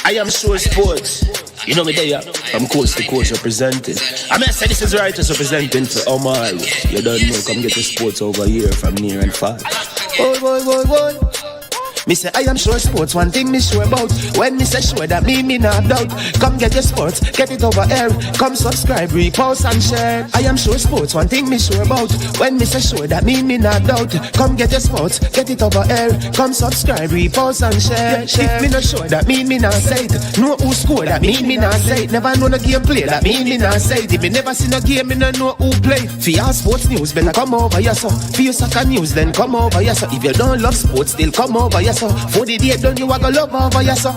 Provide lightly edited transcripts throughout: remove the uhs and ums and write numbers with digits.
I am sure sports. You know me there, I'm coast to coast representing. I mean, I say this is righteous representing for Omar. You don't know, come get the sports over here from near and far. Boy. Me say I am sure sports, one thing me sure about. When me say sure, that me not doubt. Come get your sports, get it over here. Come subscribe, repost and share. I am sure sports, one thing me sure about. When me say sure, that me not doubt. Come get your sports, get it over here. Come subscribe, repost and share. If me not sure, that me not say it. Know who score, that me not say it. Never know the game play, that me not say it. If me never seen a game, me no know who play. For your sports news, better come over here so. For your soccer news, then come over here so. If you don't love sports, still come over here so. For the day done, you are gonna love over here so.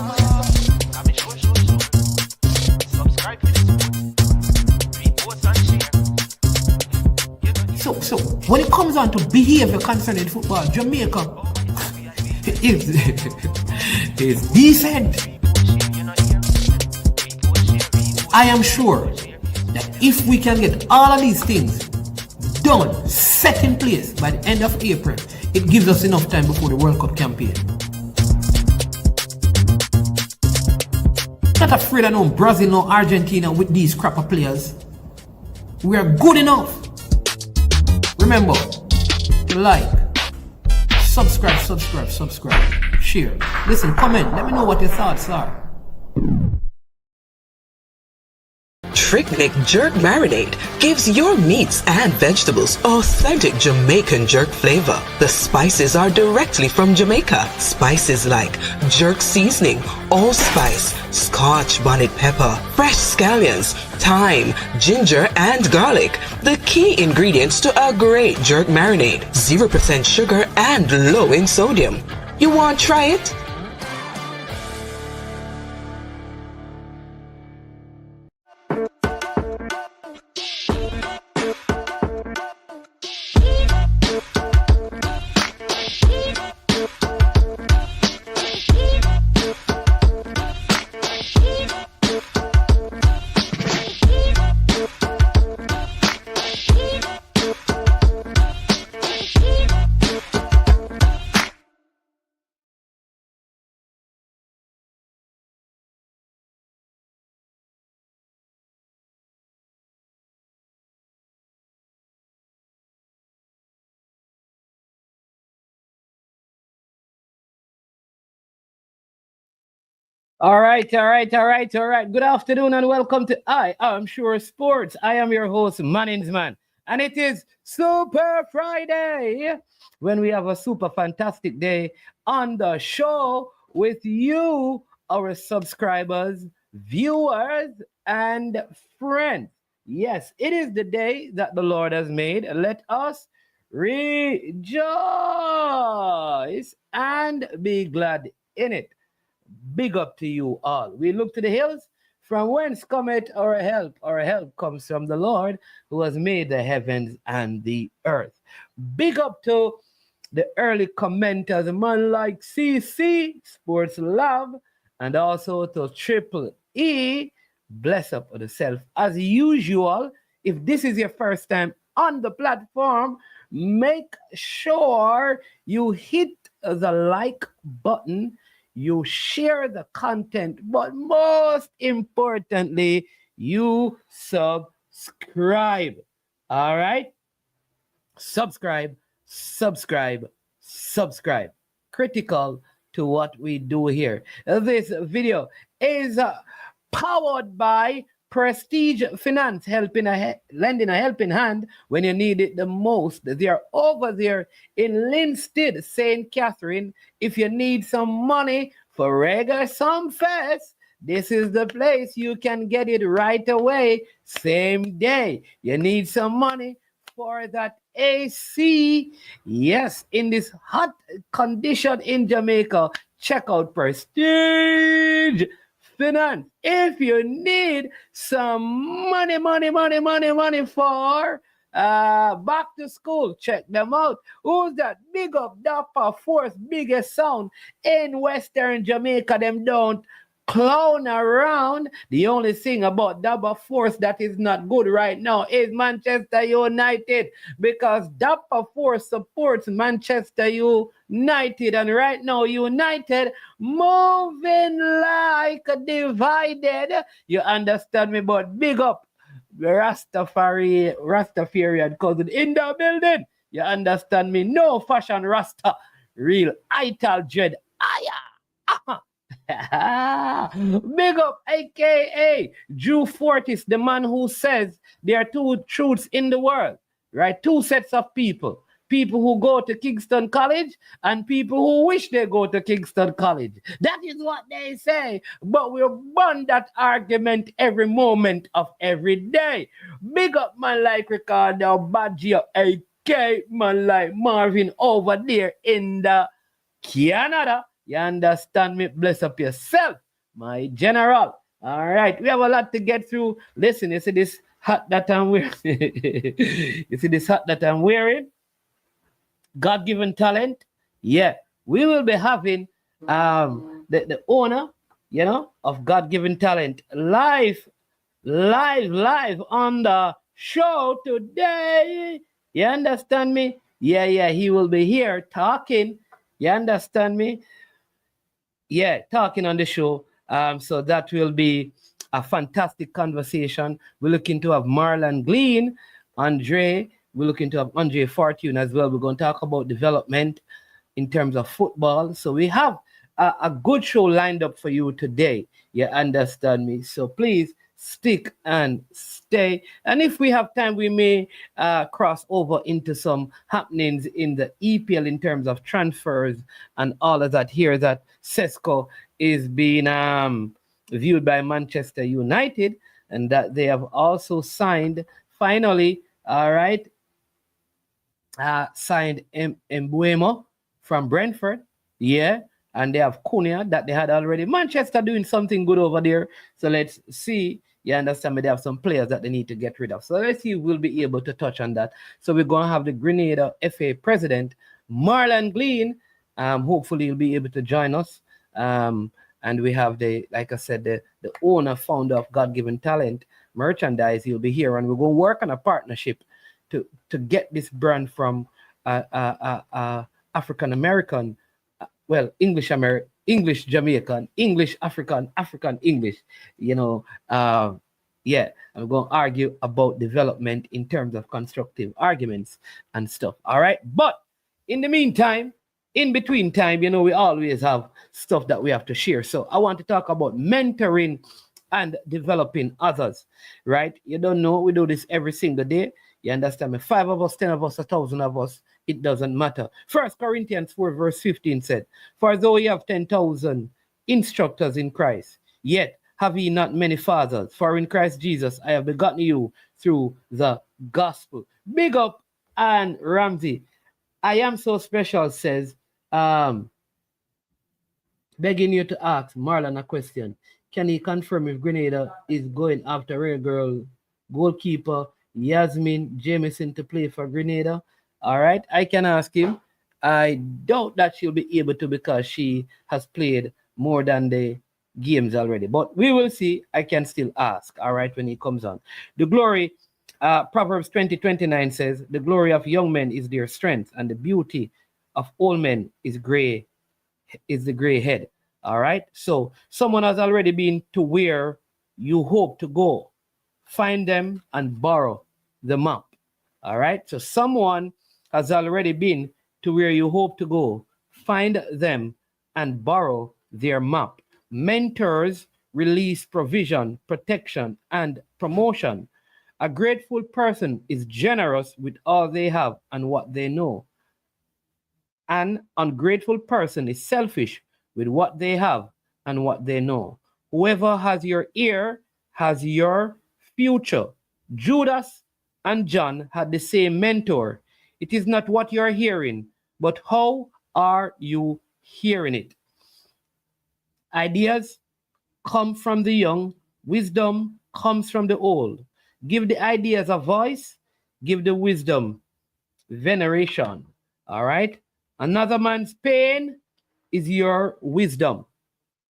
So when it comes on to behavior concerning football, Jamaica is decent. I am sure that if we can get all of these things done, set in place by the end of April, it gives us enough time before the World Cup campaign. Not afraid of no Brazil, no Argentina with these crap of players. We are good enough. Remember to like, subscribe, share. Listen, comment. Let me know what your thoughts are. Tricknick Jerk Marinade gives your meats and vegetables authentic Jamaican jerk flavor. The spices are directly from Jamaica. Spices like jerk seasoning, allspice, Scotch bonnet pepper, fresh scallions, thyme, ginger, and garlic. The key ingredients to a great jerk marinade. 0% sugar and low in sodium. You want to try it? All right. Good afternoon and welcome to I Am Sure Sports. I am your host, Manningsman, and it is Super Friday when we have a super fantastic day on the show with you, our subscribers, viewers, and friends. Yes, it is the day that the Lord has made. Let us rejoice and be glad in it. Big up to you all. We look to the hills from whence cometh our help. Our help comes from the Lord who has made the heavens and the earth. Big up to the early commenters, a man like CC, Sports Love, and also to Triple E. Bless up for the self. As usual, if this is your first time on the platform, make sure you hit the like button. You share the content, but most importantly, you subscribe. All right? Subscribe. Critical to what we do here. This video is powered by Prestige Finance, lending a helping hand when you need it the most. They are over there in Linstead, St. Catherine. If you need some money for regular some fest, this is the place you can get it right away, same day. You need some money for that AC. Yes, in this hot condition in Jamaica, check out Prestige Finance. If you need some money for back to school, check them out. Who's that? Big up Dapper Force, biggest sound in Western Jamaica. Them don't clown around. The only thing about Dapper Force that is not good right now is Manchester United, because Dapper Force supports Manchester United, and right now United moving like divided. You understand me? But big up Rastafarian cousin in the building. You understand me? No fashion Rasta, real Ital Dread. Aya. Big up, aka Drew Fortis, the man who says there are two truths in the world, right? Two sets of people. People who go to Kingston College and people who wish they go to Kingston College. That is what they say. But we'll burn that argument every moment of every day. Big up man like Ricardo Baggio, aka man like Marvin over there in the Canada. You understand me? Bless up yourself, my general. All right, we have a lot to get through. Listen, you see this hat that I'm wearing? You see this hat that I'm wearing? God-given talent. Yeah, we will be having the owner, of God-given talent live on the show today. You understand me? Yeah, he will be here talking. You understand me? Yeah, talking on the show. So that will be a fantastic conversation. We're looking to have Marlon Glean, Andre. We're looking to have Andre Fortune as well. We're going to talk about development in terms of football. So we have a good show lined up for you today. You understand me? So please stick and stay. And if we have time, we may cross over into some happenings in the EPL in terms of transfers and all of that. Here that Sesko is being viewed by Manchester United, and that they have also signed, finally, all right, signed Mbuemo from Brentford. Yeah. And they have Cunha that they had already. Manchester doing something good over there. So let's see. You understand me? They have some players that they need to get rid of. So let's see if we'll be able to touch on that. So we're going to have the Grenada FA president, Marlon Glean. Hopefully he'll be able to join us. And we have like I said, the owner, founder of God-Given Talent Merchandise. He'll be here, and we're going to work on a partnership to get this brand from African American, English Jamaican, English African, African English. I'm going to argue about development in terms of constructive arguments and stuff. All right, but in the meantime, in between time, we always have stuff that we have to share. So I want to talk about mentoring and developing others, right? You don't know, we do this every single day. You understand me? 5 of us, 10 of us, 1,000 of us, it doesn't matter. 1 Corinthians 4 verse 15 said, "For though ye have 10,000 instructors in Christ, yet have ye not many fathers. For in Christ Jesus I have begotten you through the gospel." Big up and Ramsey. I am so special says, begging you to ask Marlon a question. Can he confirm if Grenada is going after real girl goalkeeper Yasmin Jameson to play for Grenada? All right, I can ask him. I doubt that she'll be able to, because she has played more than the games already. But we will see. I can still ask, all right, when he comes on. The glory, Proverbs 20:29 says, "The glory of young men is their strength, and the beauty of old men is the gray head." All right, so someone has already been to where you hope to go. Find them and borrow the map. All right, so someone has already been to where you hope to go. Find them and borrow their map. Mentors release provision, protection, and promotion. A grateful person is generous with all they have and what they know. An ungrateful person is selfish with what they have and what they know. Whoever has your ear has your future. Judas and John had the same mentor. It is not what you're hearing, but how are you hearing it? Ideas come from the young. Wisdom comes from the old. Give the ideas a voice. Give the wisdom veneration. All right? Another man's pain is your wisdom.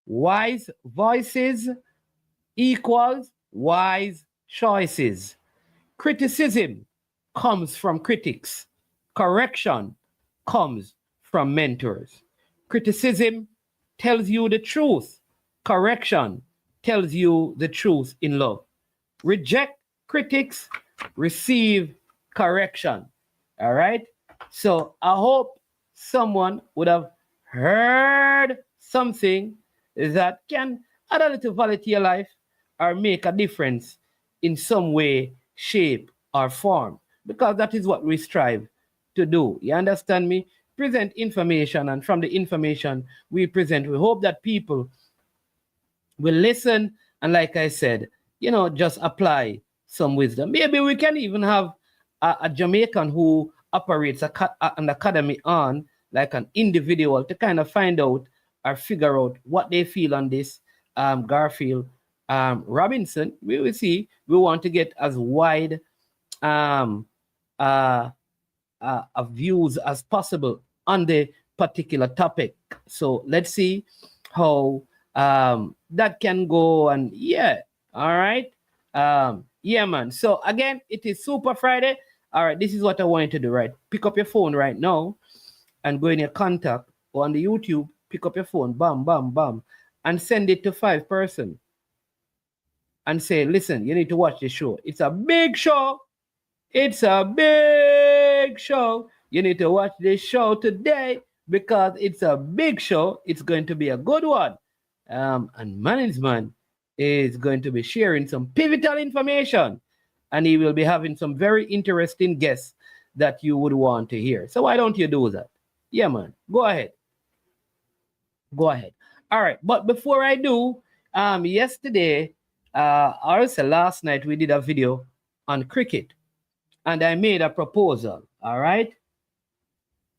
Wise voices equals wise choices. Criticism comes from critics. Correction comes from mentors. Criticism tells you the truth. Correction tells you the truth in love. Reject critics, receive correction. All right? So I hope someone would have heard something that can add a little value to your life or make a difference in some way, shape, or form. Because that is what we strive to do. You understand me? Present information, and from the information we present, we hope that people will listen and, like I said, just apply some wisdom. Maybe we can even have a Jamaican who operates an academy on like an individual to kind of find out or figure out what they feel on this. Garfield Robinson, we will see. We want to get as wide um, uh, of views as possible on the particular topic. So let's see how that can go. And yeah, all right. Yeah, man. So again, it is Super Friday. All right, this is what I want you to do, right? Pick up your phone right now and go in your contact or on the YouTube, pick up your phone, bam, bam, bam, and send it to 5 person and say, listen, you need to watch this show. It's a big show. It's a big show. You need to watch this show today because it's a big show. It's going to be a good one. And management is going to be sharing some pivotal information, and he will be having some very interesting guests that you would want to hear. So why don't you do that? Yeah, man. Go ahead. Go ahead. All right. But before I do, yesterday, also last night, we did a video on cricket. And I made a proposal, all right?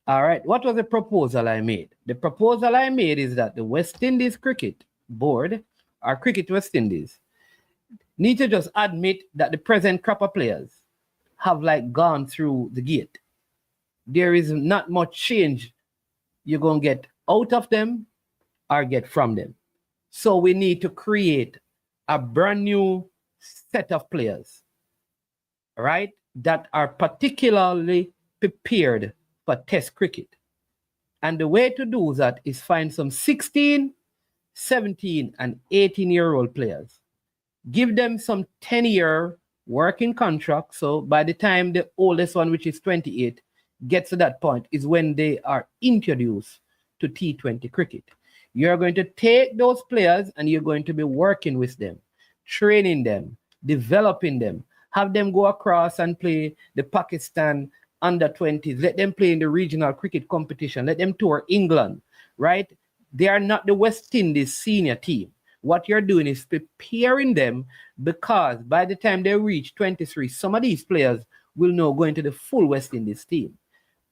All right, what was the proposal I made? The proposal I made is that the West Indies Cricket Board, or Cricket West Indies, need to just admit that the present crop of players have like gone through the gate. There is not much change you're going to get out of them or get from them. So we need to create a brand new set of players, right, that are particularly prepared for Test cricket. And the way to do that is find some 16, 17, and 18-year-old players. Give them some 10-year working contract. So by the time the oldest one, which is 28, gets to that point, is when they are introduced to T20 cricket. You're going to take those players and you're going to be working with them, training them, developing them, have them go across and play the Pakistan under 20s. Let them play in the regional cricket competition. Let them tour England, right? They are not the West Indies senior team. What you're doing is preparing them, because by the time they reach 23, some of these players will now go into the full West Indies team.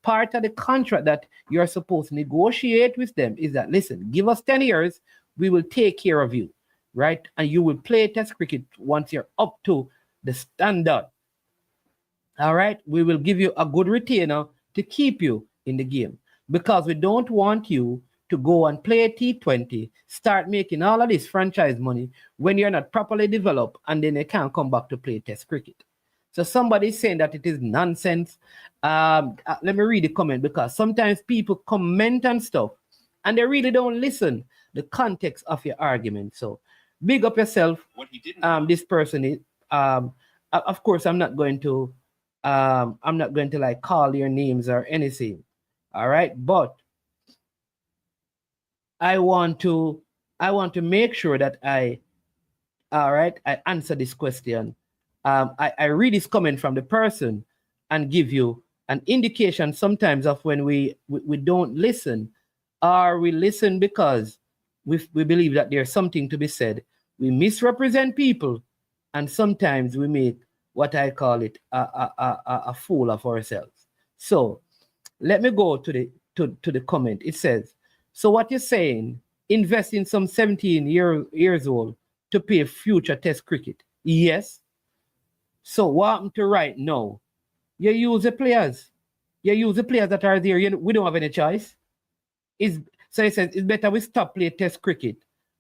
Part of the contract that you're supposed to negotiate with them is that, listen, give us 10 years, we will take care of you, right? And you will play Test cricket once you're up to the standard. All right, we will give you a good retainer to keep you in the game, because we don't want you to go and play T20, start making all of this franchise money when you're not properly developed, and then you can't come back to play Test cricket. So somebody's saying that it is nonsense. Let me read the comment, because sometimes people comment on stuff and they really don't listen the context of your argument. So big up yourself. This person is of course I'm not going to like call your names or anything. All right, but I want to make sure that I answer this question. I read this comment from the person and give you an indication sometimes of when we don't listen, or we listen because we believe that there's something to be said. We misrepresent people, and sometimes we make what I call it a fool of ourselves. So let me go to the comment. It says, so what you're saying, invest in some 17 years old to play future Test cricket? Yes. So what happened to right now? You use the players. You use the players that are there. We don't have any choice. So it says it's better we stop playing Test cricket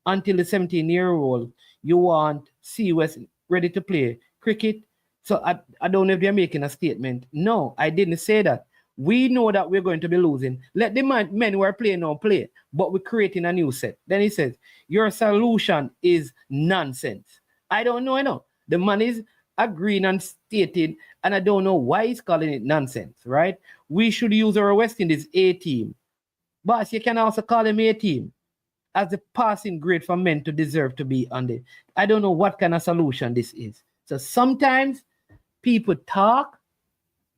until the 17-year-old, you want CUS ready to play cricket. So I don't know if they're making a statement. No, I didn't say that. We know that we're going to be losing. Let the men who are playing now play, but we're creating a new set. Then he says, your solution is nonsense. I don't know, The man is agreeing and stating, and I don't know why he's calling it nonsense, right? We should use our West Indies A team. Boss, you can also call him A team as the passing grade for men to deserve to be on the. I don't know what kind of solution this is. So sometimes people talk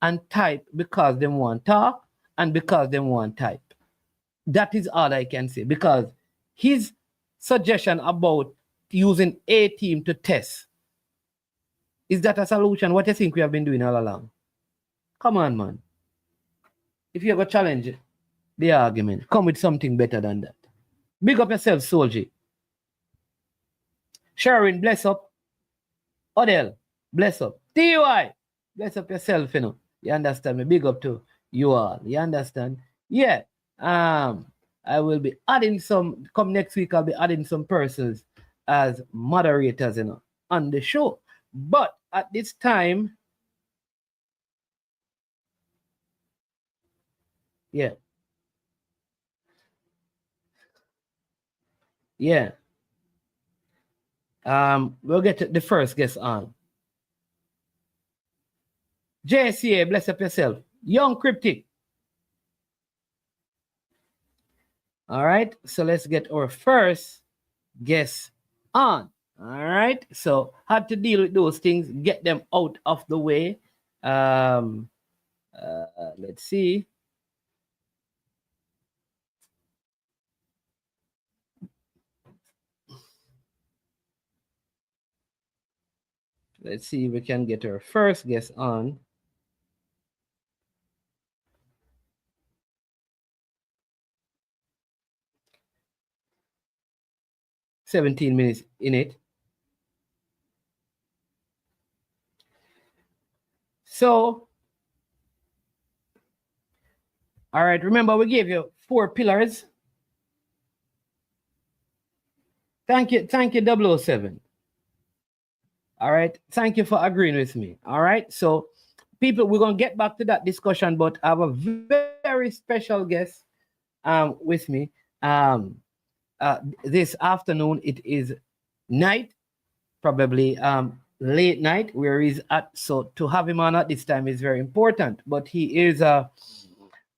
and type because they want talk and because they want type. That is all I can say, because his suggestion about using A team to test, is that a solution? What do you think we have been doing all along? Come on, man. If you ever challenge the argument, come with something better than that. Big up yourself, Soldier. Sharon, bless up. Odell, bless up. TY, bless up yourself, You understand me? Big up to you all. You understand? Yeah. I will be adding some, come next week, I'll be adding some persons as moderators, on the show. But at this time, yeah. Yeah. We'll get the first guest on. JCA, bless up yourself. Young Cryptic. All right, so let's get our first guest on. All right, so had to deal with those things, get them out of the way. Let's see. Let's see if we can get our first guest on. "17 minutes in it." So, all right, remember we gave you 4 pillars. Thank you, 007. All right, thank you for agreeing with me. All right, so people, we're going to get back to that discussion, but I have a very special guest with me this afternoon. It is night, probably late night where he's at. So to have him on at this time is very important. But he is a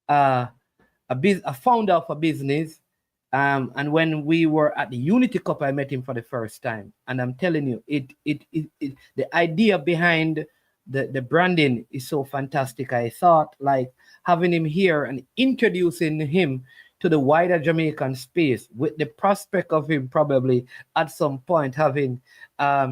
founder of a business. And when we were at the Unity Cup, I met him for the first time. And I'm telling you, the idea behind the branding is so fantastic. I thought like having him here and introducing him to the wider Jamaican space with the prospect of him probably at some point having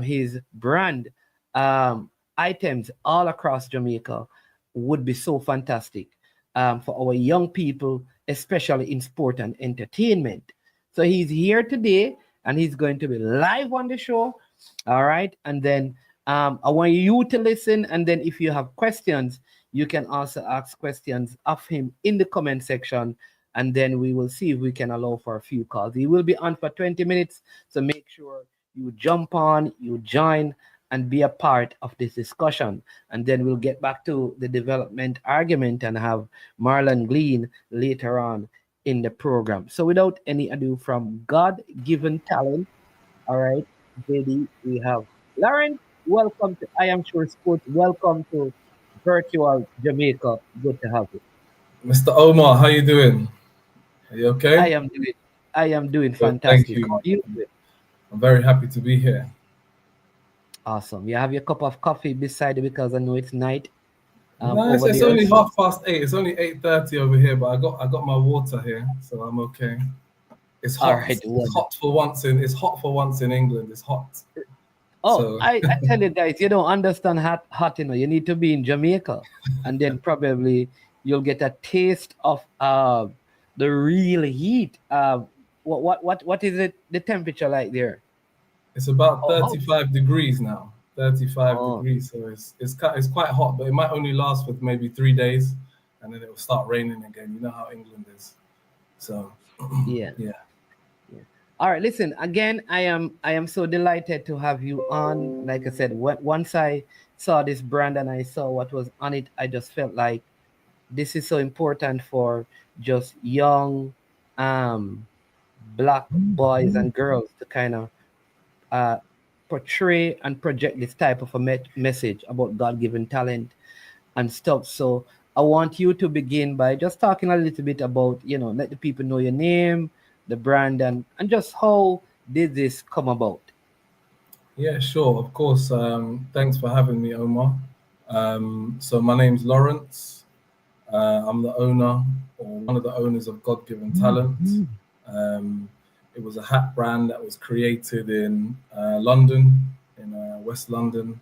his brand items all across Jamaica would be so fantastic for our young people, especially in sport and entertainment. So he's here today and he's going to be live on the show. All right. And then I want you to listen. And then if you have questions, you can also ask questions of him in the comment section. And then we will see if we can allow for a few calls. He will be on for 20 minutes. So make sure you jump on, you join, and be a part of this discussion. And then we'll get back to the development argument and have Marlon Glean later on in the program. So without any ado, from God-given talent, all right, JD, we have Lauren. Welcome to I Am Sure Sports. Welcome to Virtual Jamaica. Good to have you. Mr. Omar, how you doing? Are you okay? I am doing Good, fantastic. thank you. How are you doing? I'm very happy to be here. Awesome. You have your cup of coffee beside you because I know it's night. No, it's only 8:30. It's only 8:30 over here, but I got my water here, so I'm okay. It's hot. All right, it's hot for once in England. It's hot. Oh, So. I tell you guys, you don't understand hot, you need to be in Jamaica, and then probably you'll get a taste of the real heat. What is it? The temperature like there? It's about 35 degrees now. 35 degrees, so it's quite hot, but it might only last for maybe 3 days, and then it will start raining again. You know how England is. So yeah. All right, listen. Again, I am so delighted to have you on. Like I said, once I saw this brand and I saw what was on it, I just felt like this is so important for just young um black boys and girls to kind of uh portray and project this type of a message about God-given talent and stuff. So I want you to begin by just talking a little bit about, let the people know your name, the brand, and just how did this come about? Yeah, sure, of course. Thanks for having me, Omar. So my name's Lawrence. I'm the owner, or one of the owners of God Given Talent. Um, it was a hat brand that was created in London, in West London.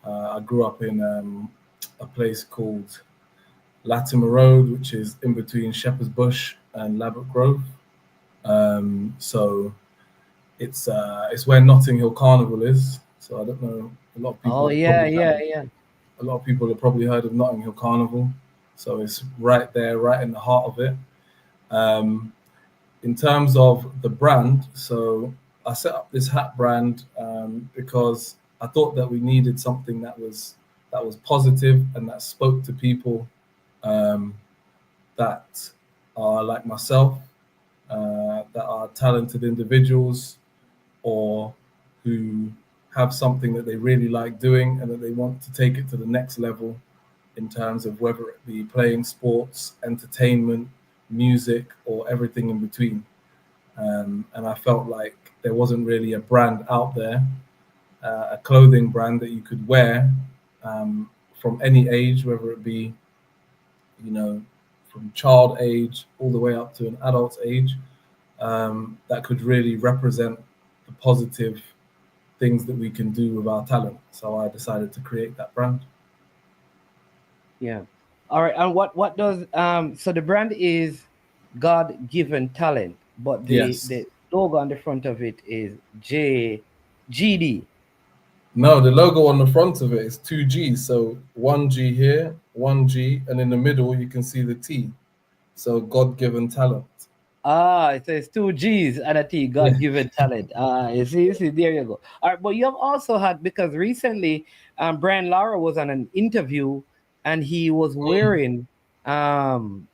I grew up in a place called Latimer Road, which is in between Shepherd's Bush and Ladbroke Grove. So it's where Notting Hill Carnival is. So I don't know. A lot of people Oh have yeah, probably yeah, yeah. a lot of people have probably heard of Notting Hill Carnival. So it's right there, right in the heart of it. Um, in terms of the brand, so I set up this hat brand because I thought that we needed something that was positive and that spoke to people um, that are like myself, that are talented individuals, or who have something that they really like doing and that they want to take it to the next level in terms of whether it be playing sports, entertainment, music, or everything in between. And I felt like there wasn't really a brand out there, a clothing brand that you could wear from any age, whether it be, you know, from child age all the way up to an adult age, that could really represent the positive things that we can do with our talent. So I decided to create that brand. Yeah. All right. And what does so the brand is God-given talent, but the Yes. logo on the front of it is GD. No, the logo on the front of it is two G's. So one G here, one G, and in the middle you can see the T. So God given talent. Ah, it says two G's and a T, Yeah. God-given talent. You see, there you go. All right, but you have also had, because recently, Brian Lara was on an interview and he was wearing, one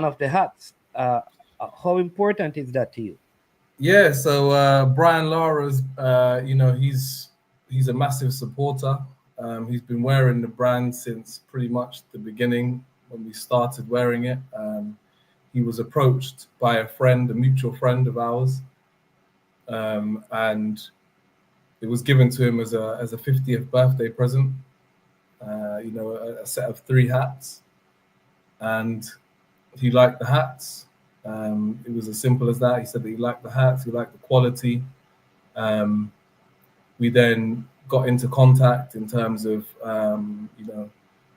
of the hats. How important is that to you? Yeah, so Brian Lara's, he's a massive supporter. He's been wearing the brand since pretty much the beginning when we started wearing it. He was approached by a friend, a mutual friend of ours, and it was given to him as a 50th birthday present. A set of three hats, and he liked the hats. It was as simple as that. He said that he liked the hats, he liked the quality. Um, we then got into contact in terms of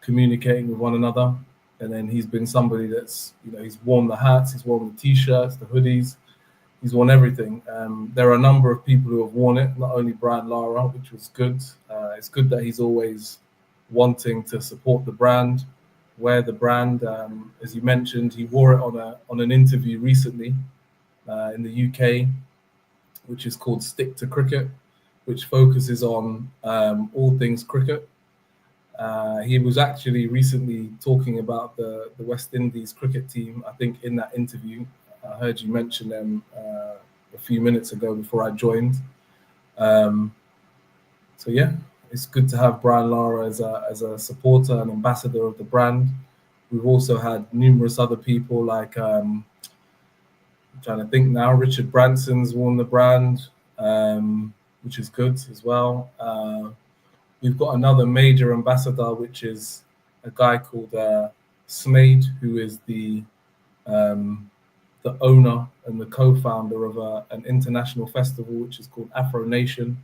communicating with one another, and then he's been somebody that's he's worn the hats, he's worn the t-shirts, the hoodies, he's worn everything. There are a number of people who have worn it, not only Brian Lara, which was good. It's good that he's always wanting to support the brand, wear the brand. As you mentioned, he wore it on an interview recently in the UK, which is called Stick to Cricket, which focuses on all things cricket. He was actually recently talking about the West Indies cricket team. I think in that interview, I heard you mention them a few minutes ago before I joined. So yeah, it's good to have Brian Lara as a supporter and ambassador of the brand. We've also had numerous other people like I'm trying to think now. Richard Branson's worn the brand, which is good as well. We've got another major ambassador, which is a guy called Smade, who is the owner and the co-founder of an international festival, which is called Afro Nation,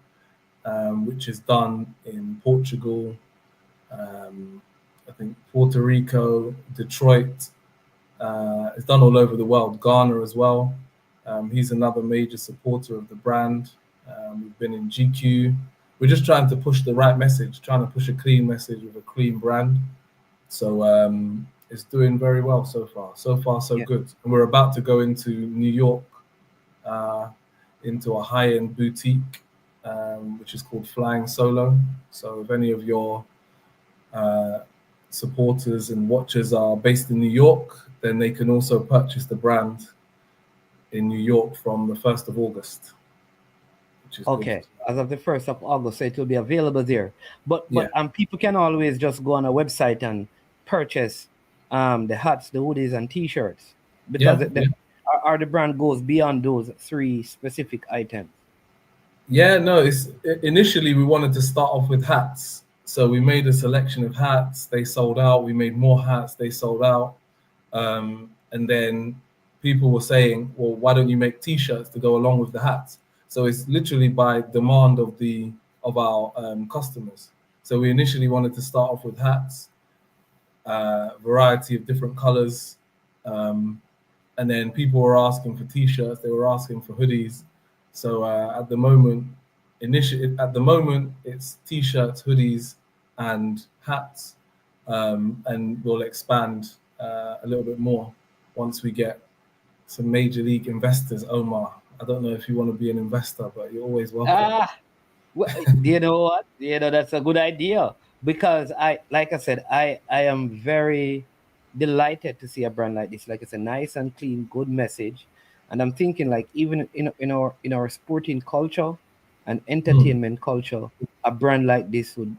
which is done in Portugal, I think Puerto Rico, Detroit. It's done all over the world, Ghana as well. He's another major supporter of the brand. We've been in GQ. We're just trying to push the right message, trying to push a clean message with a clean brand. So it's doing very well so far. So far, so Yeah. good. And we're about to go into New York into a high-end boutique, which is called Flying Solo. So if any of your supporters and watchers are based in New York, then they can also purchase the brand in New York from the 1st of August, which is good. Okay, as of the 1st of August, so it will be available there. But Yeah. people can always just go on a website and purchase the hats, the hoodies, and T-shirts because the brand goes beyond those 3 specific items. Yeah, no, it's initially we wanted to start off with hats. So we made a selection of hats, they sold out. We made more hats, they sold out. And then people were saying, well, why don't you make T-shirts to go along with the hats? So it's literally by demand of our customers. So we initially wanted to start off with hats, variety of different colors. And then people were asking for T-shirts, they were asking for hoodies. So at the moment, it's T-shirts, hoodies, and hats, and we'll expand a little bit more once we get some major league investors. Omar, I don't know if you want to be an investor, but you're always welcome. Well, you know what? That's a good idea because like I said, I am very delighted to see a brand like this. Like it's a nice and clean, good message, and I'm thinking like even in our sporting culture and entertainment culture, a brand like this would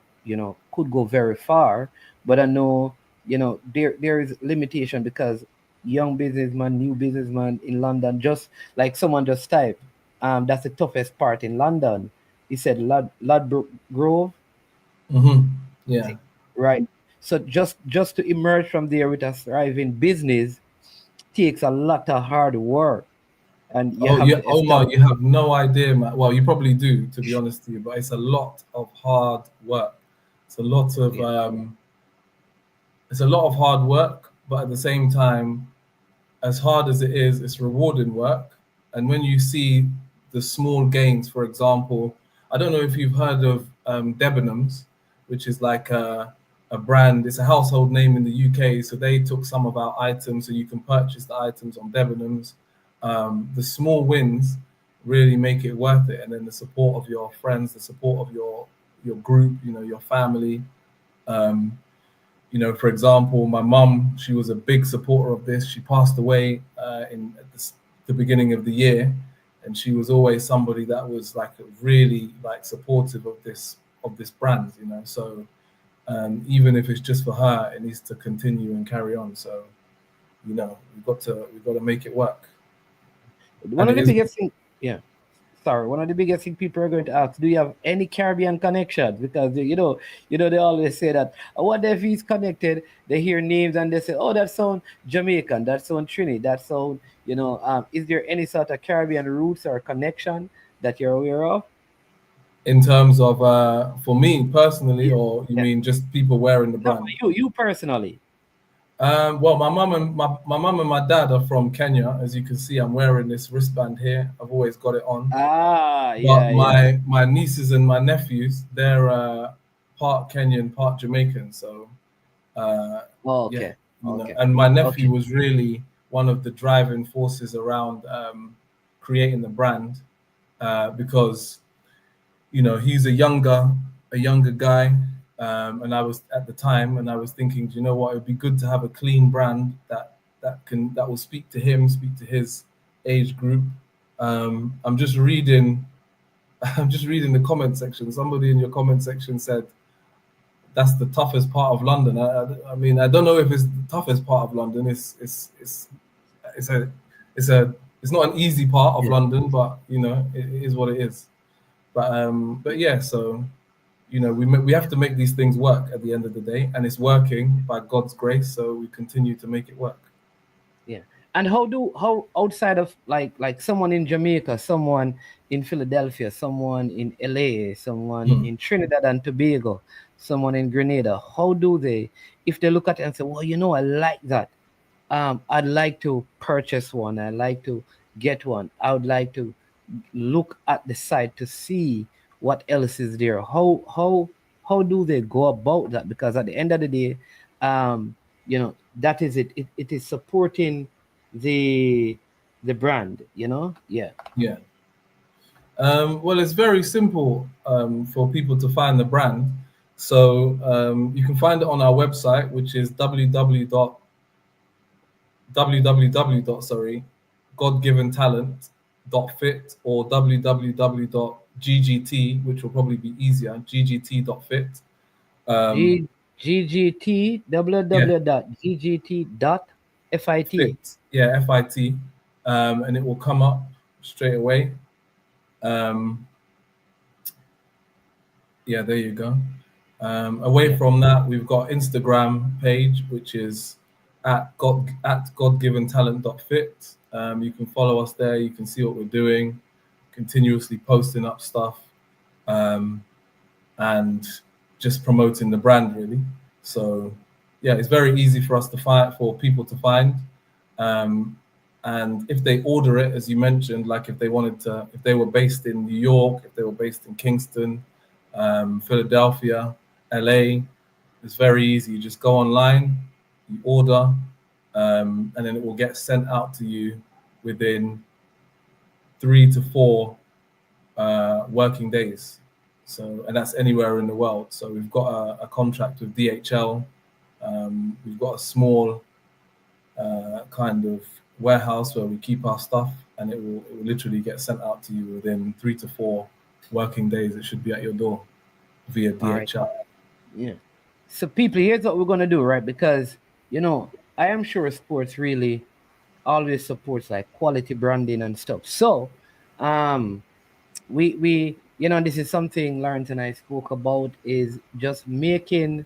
could go very far. But I know there is limitation because young businessman, new businessman in London, just like someone just typed, that's the toughest part in London. He said Grove, Yeah. right? So just to emerge from there with a thriving business takes a lot of hard work, and you Oh have yeah, to Omar, establish. you have no idea, man. Well, you probably do, to be honest with you, but it's a lot of hard work. It's a lot of Yeah. hard work, but at the same time, as hard as it is, it's rewarding work. And when you see the small gains, for example, I don't know if you've heard of Debenhams, which is like a brand. It's a household name in the UK. So they took some of our items, so you can purchase the items on Debenhams. The small wins really make it worth it, and then the support of your friends, the support of your group, your family. Um, for example, my mum, she was a big supporter of this. She passed away at the beginning of the year, and she was always somebody that was like really like supportive of this brand. So even if it's just for her, it needs to continue and carry on. So we've got to make it work, One and of it the is. biggest thing, yeah. Sorry, one of the biggest thing people are going to ask: do you have any Caribbean connection? Because they always say that. I wonder if he's connected. They hear names and they say, "Oh, that sound Jamaican. That sound Trini. That sound." Is there any sort of Caribbean roots or connection that you're aware of? In terms of for me personally, Yeah, or you yeah. mean just people wearing the No, for brand? you personally. Well, my mum and my dad are from Kenya. As you can see, I'm wearing this wristband here. I've always got it on. But Yeah, yeah. my nieces and my nephews, they're part Kenyan, part Jamaican. So yeah, Okay, okay, and my nephew okay. was really one of the driving forces around creating the brand because he's a younger guy, and I was at the time, and I was thinking, do you know what? It'd be good to have a clean brand that will speak to him, speak to his age group. I'm just reading. I'm just reading the comment section. Somebody in your comment section said that's the toughest part of London. I mean, I don't know if it's the toughest part of London. It's a it's a it's not an easy part of Yeah. London, but it is what it is. But yeah, so we have to make these things work at the end of the day, and it's working by God's grace. So we continue to make it work. Yeah. And how outside of like someone in Jamaica, someone in Philadelphia, someone in LA, someone Hmm. in Trinidad and Tobago, someone in Grenada, how do they, if they look at it and say, well, I like that. I'd like to purchase one. I'd like to get one. I would like to look at the site to see what else is there. How do they go about that? Because at the end of the day, that is it. It is supporting the the brand, you know? Yeah. Yeah. Well, it's very simple for people to find the brand. So you can find it on our website, which is www. Sorry, godgiventalent.fit, or www.ggt, which will probably be easier, ggt.fit. Um, GGT yeah, www.ggt.fit. fit. Yeah, FIT. And it will come up straight away. Um, yeah, there you go. Away Yeah. from that, we've got Instagram page, which is at godgiventalent.fit. You can follow us there. You can see what we're doing, continuously posting up stuff, um, and just promoting the brand really. So yeah, it's very easy for us to find, for people to find. Um, and if they order it, as you mentioned, like if they wanted to, if they were based in New York, if they were based in Kingston, Philadelphia, LA, it's very easy. You just go online, you order, and then it will get sent out to you within 3 to 4 working days. So, and that's anywhere in the world. So we've got a contract with DHL. We've got a small kind of warehouse where we keep our stuff, and it will literally get sent out to you within 3 to 4 working days. It should be at your door via All right. DHL. Yeah. So, people, here's what we're going to do, right? Because, you know, I am sure sports really always supports like quality branding and stuff. So, um, we you know, this is something Lawrence and I spoke about, is just making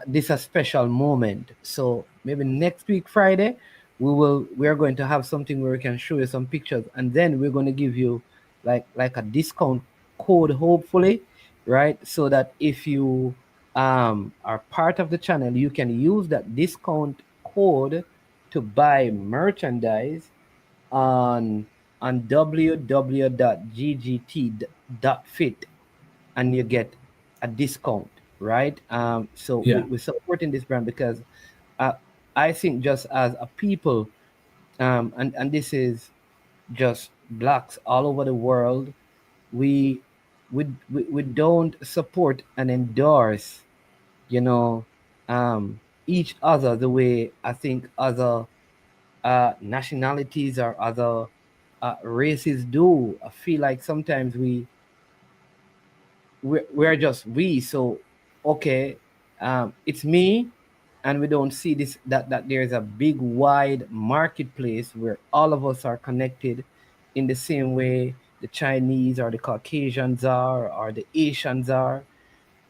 this a special moment. So maybe next week Friday, we are going to have something where we can show you some pictures, and then we're going to give you like a discount code, hopefully, right? So that if you are part of the channel, you can use that discount code to buy merchandise on www.ggt.fit, and you get a discount, right? So Yeah. we're supporting this brand because uh, I think just as a people, and this is just blacks all over the world, we we don't support and endorse, you know, each other the way I think other nationalities or other races do. I feel like sometimes we're just we. So okay, it's me, and we don't see this, that there's a big wide marketplace where all of us are connected in the same way the Chinese or the Caucasians are, or the Asians are.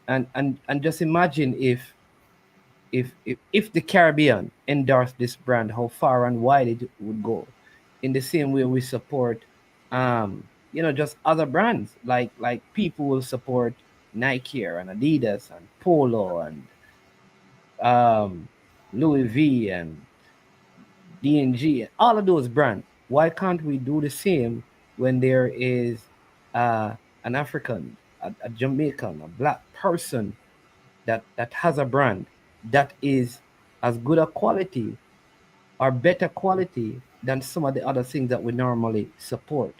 And just imagine if the Caribbean endorsed this brand, how far and wide it would go. In the same way we support, you know, just other brands, like people will support Nike and Adidas and Polo and um, Louis V and D&G, all of those brands. Why can't we do the same when there is an African, a Jamaican, a black person that has a brand that is as good a quality or better quality than some of the other things that we normally support?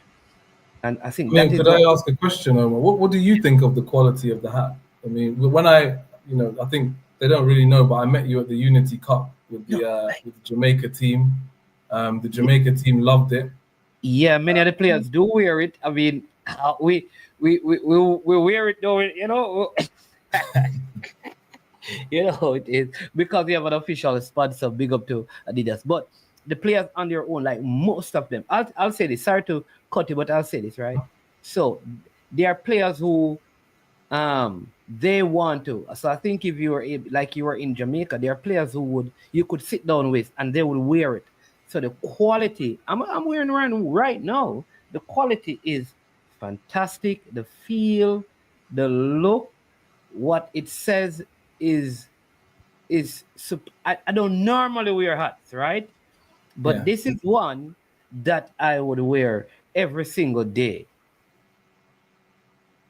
And I think I that mean, is could I what. ask a question, Omar? What do you think of the quality of the hat? I mean, when I think they don't really know, but I met you at the Unity Cup No, with the Jamaica team. The Jamaica team loved it. yeah, many of the players do wear it. I mean, we wear it though, you know. You know, it is because we have an official sponsor. Big up to Adidas, but the players on their own, like most of them, I'll say this. Sorry to cut you, but I'll say this, right? So there are players who they want to. So I think if you were like you were in Jamaica, there are players who would, you could sit down with and they would wear it. So the quality, I'm wearing one right now. The quality is fantastic. The feel, the look, what it says is I don't normally wear hats, right? But Yeah. this is one that I would wear every single day.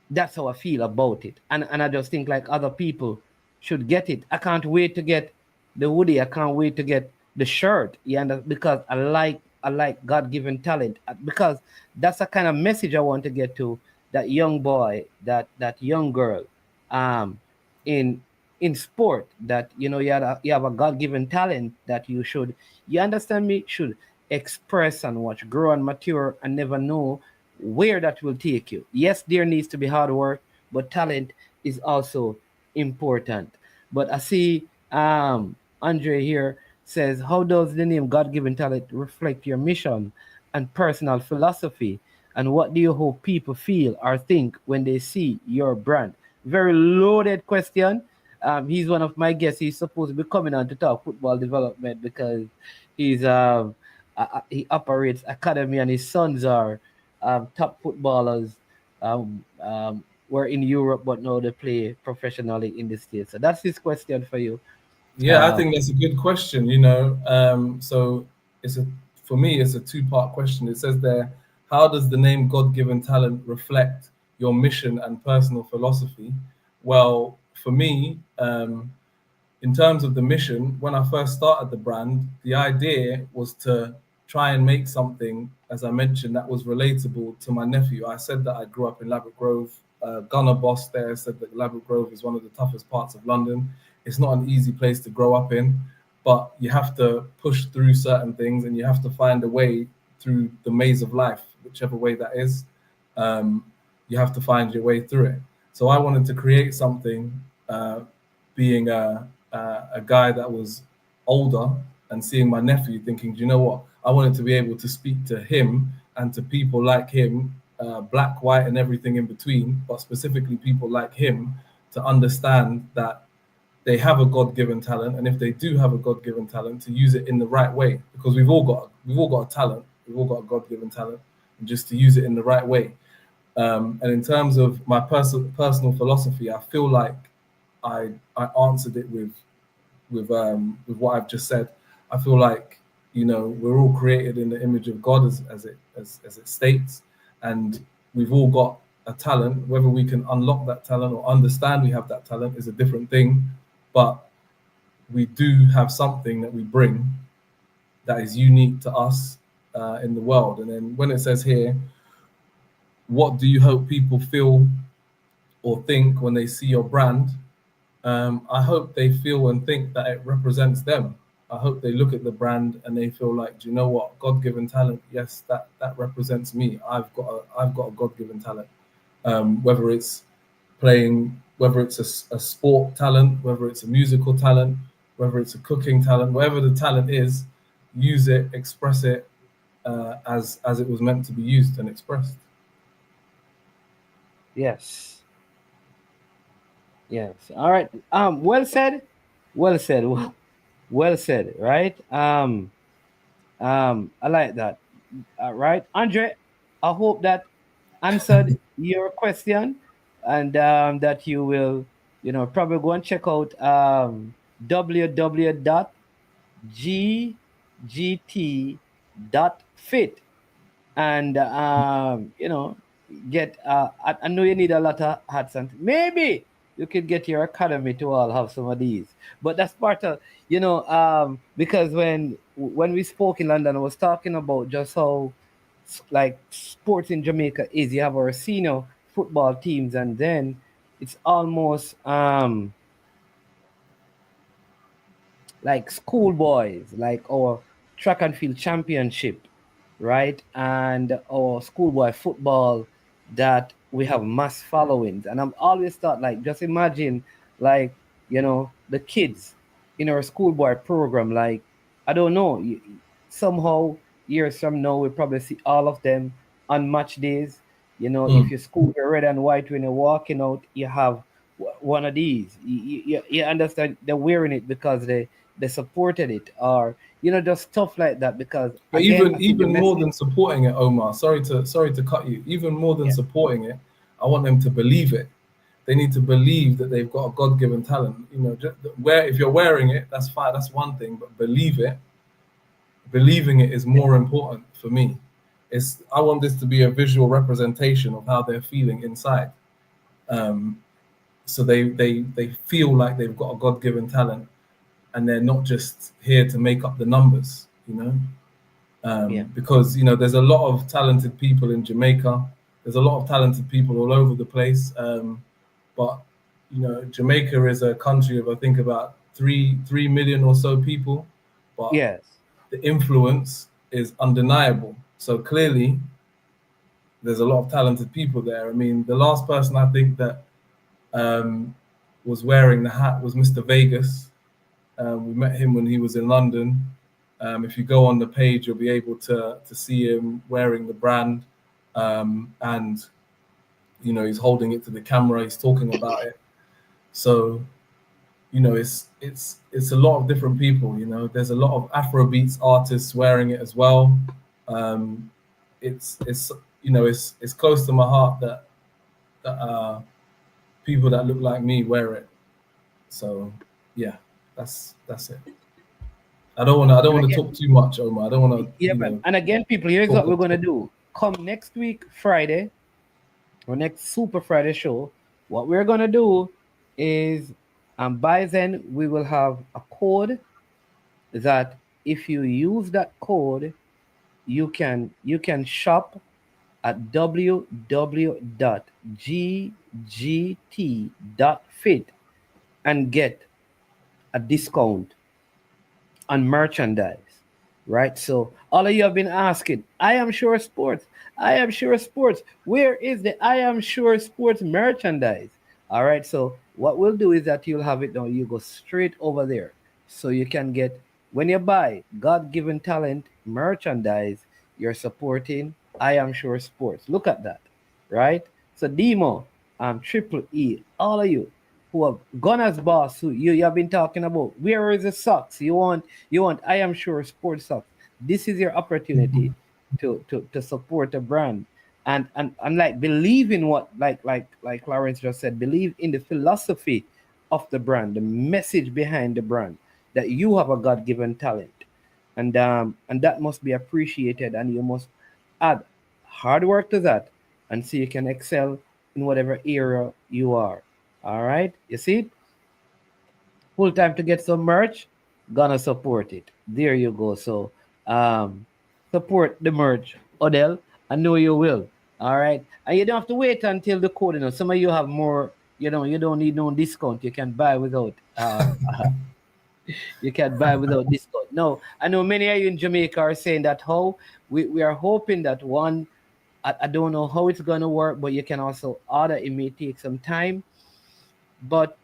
That's how I feel about it. And I just think like other people should get it. I can't wait to get the hoodie. I can't wait to get the shirt. Because I like God-given talent. Because that's the kind of message I want to get to that young boy, that young girl, um, in sport. That you have a God-given talent that you understand me, should express and watch, grow and mature, and never know where that will take you. Yes, there needs to be hard work, but talent is also important. But I see Andre here says, how does the name God given talent reflect your mission and personal philosophy? And what do you hope people feel or think when they see your brand? Very loaded question. He's one of my guests. He's supposed to be coming on to talk football development because he operates academy and his sons are top footballers. Were in Europe, but now they play professionally in the States. So that's his question for you. Yeah, I Um, think that's a good question. So it's a for me, it's a two-part question. It says there, how does the name God-given talent reflect your mission and personal philosophy? Well, for me, in terms of the mission, when I first started the brand, the idea was to try and make something, as I mentioned, that was relatable to my nephew. I said that I grew up in Ladbroke Grove. Gunner Boss there said that Ladbroke Grove is one of the toughest parts of London. It's not an easy place to grow up in, but you have to push through certain things and you have to find a way through the maze of life, whichever way that is. Um, you have to find your way through it. So I wanted to create something, being a guy that was older and seeing my nephew, thinking, do you know what? I wanted to be able to speak to him and to people like him, black, white, and everything in between, but specifically people like him, to understand that they have a God-given talent, and if they do have a God-given talent, to use it in the right way, because we've all got a talent, we've all got a God-given talent, and just to use it in the right way. And in terms of my personal philosophy, I feel like I answered it with what I've just said. I feel like we're all created in the image of God, as it states, and we've all got a talent. Whether we can unlock that talent or understand we have that talent is a different thing, but we do have something that we bring that is unique to us in the world. And then when it says here, what do you hope people feel or think when they see your brand? I hope they feel and think that it represents them. I hope they look at the brand and they feel like, do you know what, God-given talent? Yes, that represents me. I've got a God-given talent. Whether it's playing, whether it's a sport talent, whether it's a musical talent, whether it's a cooking talent, whatever the talent is, use it, express it as it was meant to be used and expressed. yes. Yes. All right. Well said. Well said. Well said. Right. I like that. Right, Andre. I hope that answered your question, and that you will, probably go and check out www.ggt.fit, and get I know you need a lot of hats, and maybe you could get your academy to all have some of these. But that's part of, because when we spoke in London, I was talking about just how like sports in Jamaica is. You have our senior football teams, and then it's almost like schoolboys, like our track and field championship, right? And our schoolboy football, that we have mass followings. And I'm always thought, like, just imagine, like, the kids in our schoolboy program, like, I don't know, somehow years from now, we probably see all of them on match days. If Mm. your school are red and white when you're walking out, you have one of these. You understand? They're wearing it because they supported it, or just stuff like that. Because But again, I even see the even more message. than supporting it, Omar. Sorry to cut you. Even more than Yeah, supporting it, I want them to believe it. They need to believe that they've got a God-given talent. Just where if you're wearing it, that's fine. That's one thing. But believe it. Believing it is more important for me. I want this to be a visual representation of how they're feeling inside. Um, so they feel like they've got a God-given talent, and they're not just here to make up the numbers, because there's a lot of talented people in Jamaica. There's a lot of talented people all over the place, but Jamaica is a country of I think about 3 million or so people, but Yes. the influence is undeniable. So clearly, there's a lot of talented people there. I mean, the last person I think that was wearing the hat was Mr. Vegas. We met him when he was in London. If you go on the page, you'll be able to see him wearing the brand, and he's holding it to the camera. He's talking about it. So, it's a lot of different people. There's a lot of Afrobeats artists wearing it as well. It's close to my heart that people that look like me wear it. So yeah, that's it. I don't want to talk too much, Omar. I don't want to. Yeah, man. And again, people, here's what we're gonna do. Come next week, Friday, or next Super Friday show. What we're gonna do is, by then we will have a code that if you use that code, you can shop at www.ggt.fit and get a discount on merchandise, right? So all of you have been asking, I Am Sure Sports, where is the I Am Sure Sports merchandise? All right, so what we'll do is that you'll have it now. You go straight over there, so you can get, when you buy God-given talent merchandise, you're supporting I Am Sure Sports. Look at that, right? So Demo, Triple E, all of you who have Gunners Boss, who you have been talking about, where is the socks? You want I Am Sure Sports socks. This is your opportunity to support a brand. And like, believe in what, like Lawrence just said, believe in the philosophy of the brand, the message behind the brand, that you have a God-given talent, and that must be appreciated, and you must add hard work to that, and so you can excel in whatever area you are. All right, you see it? Full time to get some merch, gonna support it. There you go. So support the merch, Odell. I know you will. All right, and you don't have to wait until the code. Some of you have more. You don't need no discount. You can buy without. You can buy without discount. No, I know many of you in Jamaica are saying that how we are hoping that one. I don't know how it's gonna work, but you can also order. It may take some time, but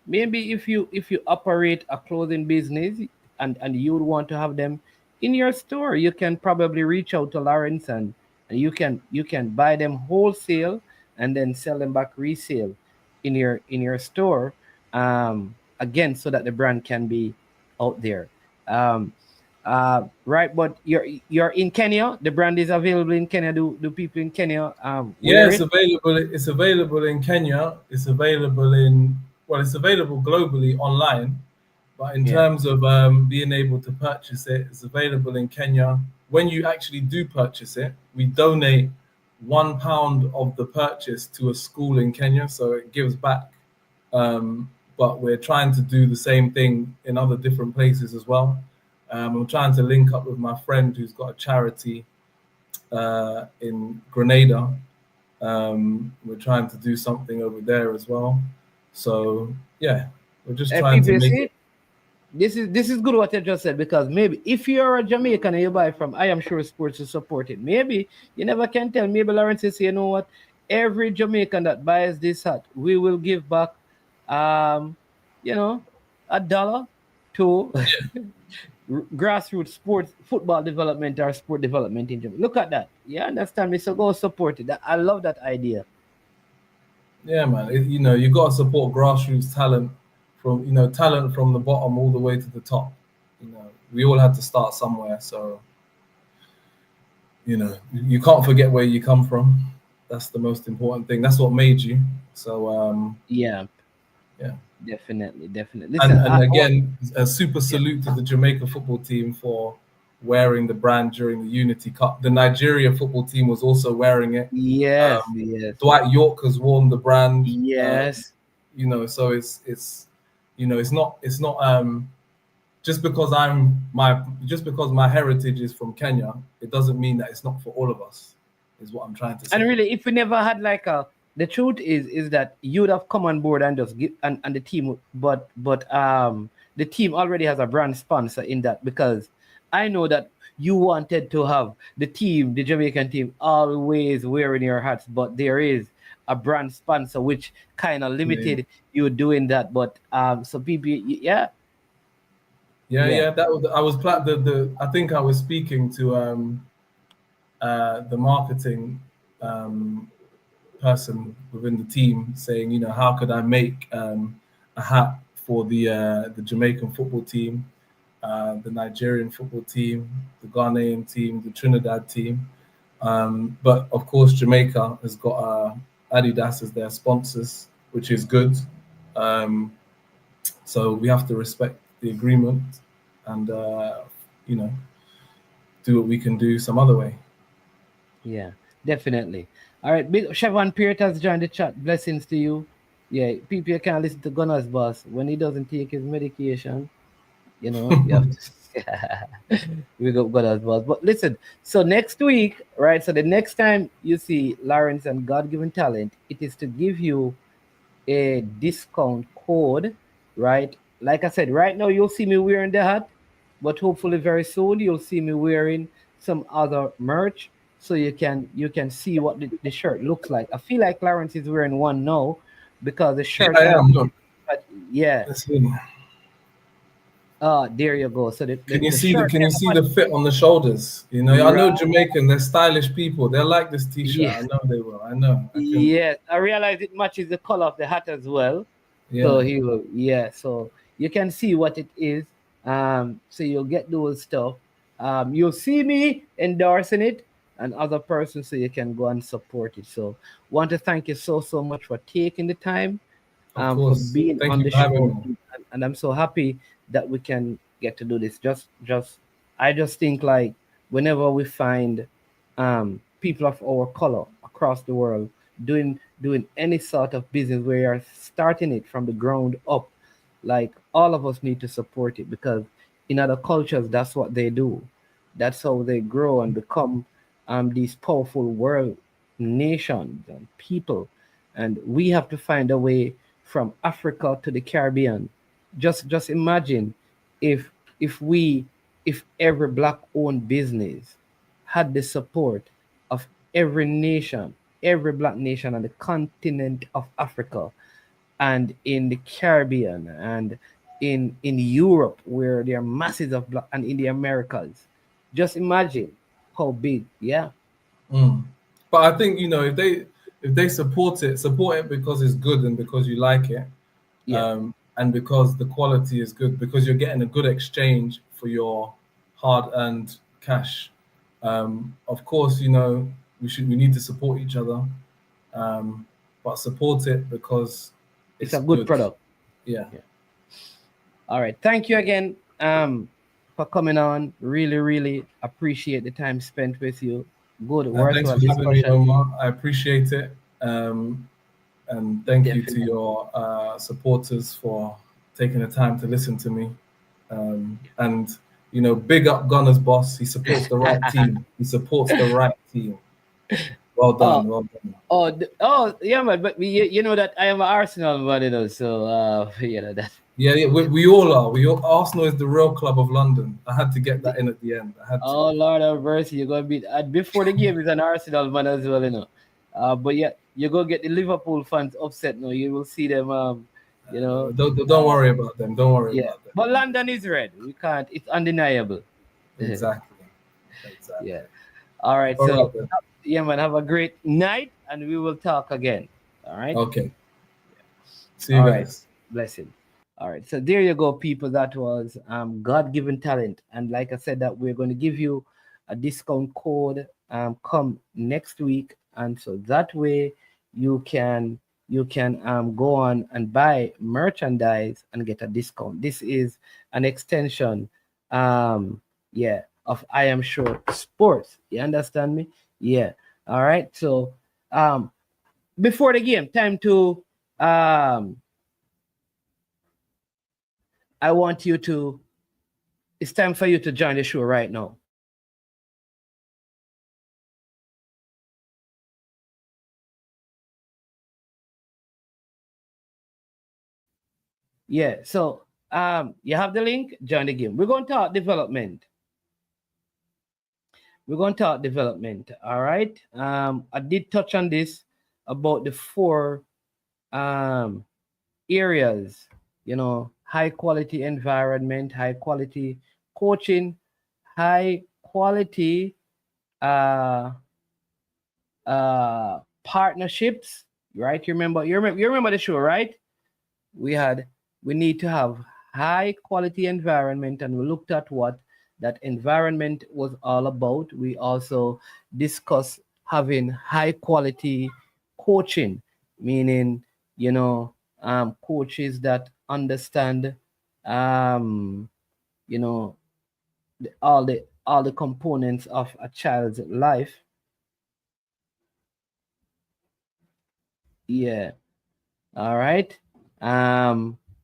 maybe if you operate a clothing business, and you would want to have them in your store, you can probably reach out to Lawrence, and you can buy them wholesale and then sell them back resale in your store, again, so that the brand can be out there. um, right, but you're in Kenya. The brand is available in Kenya. Do people in Kenya Yeah, wear it's it? available. It's available in Kenya. It's available it's available globally online. But in Yeah. terms of being able to purchase it, it's available in Kenya. When you actually do purchase it, we donate £1 of the purchase to a school in Kenya, so it gives back. But we're trying to do the same thing in other different places as well. I'm trying to link up with my friend who's got a charity in Grenada. We're trying to do something over there as well. So yeah, we're just And trying people, to you make see, it. this is good what you just said, because maybe if you're a Jamaican and you buy from I Am Sure Sports to support it, maybe you never can tell. Maybe Lawrence is, you know what? Every Jamaican that buys this hat, we will give back, um, you know, $1 to grassroots sports, football development or sport development in Jamaica. Look at that. You understand me? So go support it. I love that idea. Yeah, man. You got to support grassroots talent from talent from the bottom all the way to the top. We all had to start somewhere, so you can't forget where you come from. That's the most important thing. That's what made you. So Yeah, yeah. definitely. And Listen, again, a super yeah. salute to the Jamaica football team for wearing the brand during the Unity Cup. The Nigeria football team was also wearing it. Yes, yes, Dwight York has worn the brand. yes. So it's just because my heritage is from Kenya, it doesn't mean that it's not for all of us. Is what I'm trying to say. And really, if we never had like the truth is that you'd have come on board and just give and the team, but the team already has a brand sponsor in that, because I know that you wanted to have the team, the Jamaican team, always wearing your hats, but there is a brand sponsor which kind of limited you doing that. But so people, Yeah. That was I think I was speaking to the marketing person within the team, saying, you know, how could I make a hat for the Jamaican football team, the Nigerian football team, the Ghanaian team, the Trinidad team, but of course Jamaica has got Adidas as their sponsors, which is good. So we have to respect the agreement and you know, do what we can do some other way. Yeah, definitely. All right, big Chevron Peart has joined the chat. Blessings to you. Yeah, people, you can't listen to Gunner's boss when he doesn't take his medication. You know, you have to. We got Gunner's boss. But listen, so next week, right? So the next time you see Lawrence and God Given Talent, it is to give you a discount code, right? Like I said, right now you'll see me wearing the hat, but hopefully very soon you'll see me wearing some other merch, so you can see what the shirt looks like. I feel like Lawrence is wearing one now because the shirt. I am. Look. Yeah. Let's see. There you go. So can you see the fit on the shoulders? You know, right. I know Jamaican, they're stylish people. They'll like this t-shirt. Yeah. I know they will. I know. Yes, I realize it matches the color of the hat as well. Yeah. So he will. Yeah. So you can see what it is. So you'll get those stuff. You'll see me endorsing it and other persons, so you can go and support it. So want to thank you so much for taking the time, for being on the show, and I'm so happy that we can get to do this. I just think, like, whenever we find people of our color across the world doing any sort of business where you're starting it from the ground up, like, all of us need to support it, because in other cultures that's what they do. That's how they grow and become these powerful world nations and people. And we have to find a way from Africa to the Caribbean. Just imagine if every black owned business had the support of every nation, every black nation on the continent of Africa, and in the Caribbean, and in Europe, where there are masses of black, and in the Americas. Just imagine how big. Yeah. But I think, you know, if they support it because it's good and because you like it. Yeah. And because the quality is good, because you're getting a good exchange for your hard-earned cash. Of course, you know, we need to support each other, but support it because it's a good product. Yeah. All right. Thank you again for coming on. Really appreciate the time spent with you. Good work. Thanks for having me, Omar. I appreciate it. And thank you to your supporters for taking the time to listen to me. And, you know, big up Gunner's boss. He supports the right team. He supports the right team. Well done. Well done. Yeah, man. But you know that I am an Arsenal man, you know. So you know that. Yeah. We all are. Arsenal is the real club of London. I had to get that in at the end. I had to. Oh, Lord have mercy! You're gonna beat before the game is an Arsenal man as well, you know. But yeah, you go get the Liverpool fans upset now. You will see them. You know. Don't worry about them. Don't worry about them. But London is red. We can't. It's undeniable. Exactly. Yeah. All right. Yeah, man. Have a great night, and we will talk again. All right. Okay. See you guys. Right. Blessing. All right. So there you go, people. That was God-given talent, and like I said, that we're going to give you a discount code come next week, and so that way you can go on and buy merchandise and get a discount. This is an extension, of I Am Sure Sports. You understand me? Yeah. All right. So before the game, time to I want you to It's time for you to join the show right now. Yeah, so you have the link, join the game. We're going to talk development. We're going to talk development. All right. I did touch on this about the four um areas, high quality environment, high quality coaching, high quality uh partnerships, right? You remember the show, right? we had we need to have high quality environment, and we looked at what that environment was all about. We also discussed having high quality coaching, meaning, coaches that understand um you know all the components of a child's life. Yeah. All right.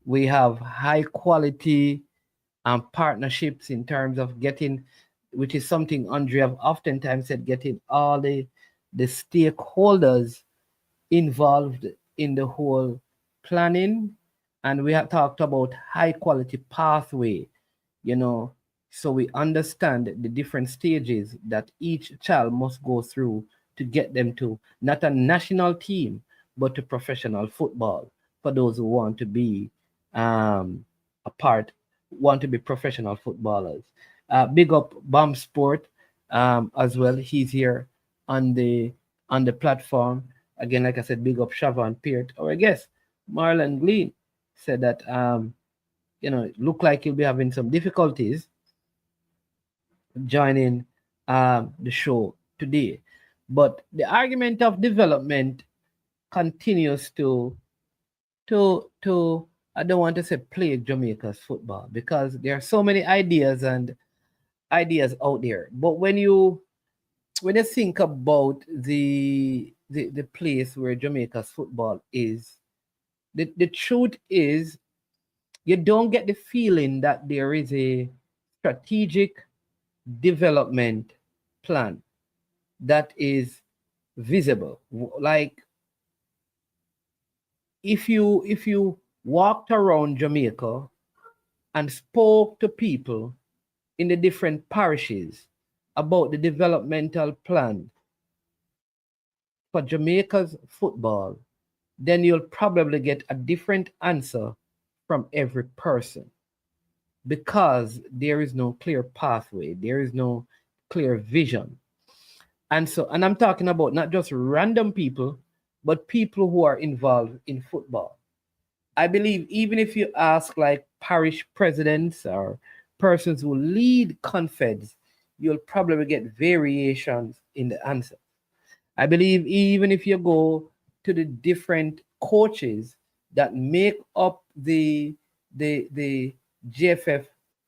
We have high quality partnerships in terms of getting, which is something Andre have oftentimes said, getting all the stakeholders involved in the whole planning. And we have talked about high quality pathway, you know, so we understand the different stages that each child must go through to get them to not a national team, but to professional football, for those who want to be um, a part, want to be professional footballers. Big up Bomb Sport as well. He's here on the platform. Again, like I said, big up Siobhan Peart. Our guest, Marlon Glean, said that it looked like he'll be having some difficulties joining the show today. But the argument of development continues to I don't want to say plague Jamaica's football, because there are so many ideas out there. But when you think about the place where Jamaica's football is, the truth is you don't get the feeling that there is a strategic development plan that is visible. Like, if you walked around Jamaica and spoke to people in the different parishes about the developmental plan for Jamaica's football, then you'll probably get a different answer from every person, because there is no clear pathway, there is no clear vision. And I'm talking about not just random people, but people who are involved in football. I believe even if you ask like parish presidents or persons who lead confeds, you'll probably get variations in the answer. I believe even if you go to the different coaches that make up the GFF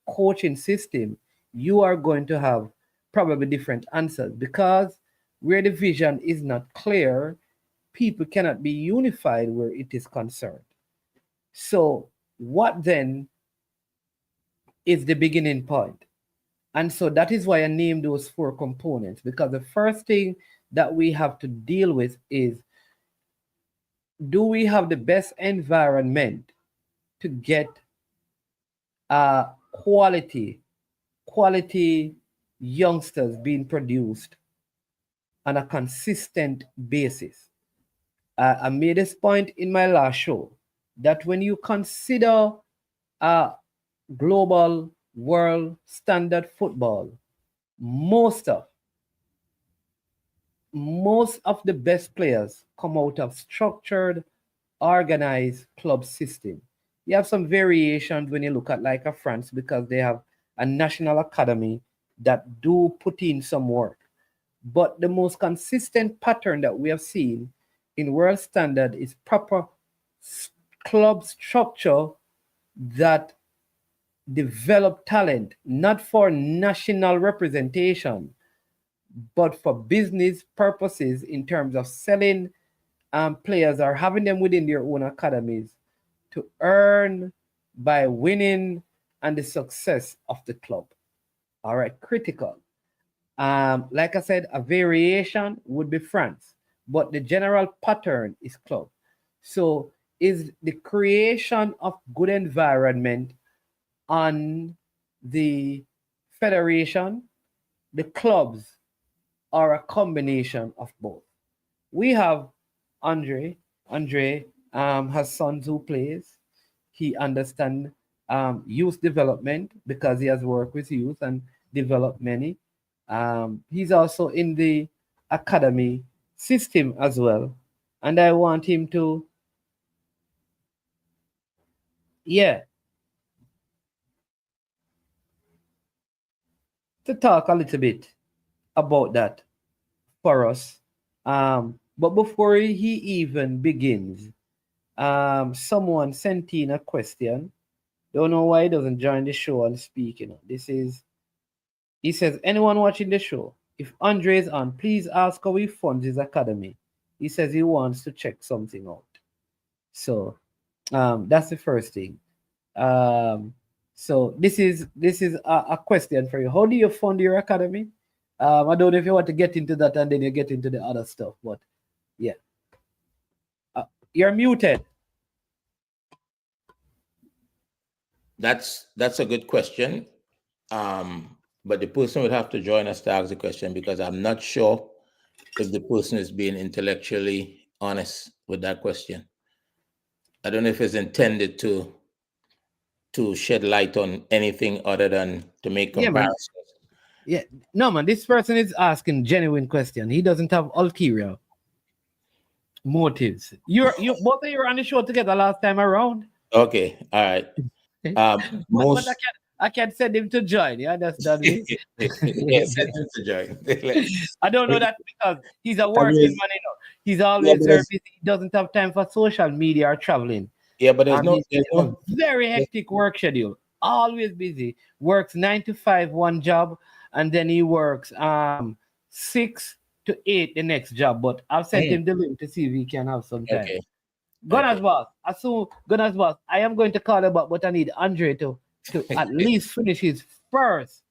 coaching system, you are going to have probably different answers, because where the vision is not clear, people cannot be unified where it is concerned. So, what then is the beginning point? And so that is why I named those four components, because the first thing that we have to deal with is, do we have the best environment to get uh, quality, quality youngsters being produced on a consistent basis? I made this point in my last show that when you consider global world standard football, most of most of the best players come out of structured, organized club system. You have some variations when you look at like a France, because they have a national academy that do put in some work. But the most consistent pattern that we have seen in world standard is proper club structure that develop talent, not for national representation, but for business purposes in terms of selling players or having them within their own academies to earn by winning and the success of the club. All right, critical. Like I said, a variation would be France, but the general pattern is club. So, is the creation of good environment on the federation, the clubs, or a combination of both? We have Andre. Andre has sons who plays. He understands youth development because he has worked with youth and developed many. He's also in the academy system as well. And I want him to, yeah, to talk a little bit about that for us. But before he even begins, someone sent in a question. Don't know why he doesn't join the show and speak. This is, he says, anyone watching the show, if Andre is on, please ask how he funds his academy. He says he wants to check something out. So that's the first thing. So this is a question for you. How do you fund your academy? I don't know if you want to get into that and then you get into the other stuff, but yeah. You're muted. That's a good question. But the person would have to join us to ask the question because I'm not sure if the person is being intellectually honest with that question. I don't know if it's intended to shed light on anything other than to make Yeah, man. comparisons. Yeah, no, man. This person is asking genuine question. He doesn't have ulterior motives. You both of you were on the show together last time around. Okay, all right. But Most I can't send him to join. You understand me? yes, to join. I don't know that because he's a working Anyways, man. He's always but very busy. He doesn't have time for social media or traveling. yeah, but there's He's a very hectic work schedule. Always busy. Works 9 to 5 one job, and then he works 6 to 8 the next job. But I've sent him the link to see if he can have some time. okay. Gunner's boss. Gunner's boss. I am going to call him up, but I need Andre to at least finish his first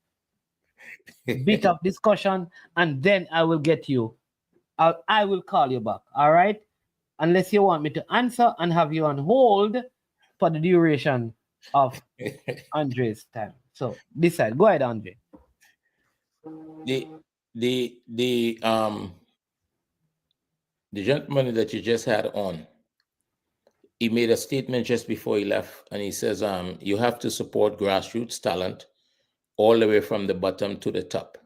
bit of discussion, and then I will get you. I will call you back. All right. Unless you want me to answer and have you on hold for the duration of Andre's time. So decide. Go ahead, Andre. The gentleman that you just had on, he made a statement just before he left, and he says, you have to support grassroots talent all the way from the bottom to the top.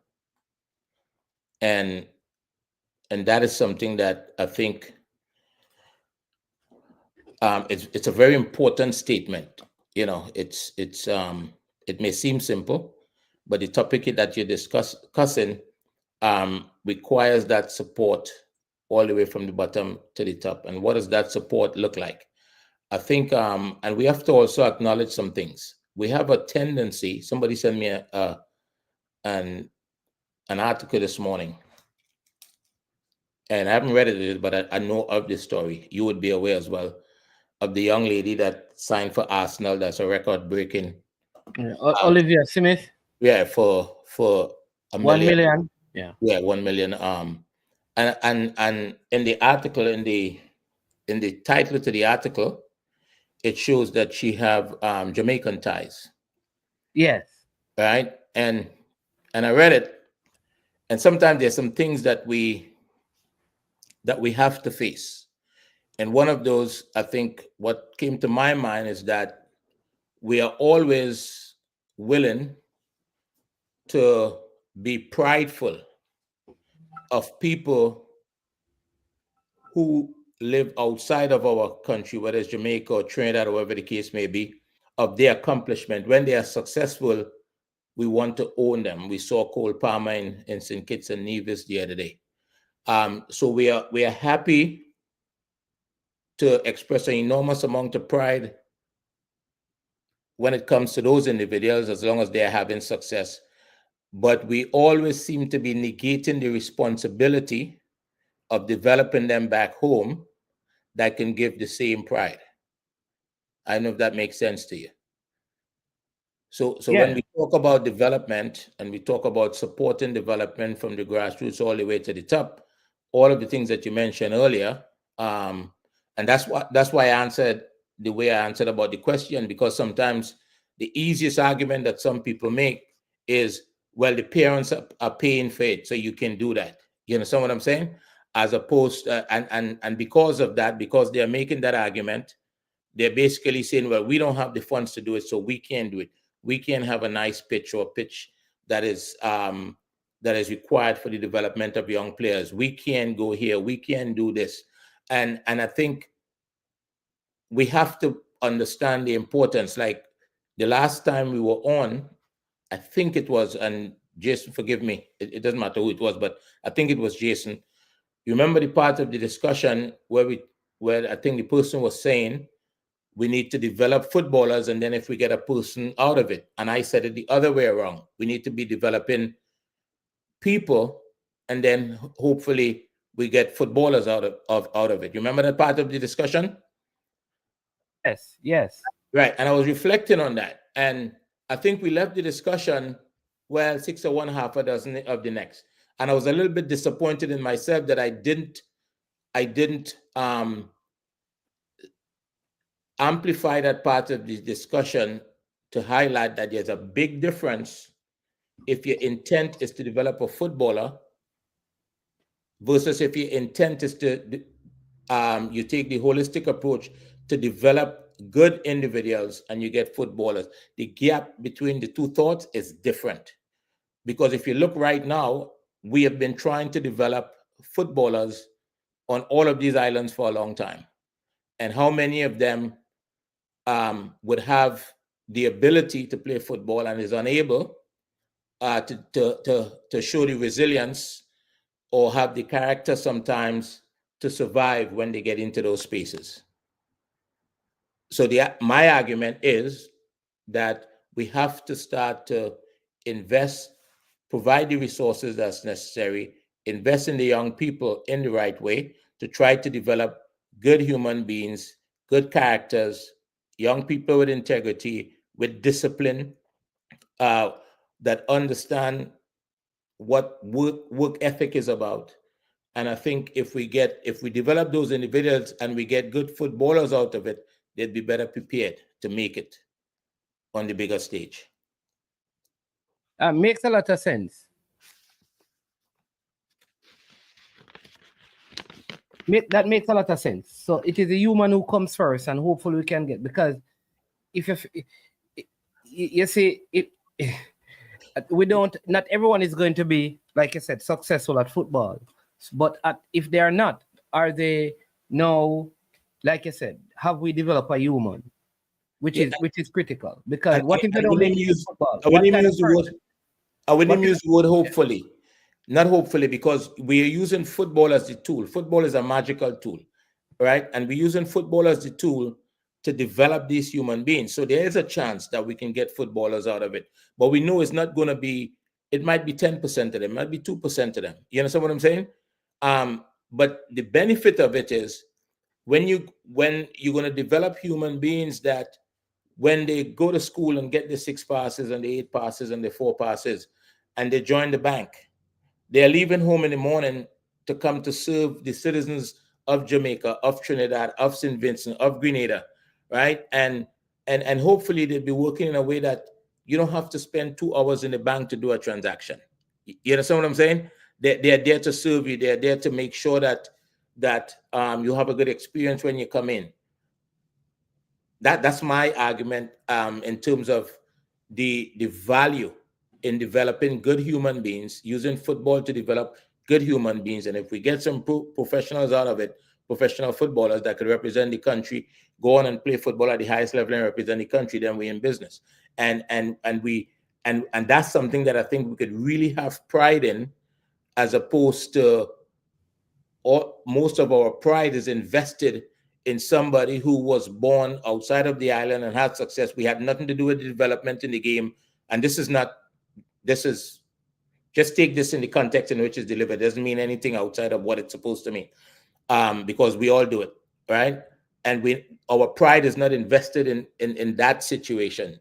And that is something that I think it's a very important statement. It may seem simple, but the topic that you're discussing requires that support all the way from the bottom to the top. And what does that support look like? I think, and we have to also acknowledge some things. We have a tendency. Somebody sent me an article this morning, and I haven't read it, but I know of this story. You would be aware as well of the young lady that signed for Arsenal. That's a record-breaking. Olivia Smith. Yeah, for $1 million. Yeah. Yeah, 1 million. And in the article, in the title to the article, it shows that she have Jamaican ties. Yes. Right. And I read it, and sometimes there's some things that we have to face. And one of those, I think, what came to my mind is that we are always willing to be prideful of people who live outside of our country, whether it's Jamaica or Trinidad or whatever the case may be, of their accomplishment. When they are successful, we want to own them. We saw Cole Palmer in St. Kitts and Nevis the other day. So we are happy to express an enormous amount of pride when it comes to those individuals, as long as they are having success. But we always seem to be negating the responsibility of developing them back home that can give the same pride. I don't know if that makes sense to you. So Yeah. when we talk about development and we talk about supporting development from the grassroots all the way to the top, all of the things that you mentioned earlier, and that's why I answered the way I answered about the question, because sometimes the easiest argument that some people make is, well, the parents are paying for it, so you can do that. You understand what I'm saying? As opposed, and because of that, because they're making that argument, they're basically saying, well, we don't have the funds to do it, so we can't do it. We can't have a nice pitch or pitch that is required for the development of young players. We can't go here. We can't do this. And I think we have to understand the importance. Like the last time we were on, I think it was, and Jason, forgive me, it doesn't matter who it was, but I think it was Jason. You remember the part of the discussion where I think the person was saying, we need to develop footballers, and then if we get a person out of it, and I said it the other way around, we need to be developing people, and then hopefully we get footballers out of it. You remember that part of the discussion? Yes. Right. And I was reflecting on that, and I think we left the discussion, well, 6 of one, half a dozen of the next. And I was a little bit disappointed in myself that I didn't amplify that part of the discussion to highlight that there's a big difference if your intent is to develop a footballer versus if your intent is to you take the holistic approach to develop good individuals and you get footballers. The gap between the two thoughts is different, because if you look right now, we have been trying to develop footballers on all of these islands for a long time, and how many of them would have the ability to play football and is unable to show the resilience or have the character sometimes to survive when they get into those spaces. So my argument is that we have to start to invest, provide the resources that's necessary, invest in the young people in the right way to try to develop good human beings, good characters, young people with integrity, with discipline, that understand what work ethic is about. And I think if we develop those individuals and we get good footballers out of it, they'd be better prepared to make it on the bigger stage. Makes a lot of sense. That makes a lot of sense. So it is the human who comes first, and hopefully we can get, because if you see it, we don't. Not everyone is going to be, like I said, successful at football. But if they are not, are they now? Like I said, have we developed a human, which is critical? Because what if they don't make it in football? I wouldn't use the word hopefully. Not hopefully, because we are using football as the tool. Football is a magical tool, right? And we're using football as the tool to develop these human beings. So there is a chance that we can get footballers out of it. But we know it's not going to be, it might be 10% of them, it might be 2% of them. You understand what I'm saying? But the benefit of it is when you're going to develop human beings that when they go to school and get the 6 passes and the 8 passes and the 4 passes and they join the bank, they're leaving home in the morning to come to serve the citizens of Jamaica, of Trinidad, of St. Vincent, of Grenada, right? And hopefully they'll be working in a way that you don't have to spend 2 hours in the bank to do a transaction. You understand what I'm saying? They're there to serve you. They're there to make sure that you have a good experience when you come in. That's my argument in terms of the value in developing good human beings, using football to develop good human beings. And if we get some professionals out of it, professional footballers that could represent the country, go on and play football at the highest level and represent the country, then we're in business. And that's something that I think we could really have pride in, as opposed to most of our pride is invested in somebody who was born outside of the island and had success. We had nothing to do with the development in the game. And this is just take this in the context in which it's delivered. It doesn't mean anything outside of what it's supposed to mean, because we all do it, right? And our pride is not invested in that situation.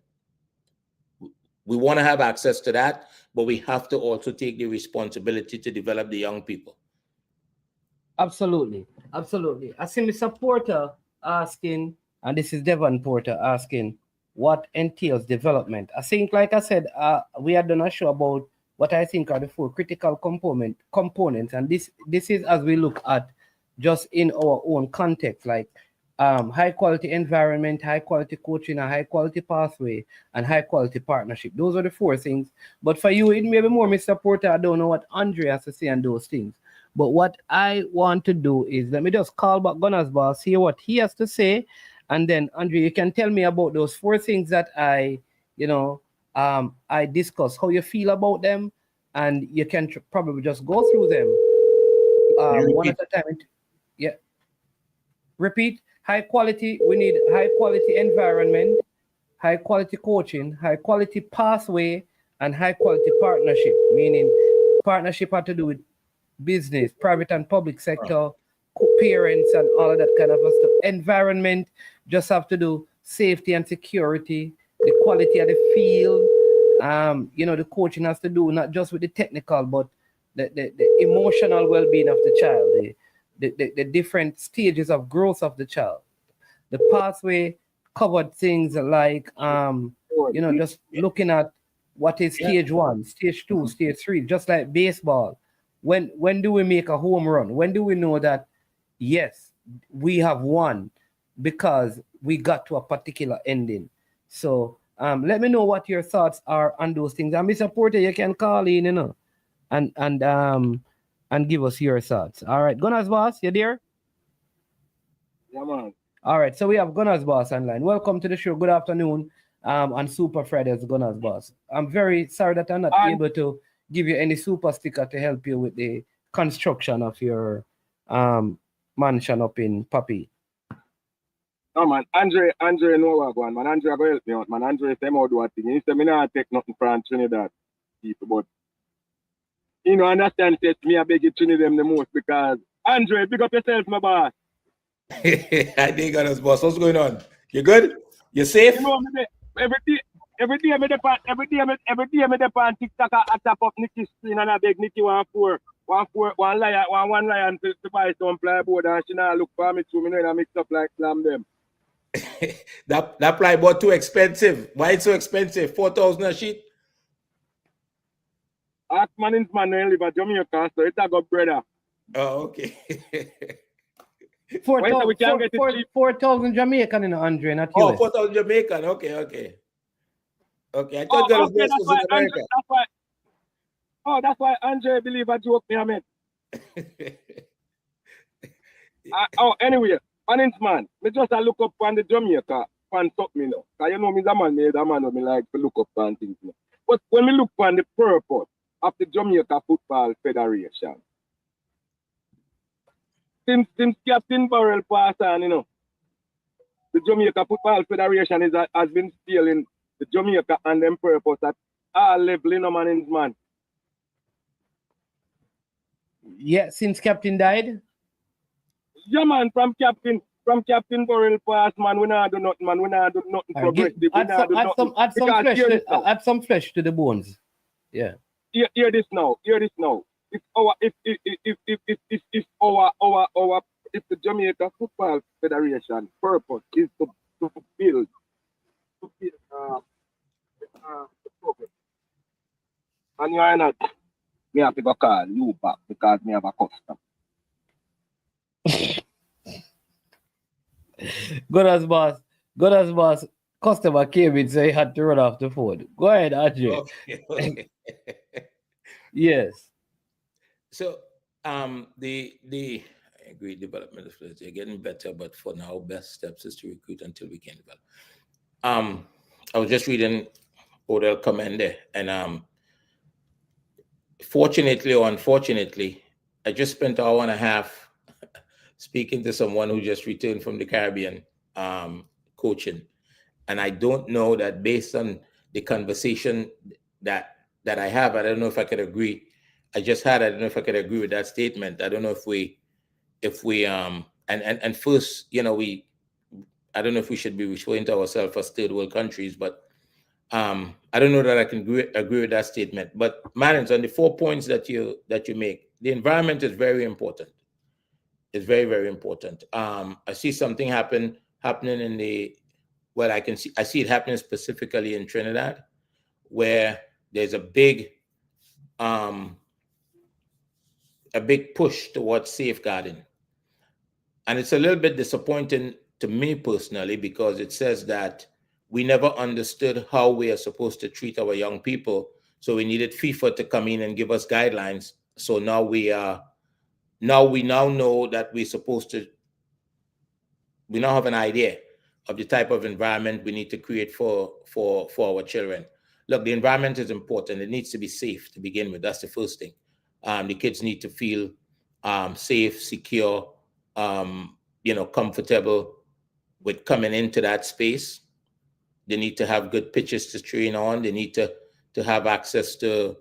We want to have access to that, but we have to also take the responsibility to develop the young people. Absolutely. Absolutely. I see Mr. Porter asking, and this is Devon Porter asking, what entails development? I think, like I said, we had done a show about what I think are the four critical components, and this is as we look at just in our own context, like high quality environment, high quality coaching, a high quality pathway, and high quality partnership. Those are the four things. But for you, it may be more, Mr. Porter. I don't know what Andre has to say on those things. But what I want to do is let me just call back Gunner's boss, hear what he has to say, and then Andre, you can tell me about those four things that I discussed, how you feel about them, and you can probably just go through them one at a time. Yeah. Repeat. High quality. We need high quality environment, high quality coaching, high quality pathway, and high quality partnership. Meaning, partnership had to do with business, private and public sector, parents, and all of that kind of stuff. Environment just have to do safety and security, the quality of the field. The coaching has to do not just with the technical, but the emotional well-being of the child, the different stages of growth of the child. The pathway covered things like just looking at what is stage 1, stage 2, stage 3, just like baseball. When do we make a home run? When do we know that yes, we have won because we got to a particular ending? So let me know what your thoughts are on those things. And Mr. Porter, you can call in, and give us your thoughts. All right, Gunners boss, you there? Yeah, man. All right, so we have Gunners boss online. Welcome to the show. Good afternoon. On Super Fridays, Gunners boss. I'm very sorry that I'm not able to give you any super sticker to help you with the construction of your mansion up in Papi. No, man. Andre know what going, man. Andre go help me out, man. Andre say more do a thing. He say me not take nothing from Trinidad people, but understand that me I beg you Trinidad them the most because Andre, pick up yourself, my boss. I think Gunners boss. What's going on? You good? You safe? Every day me depend TikTok I tap up Nikki's screen and I beg Nikki one lion to buy some plyboard and she now look for me too. Me know I mix up like slam them. that plyboard too expensive. Why it's so expensive? 4,000 a sheet? Ask man in man live at Jamaica, so it's a good brother. Oh, okay. 4,000 Jamaican in Andre, not US. Oh, 4,000 Jamaican. Okay. I thought Gunners boss was in America. That's why Andre believe a joke me, I mean. Anyway, man, me just look up on the Jamaica fan talk me now. Cause you know me the man of me like to look up on things now. But when we look on the purpose of the Jamaica Football Federation, since Captain Burrell passed on, the Jamaica Football Federation has been stealing the Jamaica and them purpose at all level, man. Yeah, since Captain died? Yeah, man, from Captain Burrell pass, man, we not do nothing, man. We not do nothing progressive. Add some flesh to the bones. Yeah. Hear this now. If the Jamaica Football Federation purpose is to build progress, and you are not, me have to go call you back because me have a custom. Good as boss. Customer came in, so he had to run off the phone. Go ahead, Andre. Okay. Yes. So the agreed development of players, they're getting better, but for now, best steps is to recruit until we can develop. I was just reading Odell Commander, and fortunately or unfortunately, I just spent an hour and a half speaking to someone who just returned from the Caribbean coaching. And I don't know that based on the conversation that I have, I don't know if I could agree. I don't know if I could agree with that statement. I don't know if we and first, I don't know if we should be referring to ourselves as third world countries, but I don't know that I can agree with that statement. But Marins, on the 4 points that you make, the environment is very important. It's very, very important. I see something happening in the, well, I see it happening specifically in Trinidad, where there's a big push towards safeguarding. And it's a little bit disappointing to me personally, because it says that we never understood how we are supposed to treat our young people. So we needed FIFA to come in and give us guidelines. So now we now know that we now have an idea of the type of environment we need to create for our children. Look, the environment is important. It needs to be safe to begin with. That's the first thing. The kids need to feel safe, secure, comfortable with coming into that space. They need to have good pitches to train on. They need to have access to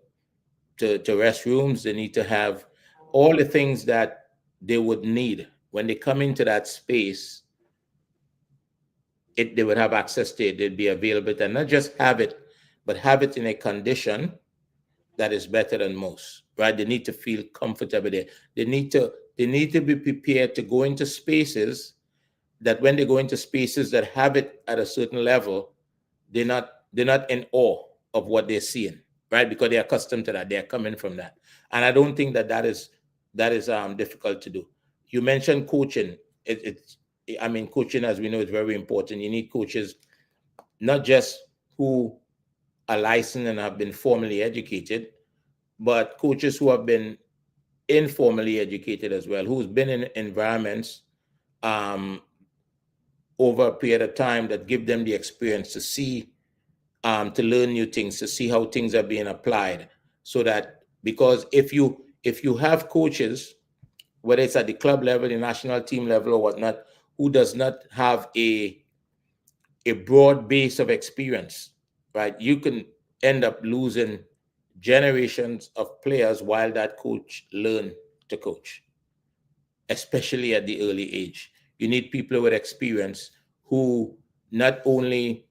restrooms. They need to have all the things that they would need when they come into that space. They would have access to it. They'd be available, and not just have it, but have it in a condition that is better than most, right? They need to feel comfortable there. They need to be prepared to go into spaces that, when they go into spaces that have it at a certain level, they're not in awe of what they're seeing, right? Because they're accustomed to that. They're coming from that. And I don't think that is difficult to do. You mentioned coaching. Coaching, as we know, is very important. You need coaches, not just who are licensed and have been formally educated, but coaches who have been informally educated as well, who's been in environments over a period of time that give them the experience to see, to learn new things, to see how things are being applied. So that, because if you have coaches, whether it's at the club level, the national team level, or whatnot, who does not have a broad base of experience, right, you can end up losing generations of players while that coach learn to coach, especially at the early age. You need people with experience who not only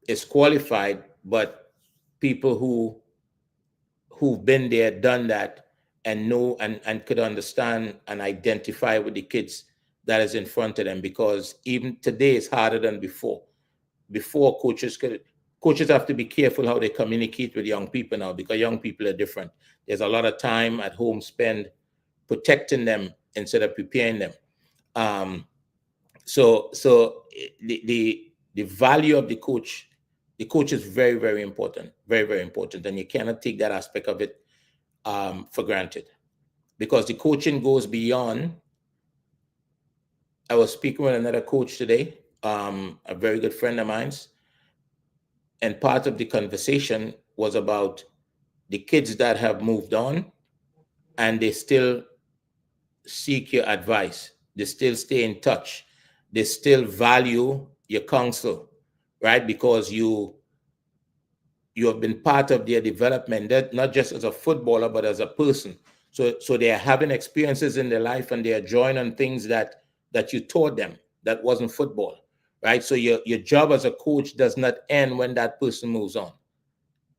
is qualified, but people who've been there, done that, and know and could understand and identify with the kids that is in front of them. Because even today is harder than before. Before, coaches have to be careful how they communicate with young people now, because young people are different. There's a lot of time at home spent protecting them instead of preparing them. So the value of the coach is very, very important, very, very important, and you cannot take that aspect of it for granted, because the coaching goes beyond. I was speaking with another coach today, a very good friend of mine's, and part of the conversation was about the kids that have moved on and they still seek your advice. They still stay in touch. They still value your counsel, right? Because you have been part of their development, that not just as a footballer, but as a person. So they are having experiences in their life, and they are drawing on things that you taught them that wasn't football, right? So your job as a coach does not end when that person moves on,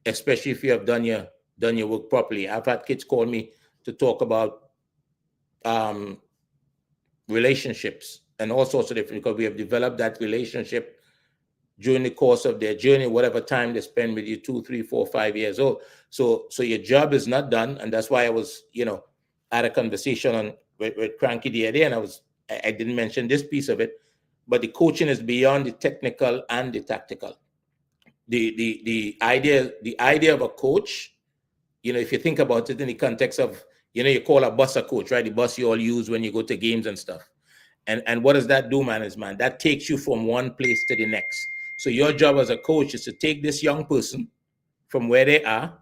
especially if you have done your work properly. I've had kids call me to talk about relationships and all sorts of different, because we have developed that relationship during the course of their journey, whatever time they spend with you, 2, 3, 4, 5 years old. So your job is not done. And that's why I was, had a conversation with Cranky the other day, and I didn't mention this piece of it, but the coaching is beyond the technical and the tactical. The idea of a coach, if you think about it in the context of, you call a bus a coach, right? The bus you all use when you go to games and stuff. And what does that do, man? That takes you from one place to the next. So your job as a coach is to take this young person from where they are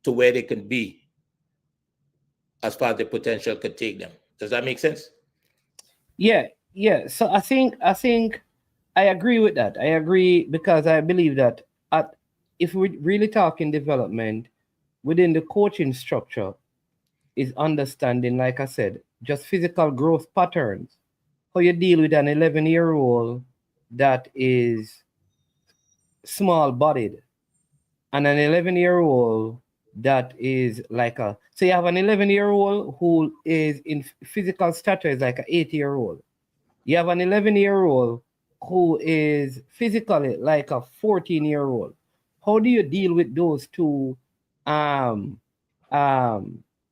to where they can be, as far as the potential could take them. Does that make sense? Yeah. So I think I agree with that. I agree, because I believe that if we really talk in development, within the coaching structure is understanding, like I said, just physical growth patterns. How you deal with an 11-year-old that is small bodied and an 11-year-old that is like a, so you have an 11-year-old who is in physical stature is like an 8-year-old. You have an 11-year-old who is physically like a 14-year-old. How do you deal with those two um,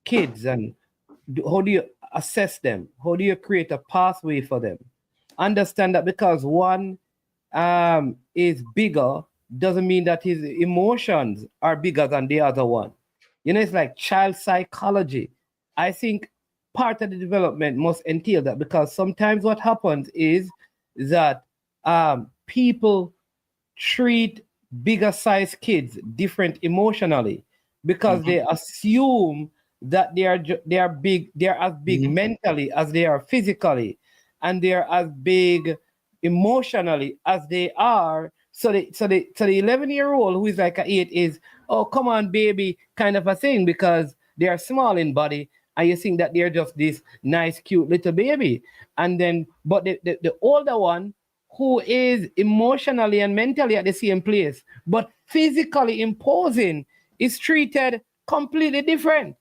kids, and how do you assess them? How do you create a pathway for them? Understand that because one is bigger doesn't mean that his emotions are bigger than the other one. You know, it's like child psychology. I think part of the development must entail that, because sometimes what happens is that people treat bigger sized kids different emotionally because they assume that they are big, they're as big mentally as they are physically, and they're as big emotionally as they are. So the 11-year-old who is like a 8 is, oh come on baby, kind of a thing, because they are small in body and you think that they're just this nice cute little baby. And then but the older one who is emotionally and mentally at the same place but physically imposing is treated completely different.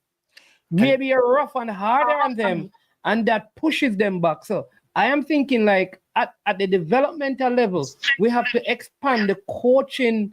Maybe you're rough and harder on them, and that pushes them back. So I am thinking like at the developmental level, we have to expand the coaching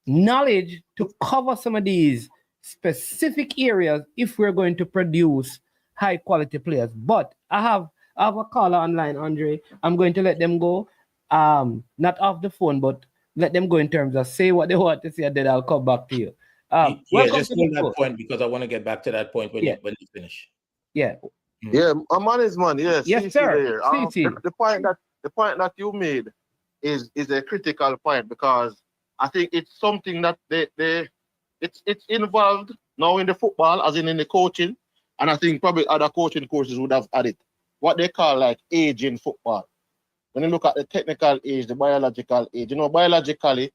knowledge to cover some of these specific areas if we're going to produce high quality players. But I have a caller online, Andre. I'm going to let them go. Not off the phone, but let them go in terms of say what they want to say, and then I'll come back to you. Yeah, Welcome just to hold the that show. point because I want to get back to that point when Yeah. you finish. Yeah. Yeah, a man is man. Yes, Yes, sir. there. CC. The point that you made is a critical point, because I think it's something that it's involved now in the football as in the coaching, and I think probably other coaching courses would have added what they call like age in football. When you look at the technical age, the biological age, biologically,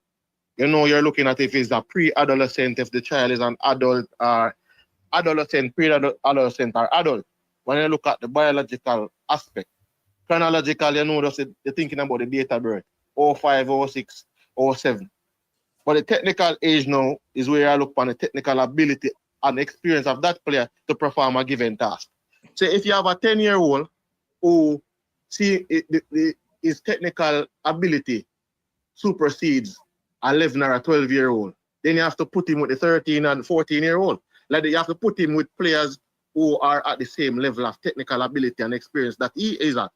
you're looking at if it's a pre-adolescent, if the child is an adult, or adolescent, pre-adolescent, or adult. When you look at the biological aspect, chronological, you're thinking about the date of birth, 05, 06, 07. But the technical age now is where I look upon the technical ability and experience of that player to perform a given task. So if you have a 10-year-old who his technical ability supersedes 11 or a 12-year-old, then you have to put him with the 13 and 14-year-old. Like you have to put him with players who are at the same level of technical ability and experience that he is at.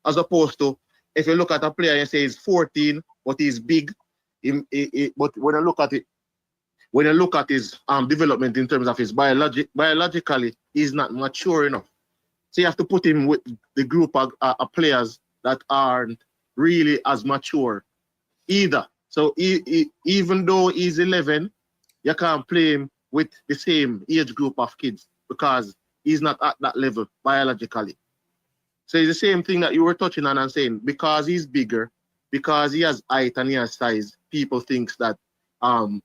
As opposed to, if you look at a player and say he's 14, but he's big, but when you look at his development in terms of his biologically, he's not mature enough. So you have to put him with the group of players that aren't really as mature either. So even though he's 11, you can't play him with the same age group of kids because he's not at that level biologically. So it's the same thing that you were touching on and saying, because he's bigger, because he has height and he has size, people think that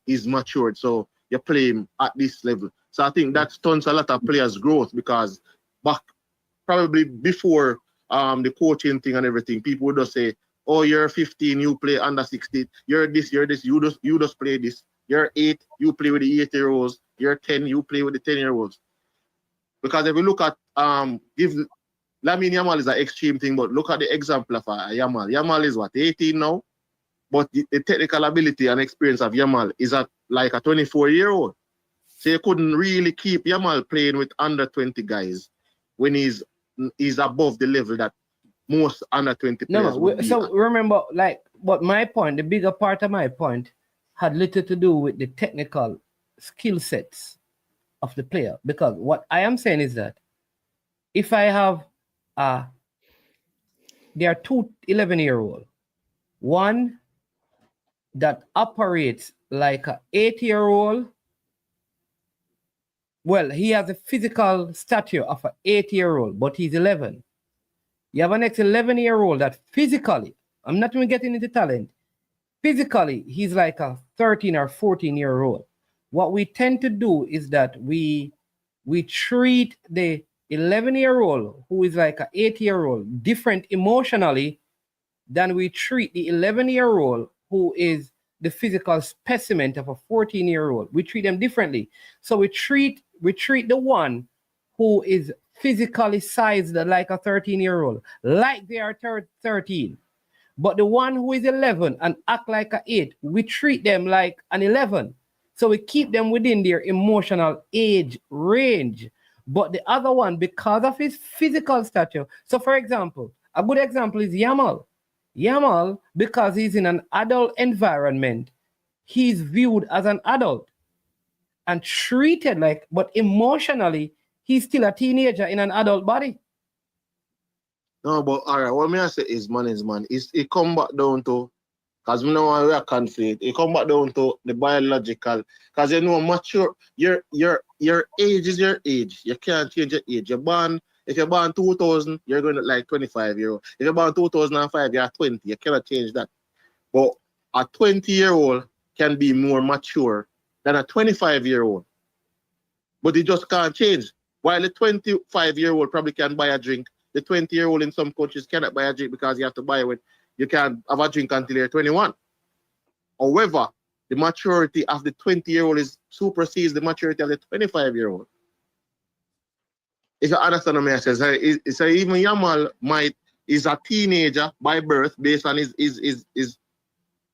he's matured. So you play him at this level. So I think that stunts a lot of players' growth, because back probably before the coaching thing and everything, people would just say, oh, you're 15, you play under 16, you're this, you just play this. You're 8, you play with the 8-year-olds. You're 10, you play with the 10-year-olds. Because if you look at Lamine Yamal is an extreme thing, but look at the example of Yamal. Yamal is what, 18 now? But the technical ability and experience of Yamal is at like a 24-year-old. So you couldn't really keep Yamal playing with under 20 guys when he's above the level that most under 20 players would be so at. remember, like, what my point, the bigger part of my point, had little to do with the technical skill sets of the player. Because what I am saying is that if I have there are two 11-year-olds, one that operates like an 8-year-old. Well, he has a physical stature of an 8-year-old, but he's 11. You have an next 11-year-old that physically, I'm not even getting into talent, physically, he's like a 13 or 14-year-old. What we tend to do is that we treat the 11-year-old who is like an 8-year-old different emotionally than we treat the 11-year-old who is the physical specimen of a 14-year-old. We treat them differently. So we treat the one who is physically sized like a 13-year-old, like they are 13. But the one who is 11 and act like an 8, we treat them like an 11. So we keep them within their emotional age range. But the other one, because of his physical stature. So for example, a good example is Yamal. Yamal, because he's in an adult environment, he's viewed as an adult and treated like, but emotionally, he's still a teenager in an adult body. No, but all right, what me I say is man. It come back down to, because we know we are conflict. It come back down to the biological, because you know mature. Your age is your age. You can't change your age. If you're born 2000, you're going to like 25-year-old. If you're born 2005, you're 20. You cannot change that. But a 20-year-old can be more mature than a 25-year-old. But it just can't change. While the 25-year-old probably can buy a drink, the 20-year-old in some countries cannot buy a drink because you have to buy it. You can't have a drink until you're 21. However, the maturity of the 20-year-old supersedes the maturity of the 25-year-old. If you understand what I say, so even Yamal is a teenager by birth based on his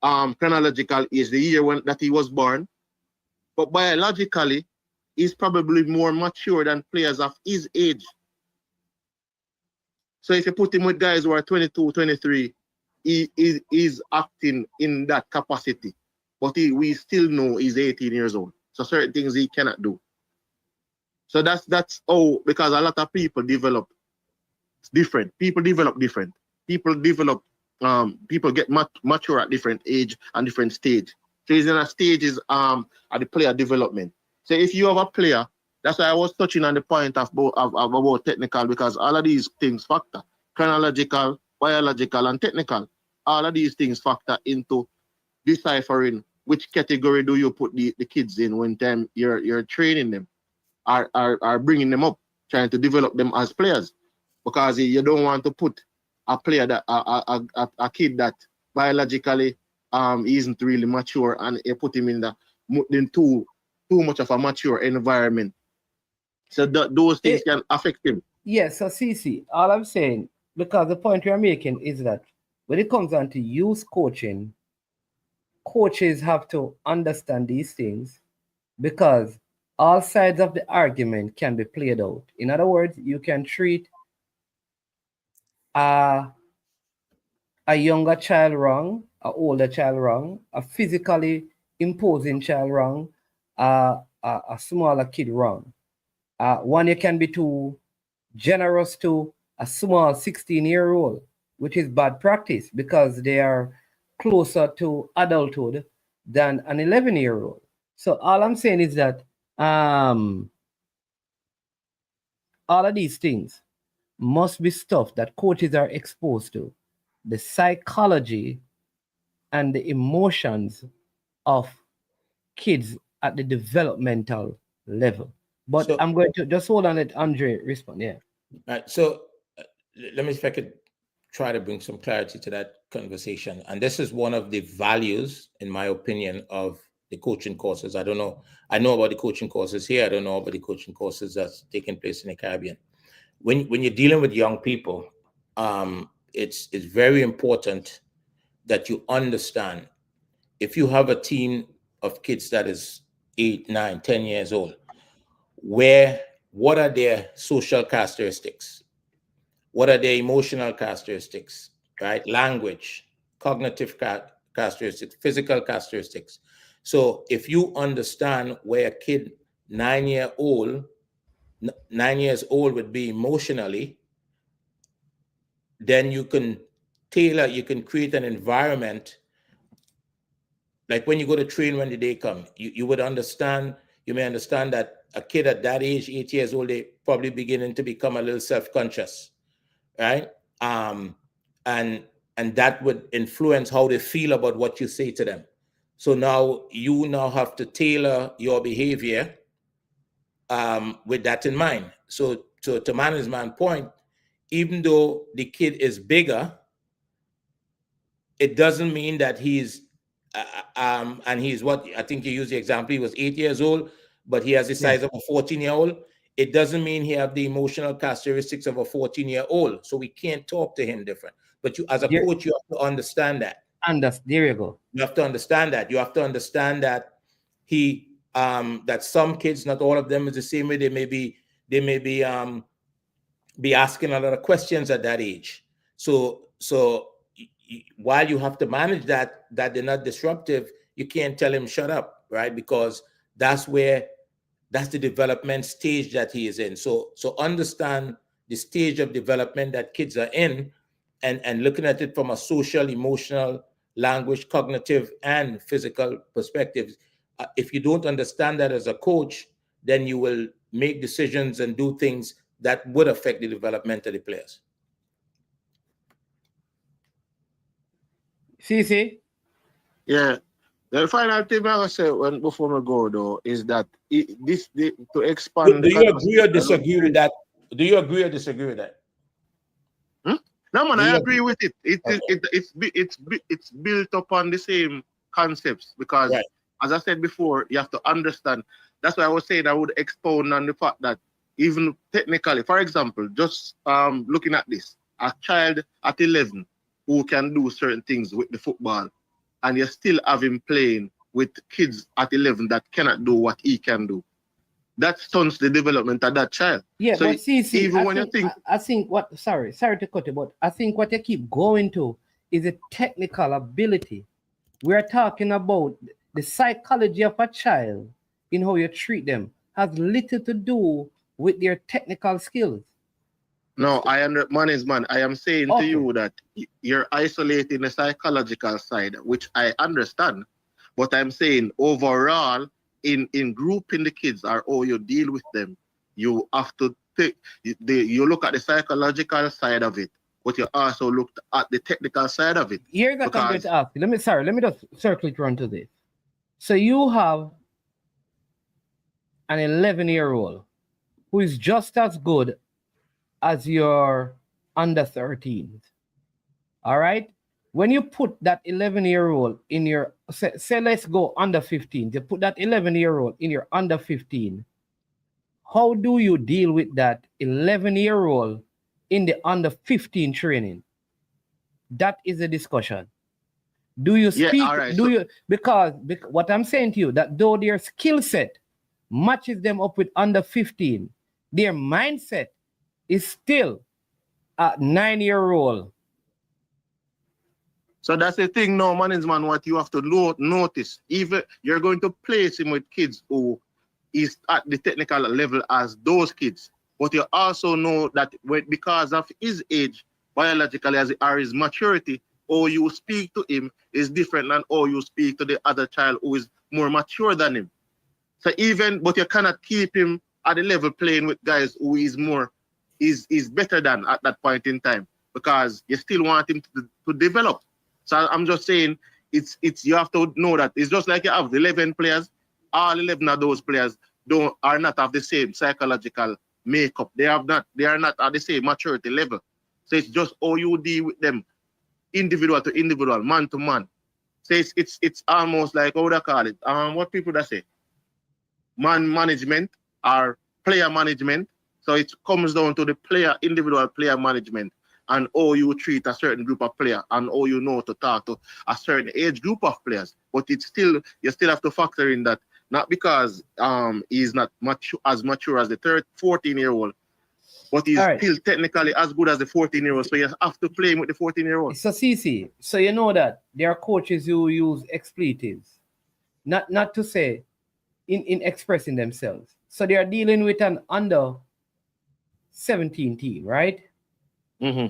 chronological age, the year that he was born. But biologically, he's probably more mature than players of his age. So if you put him with guys who are 22, 23, he is acting in that capacity. But we still know he's 18 years old. So certain things he cannot do. So that's because a lot of people develop different. People develop different. People get mature at different age and different stage. So he's in a stages at the player development. So if you have a player, that's why I was touching on the point of about technical, because all of these things factor: chronological, biological, and technical. All of these things factor into deciphering which category do you put the kids in when time you're training them, are bringing them up, trying to develop them as players, because you don't want to put a player that a kid that biologically isn't really mature, and you put him in too much of a mature environment. So those things can affect him. Yes, so CC, all I'm saying, because the point you're making is that when it comes down to youth coaching, coaches have to understand these things, because all sides of the argument can be played out. In other words, you can treat a younger child wrong, an older child wrong, a physically imposing child wrong, a smaller kid wrong. One, you can be too generous to a small 16-year-old, which is bad practice because they are closer to adulthood than an 11-year-old. So all I'm saying is that all of these things must be stuff that coaches are exposed to. The psychology and the emotions of kids at the developmental level. But So- I'm going to just hold on, let Andre respond. Yeah. Right. So let me see if I could try to bring some clarity to that conversation. And this is one of the values, in my opinion, of the coaching courses. I don't know. I know about the coaching courses here. I don't know about the coaching courses that's taking place in the Caribbean. When you're dealing with young people, it's very important that you understand, if you have a team of kids that is 8, 9, 10 years old, what are their social characteristics? What are their emotional characteristics, right? Language, cognitive characteristics, physical characteristics. So if you understand where a kid 9 years old would be emotionally, then you can create an environment. Like when you go to train when the day come, you may understand that a kid at that age, 8 years old, they probably beginning to become a little self-conscious, right? And that would influence how they feel about what you say to them. So now you have to tailor your behavior with that in mind. So to management's point, even though the kid is bigger, it doesn't mean that he's and he's what I think you used the example. He was 8 years old, but he has the size of a 14-year-old. It doesn't mean he have the emotional characteristics of a 14-year-old. So we can't talk to him different. But you, as a coach, you have to understand that. There you go. You have to understand that. You have to understand that that some kids, not all of them is the same way. They may be asking a lot of questions at that age. So while you have to manage that they're not disruptive, you can't tell him shut up, right? Because that's the development stage that he is in. So understand the stage of development that kids are in, and looking at it from a social, emotional, language, cognitive, and physical perspective. If you don't understand that as a coach, then you will make decisions and do things that would affect the development of the players. CC? Yeah. The final thing I will say before we go though is that to expand. Do you agree or disagree with that? Do you agree or disagree with that? No man, I agree with it. It's built upon the same concepts because, as I said before, you have to understand. That's why I was saying I would expound on the fact that even technically, for example, just looking at this, a child at 11 who can do certain things with the football, and you still have him playing with kids at 11 that cannot do what he can do. That stunts the development of that child. Yeah, so but see, even I when think, you think, I think what, sorry to cut you, but I think what you keep going to is a technical ability. We're talking about the psychology of a child in how you treat them has little to do with their technical skills. No, man is man. I am saying to you that you're isolating the psychological side, which I understand. But I'm saying overall, in grouping the kids or how you deal with them, you have to take you look at the psychological side of it, but you also look at the technical side of it. Here's what I'm going to ask you. Let me just circle it around to this. So you have an 11-year-old who is just as good as your under 13s. All right? When you put that 11-year-old in your, say let's go under 15, you put that 11-year-old in your under 15, how do you deal with that 11-year-old in the under 15 training? That is a discussion. Do you speak? Yeah, all right, because what I'm saying to you, that though their skill set matches them up with under 15, their mindset is still a 9-year-old. So that's the thing now, man, what you have to notice. Even you're going to place him with kids who is at the technical level as those kids. But you also know that because of his age, biologically, or his maturity, or you speak to him is different than how you speak to the other child who is more mature than him. So but you cannot keep him at the level playing with guys who is better than at that point in time, because you still want him to develop. So I'm just saying, you have to know that it's just like you have 11 players. All 11 of those players are not of the same psychological makeup. They are not at the same maturity level. So it's just how you deal with them, individual to individual, man to man. So it's almost like, how would I call it? What people that say, man management or player management. So it comes down to the individual player management, and how you treat a certain group of players, and how you know to talk to a certain age group of players. But you still have to factor in that, not because he's not as mature as the 14-year-old, but he's still technically as good as the 14-year-old. So you have to play him with the 14-year-old. So CC, so you know that there are coaches who use expletives, not to say in expressing themselves. So they are dealing with an under 17 team, right? Mm-hmm.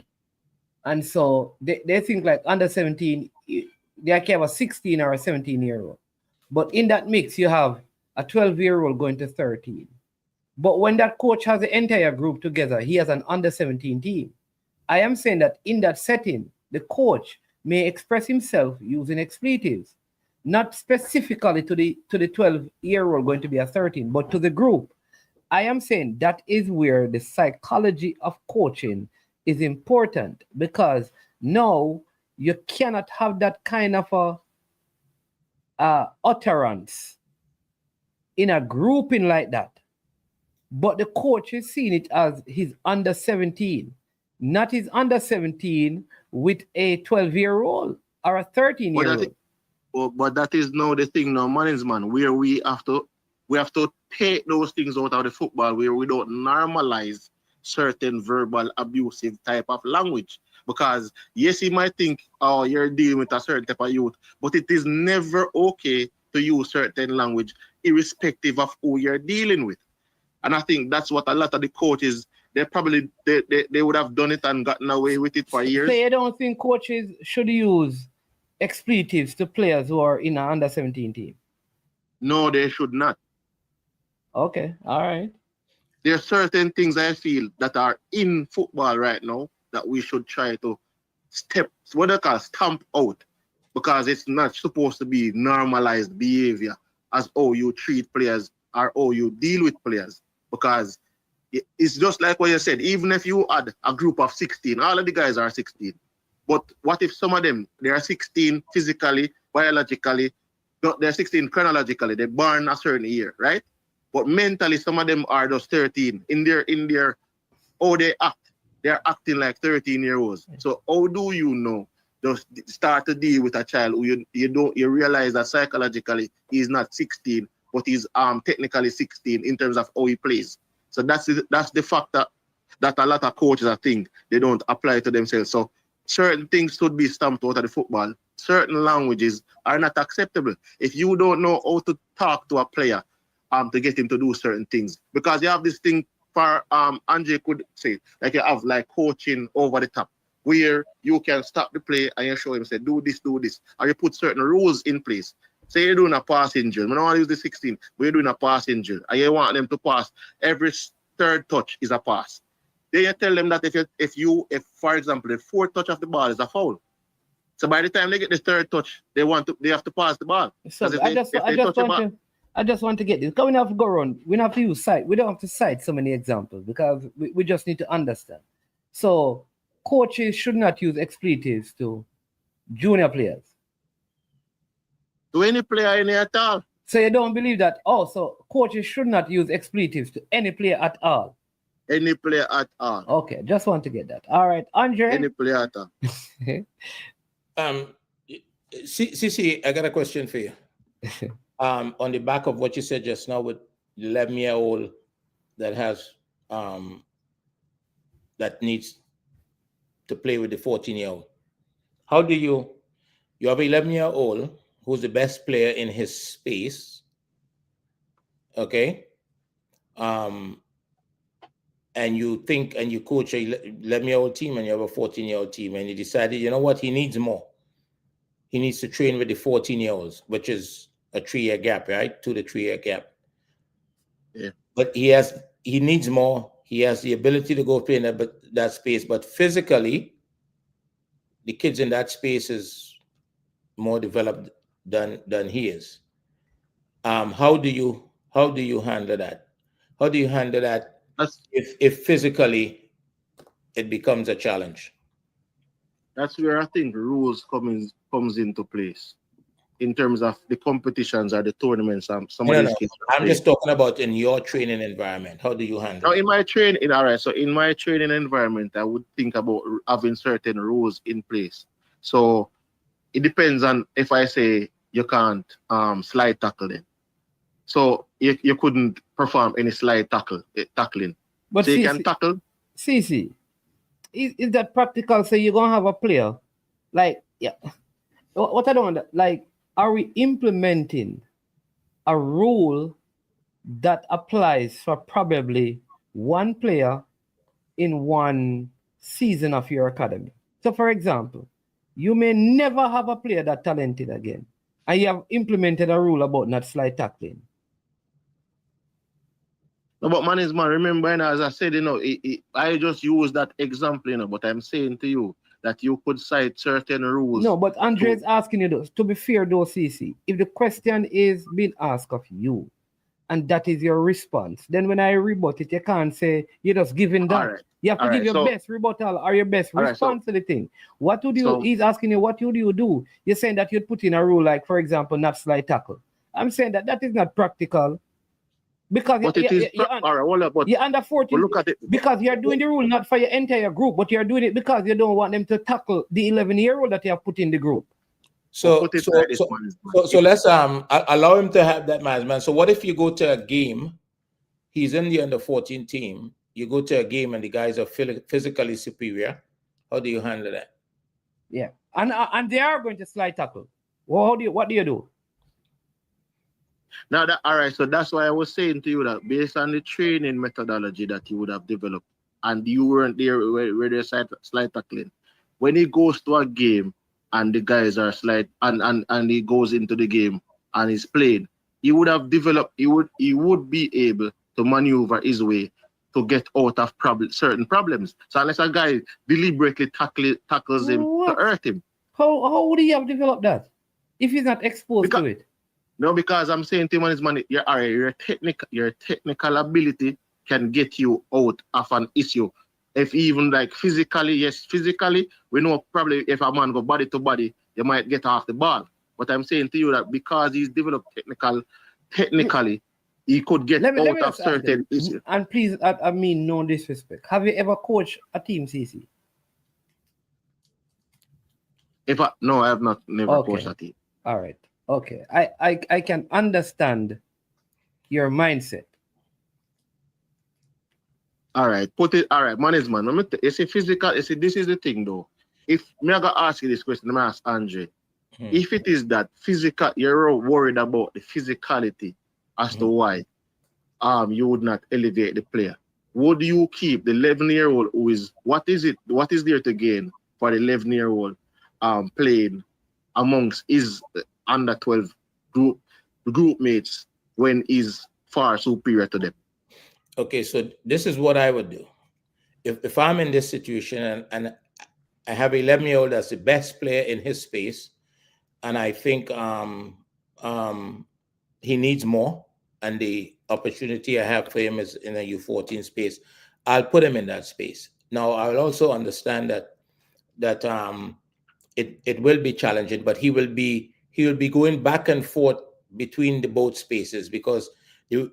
And so they think like under 17, they can have a 16 or a 17-year-old. But in that mix, you have a 12-year-old going to 13. But when that coach has the entire group together, he has an under 17 team. I am saying that in that setting, the coach may express himself using expletives, not specifically to the 12-year-old going to be a 13, but to the group. I am saying that is where the psychology of coaching is important, because now you cannot have that kind of a utterance in a grouping like that. But the coach is seeing it as his under 17, not his under 17 with a 12-year-old or a 13-year-old. But that is now the thing now, management, where we have to take those things out of the football, where we don't normalize certain verbal abusive type of language. Because yes, you might think, oh, you're dealing with a certain type of youth, but it is never okay to use certain language, irrespective of who you're dealing with. And I think that's what a lot of the coaches, they would have done it and gotten away with it for years. So you don't think coaches should use expletives to players who are in an under 17 team? No, they should not. Okay, all right. There are certain things I feel that are in football right now that we should try to stamp out, because it's not supposed to be normalized behavior as how you treat players or how you deal with players. Because it's just like what you said, even if you add a group of 16, all of the guys are 16. But what if some of them, they are 16 physically, biologically, they're 16 chronologically, they're born a certain year, right? But mentally, some of them are just 13. In their how they act, they're acting like 13-year-olds. So how do you know? Just start to deal with a child who you realize that psychologically he's not 16, but he's technically 16 in terms of how he plays. So that's the factor that a lot of coaches, I think, they don't apply to themselves. So certain things should be stamped out of the football. Certain languages are not acceptable. If you don't know how to talk to a player, to get him to do certain things, because you have this thing for Andre could say, like you have like coaching over the top, where you can stop the play and you show him, say, do this, or you put certain rules in place. Say you're doing a passing drill. I don't want to use the 16, but you're doing a passing drill, and you want them to pass. Every third touch is a pass. Then you tell them that if for example, the fourth touch of the ball is a foul. So by the time they get the third touch, they have to pass the ball. So I just want to get this. Because we don't have to go around. We don't have to use cite. We don't have to cite so many examples, because we just need to understand. So coaches should not use expletives to junior players. To any player in at all. So you don't believe that? Oh, so coaches should not use expletives to any player at all. Any player at all. Okay, just want to get that. All right, Andre. Any player at all. CC, I got a question for you. On the back of what you said just now with the 11-year-old that has that needs to play with the 14-year-old. How do you have an 11-year-old who's the best player in his space, okay? And you think and you coach a 11-year-old team and you have a 14-year-old team, and you decided, you know what, he needs more. He needs to train with the 14-year-olds, which is a 3-year gap, right? 2 to 3 year gap. Yeah. But he needs more. He has the ability to go play in that space, but physically, the kids in that space is more developed than he is. How do you handle that? How do you handle that if physically it becomes a challenge? That's where I think rules comes into place in terms of the competitions or the tournaments. Some of these kids. I'm just talking about in your training environment. How do you handle it? In my training, all right. So in my training environment, I would think about having certain rules in place. So it depends on if I say you can't slide tackle them. So you couldn't perform any slide tackling. But so you can tackle. CC, is that practical? So you're gonna have a player, like, yeah. What I don't like, are we implementing a rule that applies for probably one player in one season of your academy? So, for example, you may never have a player that talented again, and you have implemented a rule about not slide tackling. No, but man, remember, as I said, I just use that example, but I'm saying to you that you could cite certain rules. No, but Andre is asking you, to be fair though, CC, if the question is being asked of you, and that is your response, then when I rebut it, you can't say you're just giving that. All right. You have to All give right, your so- best rebuttal or your best All right, so- response to the thing. What would you, so- he's asking you, what would you do? You're saying that you'd put in a rule like, for example, not slide tackle. I'm saying that that is not practical. Because But it is all right. Hold up, but you're under 14 look at it. because you're doing the rule not for your entire group, but you're doing it because you don't want them to tackle the 11-year-old that you have put in the group. So, Put it so, like this, so, man. so let's allow him to have that management. So what if you go to a game, he's in the under 14 team, you go to a game and the guys are physically superior. How do you handle that? Yeah. And they are going to slide tackle. Well, what do you do? Now that all right, so that's why I was saying to you that based on the training methodology that you would have developed, and you weren't there where they're slide tackling. When he goes to a game and the guys are slide and he goes into the game and he's played, he would have developed. He would be able to maneuver his way to get out of certain problems. So unless a guy deliberately tackles him to hurt him. How would he have developed that if he's not exposed to it? No, because I'm saying to him, his money, your technical ability can get you out of an issue. If even like physically, we know probably if a man go body to body, you might get off the ball. But I'm saying to you that because he's developed technically, he could get out of certain issues. And please, I mean no disrespect. Have you ever coached a team, CC? No, I have not never coached a team. All right. Okay. I can understand your mindset. All right, management. It's a physical. This is the thing though. If me I gotta ask you this question, I'm gonna ask Andre. If it is that physical, you're worried about the physicality as to why you would not elevate the player. Would you keep the 11-year-old who is what is there to gain for the 11-year-old playing amongst his under 12 group mates when he's far superior to them? Okay, so this is what I would do. If I'm in this situation and I have an 11-year-old that's the best player in his space, and I think he needs more, and the opportunity I have for him is in a U14 space, I'll put him in that space. Now, I'll also understand that it will be challenging, but he will be going back and forth between the both spaces, because the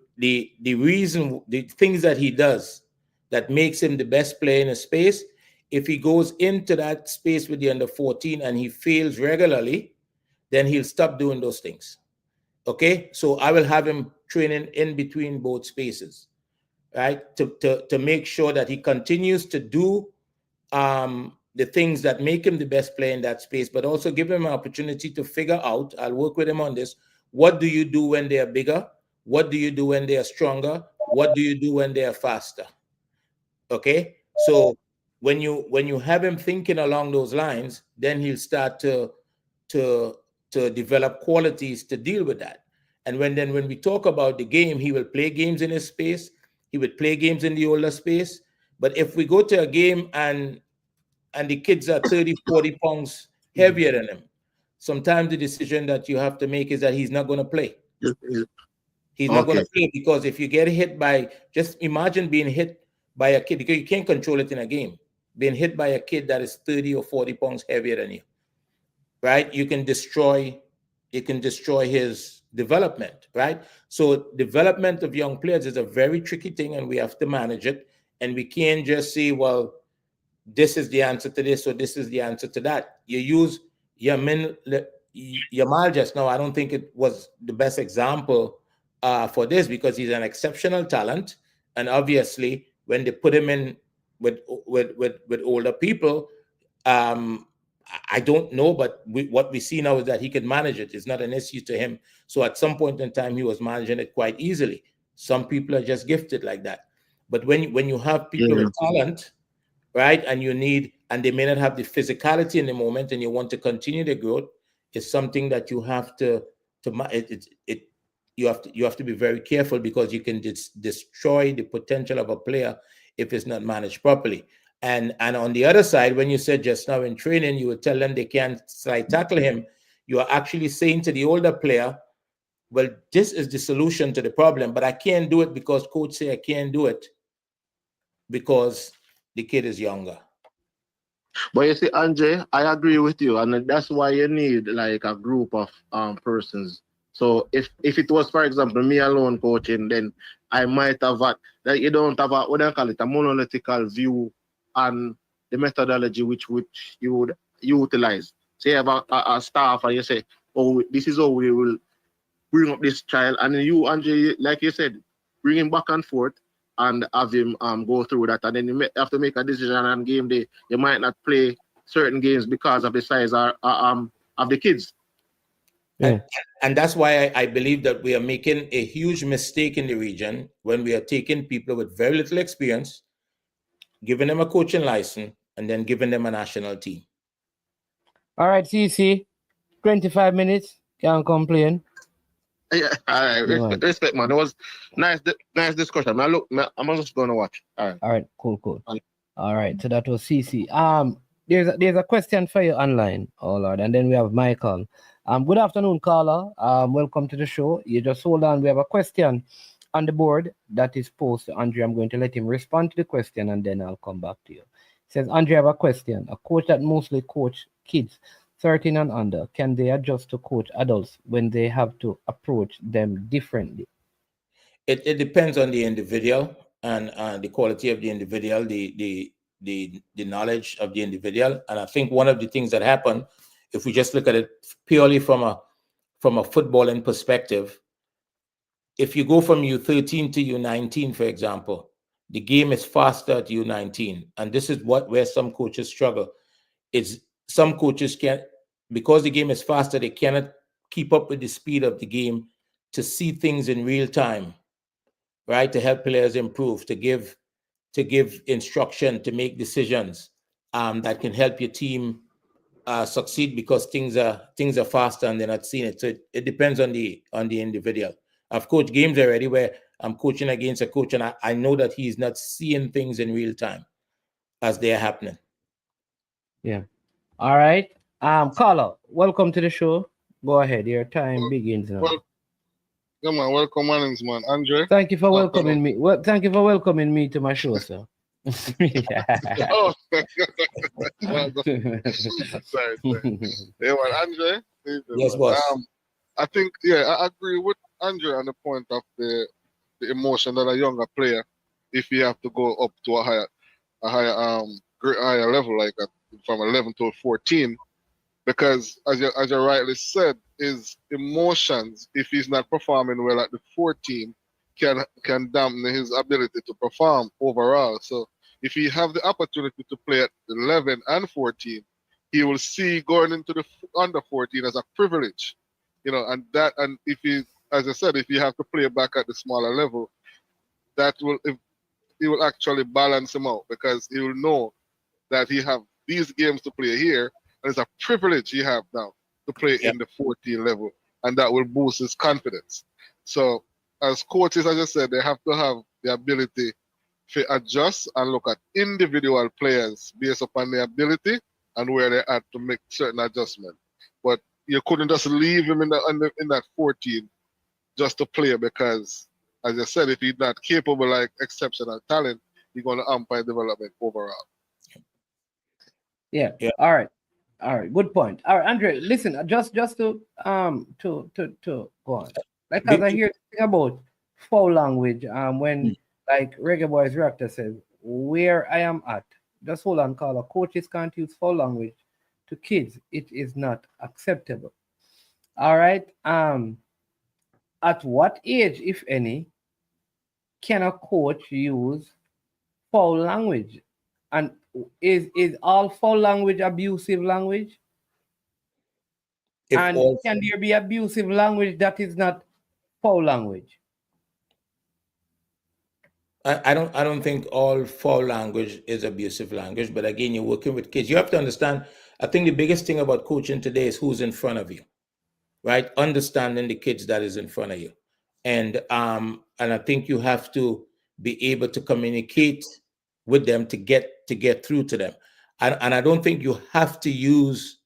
reason, the things that he does that makes him the best player in a space, if he goes into that space with the under 14 and he fails regularly, then he'll stop doing those things. Okay, so I will have him training in between both spaces, right? To make sure that he continues to do the things that make him the best player in that space, but also give him an opportunity to figure out, I'll work with him on this, what do you do when they are bigger? What do you do when they are stronger? What do you do when they are faster? Okay, so when you have him thinking along those lines, then he'll start to develop qualities to deal with that. And when we talk about the game, he will play games in his space. He would play games in the older space. But if we go to a game and the kids are 30, 40 pounds heavier than him, sometimes the decision that you have to make is that he's not going to play. He's not going to play, because if you get hit by, just imagine being hit by a kid, because you can't control it in a game, being hit by a kid that is 30 or 40 pounds heavier than you, right? You can destroy his development, right? So development of young players is a very tricky thing, and we have to manage it. And we can't just say, well, this is the answer to this, or this is the answer to that. You use Yamal just now. I don't think it was the best example for this, because he's an exceptional talent, and obviously when they put him in with older people, I don't know, but what we see now is that he can manage it. It's not an issue to him. So at some point in time, he was managing it quite easily. Some people are just gifted like that. But when you have people with talent, right, and they may not have the physicality in the moment, and you want to continue the growth, it's something that you have to you have to be very careful, because you can destroy the potential of a player if it's not managed properly. And on the other side, when you said just now in training, you would tell them they can't slide tackle him, you are actually saying to the older player, well, this is the solution to the problem, but I can't do it because coach say I can't do it because the kid is younger. But you see, Andre, I agree with you, and that's why you need like a group of persons. So if it was, for example, me alone coaching, then I might have like you don't have a what do you call it, a monolithical view on the methodology which you would utilize. Say you have a staff and you say, oh, this is how we will bring up this child, and then you, Andre, like you said, bring him back and forth and have him go through that, and then you have to make a decision on game day. You might not play certain games because of the size of the kids. Yeah. And that's why I believe that we are making a huge mistake in the region when we are taking people with very little experience, giving them a coaching license, and then giving them a national team. All right, CC, 25 minutes. Can't complain. Yeah, all right. Respect, man. It was nice discussion. I'm just gonna watch. All right, cool. All right, so that was CC. There's a question for you online, oh Lord, and then we have Michael. Good afternoon, caller. Welcome to the show. You just hold on. We have a question on the board that is posed to Andre. I'm going to let him respond to the question, and then I'll come back to you. It says, Andre, I have a question. A coach that mostly coach kids 13 and under, can they adjust to coach adults when they have to approach them differently? It depends on the individual and the quality of the individual, the knowledge of the individual. And I think one of the things that happen, if we just look at it purely from a footballing perspective, if you go from U13 to U19, for example, the game is faster at U19. And this is where some coaches struggle. It's some coaches can't, because the game is faster, they cannot keep up with the speed of the game to see things in real time, right? To help players improve, to give instruction, to make decisions that can help your team succeed, because things are faster and they're not seeing it. So it depends on the individual. I've coached games already where I'm coaching against a coach and I know that he's not seeing things in real time as they're happening. Yeah. All right. Carlo, welcome to the show. Go ahead. Your time begins now. Yeah, man. Welcome, my name's man, Andre. Thank you for welcoming me. Well, thank you for welcoming me to my show, sir. Oh, sorry. Yeah, man, Andre. Yes, boss. I think, I agree with Andre on the point of the emotion that a younger player, if you have to go up to a higher level, like from 11 to 14, because as you rightly said, his emotions, if he's not performing well at the 14, can dampen his ability to perform overall. So if he have the opportunity to play at 11 and 14, he will see going into the under 14 as a privilege, and if he, as I said, if you have to play back at the smaller level, that he will actually balance him out, because he will know that he have these games to play here, and it's a privilege he have now to play in the 14 level, and that will boost his confidence. So as coaches, as I said, they have to have the ability to adjust and look at individual players based upon their ability and where they're at to make certain adjustments. But you couldn't just leave him in that 14 just to play, because, as I said, if he's not capable, like exceptional talent, he's going to hamper development overall. Yeah. All right. Good point. All right, Andre. Listen, just to go on. Like as I hear about foul language, when like Reggae Boys Reactor says, where I am at, just hold on, caller. Coaches can't use foul language to kids. It is not acceptable. All right. At what age, if any, can a coach use foul language? And is all foul language abusive language? Can there be abusive language that is not foul language? I don't think all foul language is abusive language, but again, you're working with kids. You have to understand, I think the biggest thing about coaching today is who's in front of you, right? Understanding the kids that is in front of you. And I think you have to be able to communicate with them to get through to them. And I don't think you have to use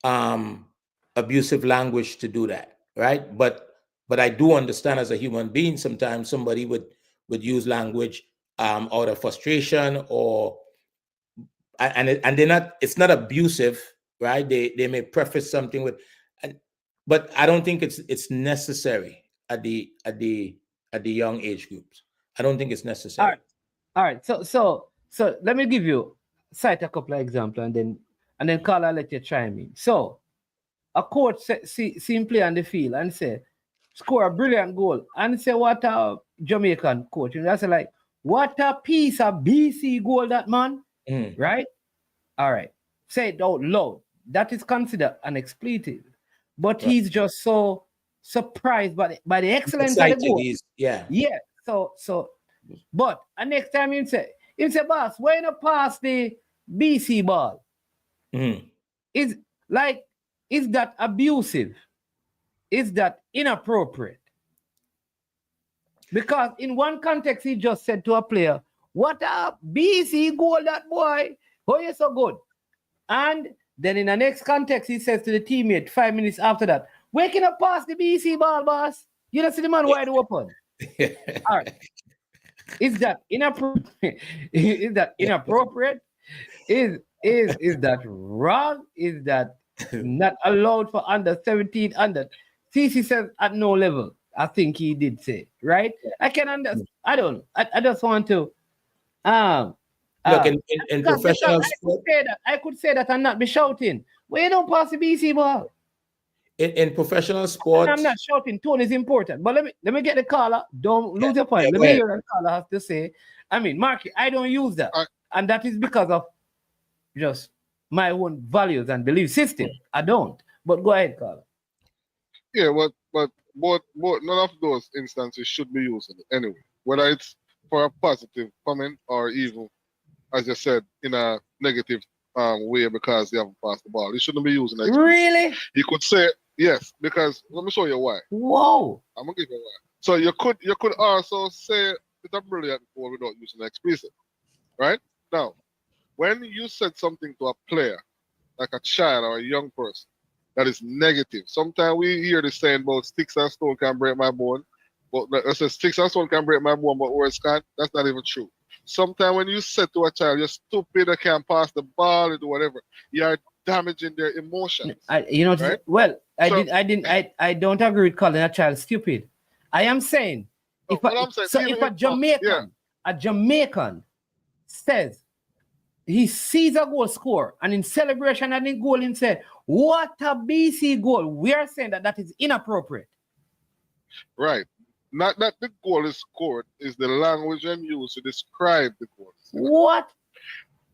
abusive language to do that, right? But But I do understand as a human being, sometimes somebody would use language out of frustration, or and they're not. It's not abusive, right? They may preface something with, but I don't think it's necessary at the young age groups. I don't think it's necessary. All right. So let me cite a couple of examples, and then Carla, let you chime in. So a coach see him play on the field and say, score a brilliant goal, and say, what a Jamaican coach. And that's like, what a piece of BC goal that man, right? All right. Say it out loud. That is considered an expletive. But he's just so surprised by the excellence of the goal. Yeah. So but next time him say, boss, why not pass the BC ball? Is that abusive? Is that inappropriate? Because in one context, he just said to a player, what a BC goal that boy. Oh, you're so good. And then in the next context, he says to the teammate 5 minutes after that, where can I pass the BC ball, boss? You don't see the man wide open. All right. Is that inappropriate? Is that inappropriate? Is that wrong? Is that not allowed for under 17? CC says at no level. I think he did say, right? I can understand. I don't. I just want to look, in professional sport, I could say that and not be shouting. Well, you don't pass the BC ball. In professional sports, I'm not shouting. Tone is important. But let me get the caller. Don't lose your point. Let me hear what the caller has to say. I mean, Marky, I don't use that. And that is because of just my own values and belief system. I don't. But go ahead, caller. Yeah, but none of those instances should be used anyway. Whether it's for a positive comment or even, as you said, in a negative way because they haven't passed the ball. It shouldn't be used in that. Really? You could say yes, because let me show you why. Whoa. I'm gonna give you why. So you could also say it's a brilliant goal without using explicit. Right? Now, when you said something to a player, like a child or a young person, that is negative. Sometimes we hear the saying about sticks and stone can break my bone. But let's say sticks and stone can break my bone, but words can't. That's not even true. Sometimes when you say to a child, you're stupid, I can't pass the ball, or do whatever, you are damaging their emotions. Right? Well, I don't agree with calling a child stupid. I am saying if a Jamaican says he sees a goal score and in celebration and in goal, he said, what a BC goal. We are saying that is inappropriate. Right. Not that the goal is scored, is the language I'm used to describe the goal. What?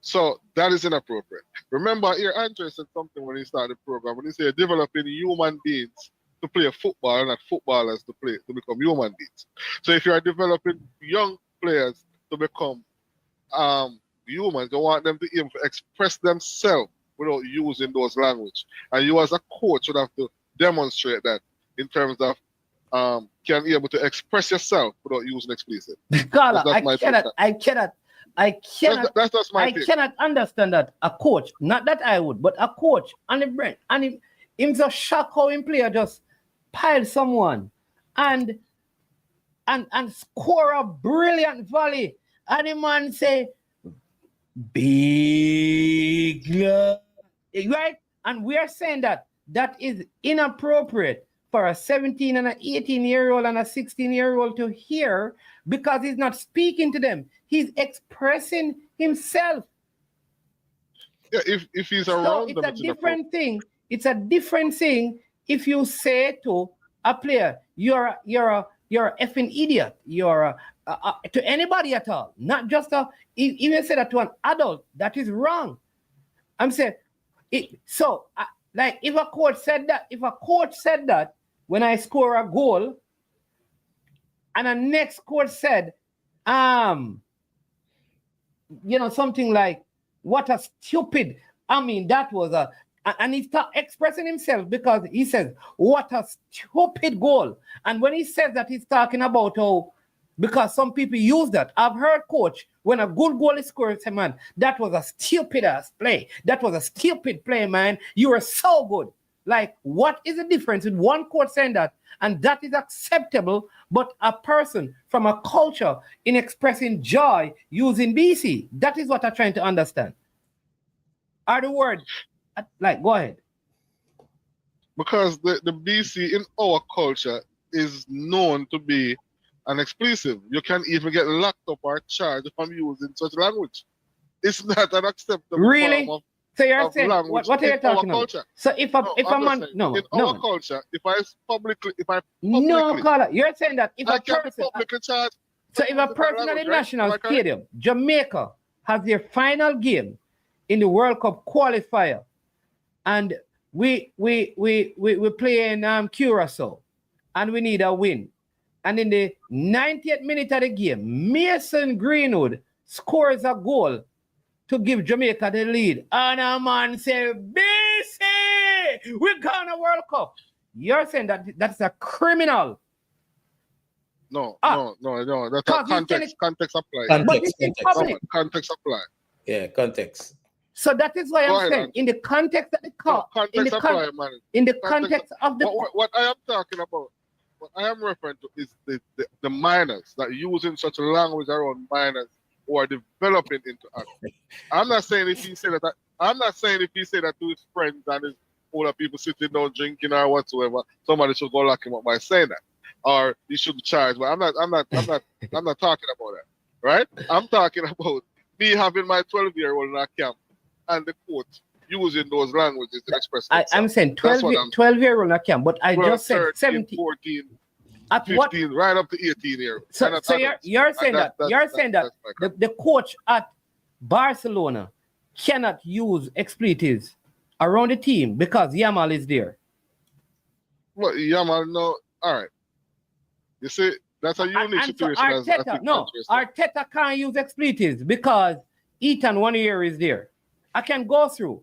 So that is inappropriate. Remember, here Andre said something when he started the program, when he said developing human beings to play football and not footballers to become human beings. So if you are developing young players to become humans, you want them to even express themselves without using those language. And you as a coach would have to demonstrate that in terms of can be able to express yourself without using explicit. Carla, I cannot understand that a coach, not that I would, but a coach and the brain, and him just shock how him player just pile someone and score a brilliant volley. And the man say, big love. Right? And we are saying that is inappropriate for a 17 and an 18-year-old and a 16-year-old to hear, because he's not speaking to them. He's expressing himself. Yeah, if he's around them, it's a different thing. It's a different thing if you say to a player, you're a effing idiot. You're to anybody at all, not just even say that to an adult. That is wrong. I'm saying like if a coach said that when I score a goal, and a next coach said, something like, what a stupid, that was and he's expressing himself because he says, what a stupid goal. And when he says that, he's talking about because some people use that. I've heard coach, when a good goal is scored, say, man, that was a stupid ass play. That was a stupid play, man. You were so good. Like, what is the difference with one coach saying that, and that is acceptable, but a person from a culture in expressing joy using BC? That is what I'm trying to understand. Are the word, like, go ahead. Because the BC in our culture is known to be an expletive. You can even get locked up or charged if I'm using such language. It's not an acceptable Really? form So you're of saying language what are you in our talking about? culture. So if a man, Saying, no, in no, our culture, if I publicly, no, caller, you're saying that if I a can person, publicly charge. so if a person at the national stadium, Jamaica, has their final game in the World Cup qualifier, and we play in Curacao, and we need a win, and in the 90th minute of the game, Mason Greenwood scores a goal to give Jamaica the lead, and a man say, BC, we're gonna World Cup. You're saying that that's a criminal. No. That's a context. Context applies. Context apply. Yeah, context. So that is why I'm saying, in the context of the call, in the context of the what I am talking about, what I am referring to is the minors that using such a language around minors who are developing into adults. I'm not saying if he said that. I'm not saying if he said that to his friends and his older people sitting down drinking or whatsoever, somebody should go lock him up by saying that, or he should be charged. But I'm not talking about that, right? I'm talking about me having my 12-year-old in a camp and the coach using those languages to express themselves. I'm saying 12-year-old in a camp, but I 12, just said 13, 17, 14, at 15, what? right up to 18 years. So you're saying that the coach at Barcelona cannot use expletives around the team because Yamal is there. Well, Yamal, no. All right. You see, that's a unique situation. Arteta can't use expletives because Ethan one year is there. I can go through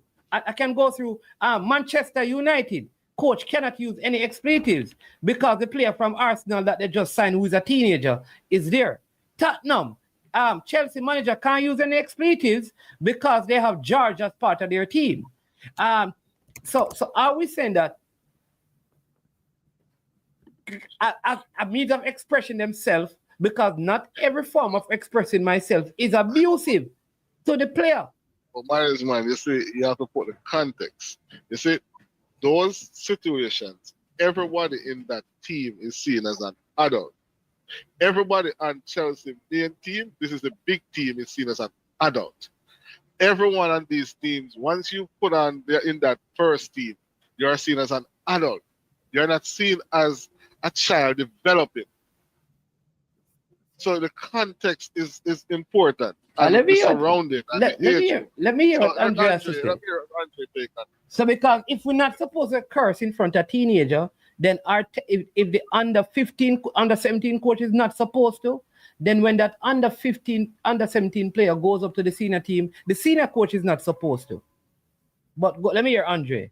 Manchester United. Coach cannot use any expletives because the player from Arsenal that they just signed, who is a teenager, is there. Tottenham, Chelsea manager can't use any expletives because they have George as part of their team. So are we saying that a means of expressing themselves, because not every form of expressing myself is abusive to the player? Well, man, you see, you have to put the context. You see, those situations, everybody in that team is seen as an adult. Everybody on Chelsea main team, this is the big team, is seen as an adult. Everyone on these teams, once you put on in that first team, you're seen as an adult. You're not seen as a child developing. So the context is important. And let me surrounding. Let me hear what Andrea has to say. So because if we're not supposed to curse in front of a teenager, then if the under 17 coach is not supposed to, then when that under 17 player goes up to the senior team, the senior coach is not supposed to. But let me hear Andre.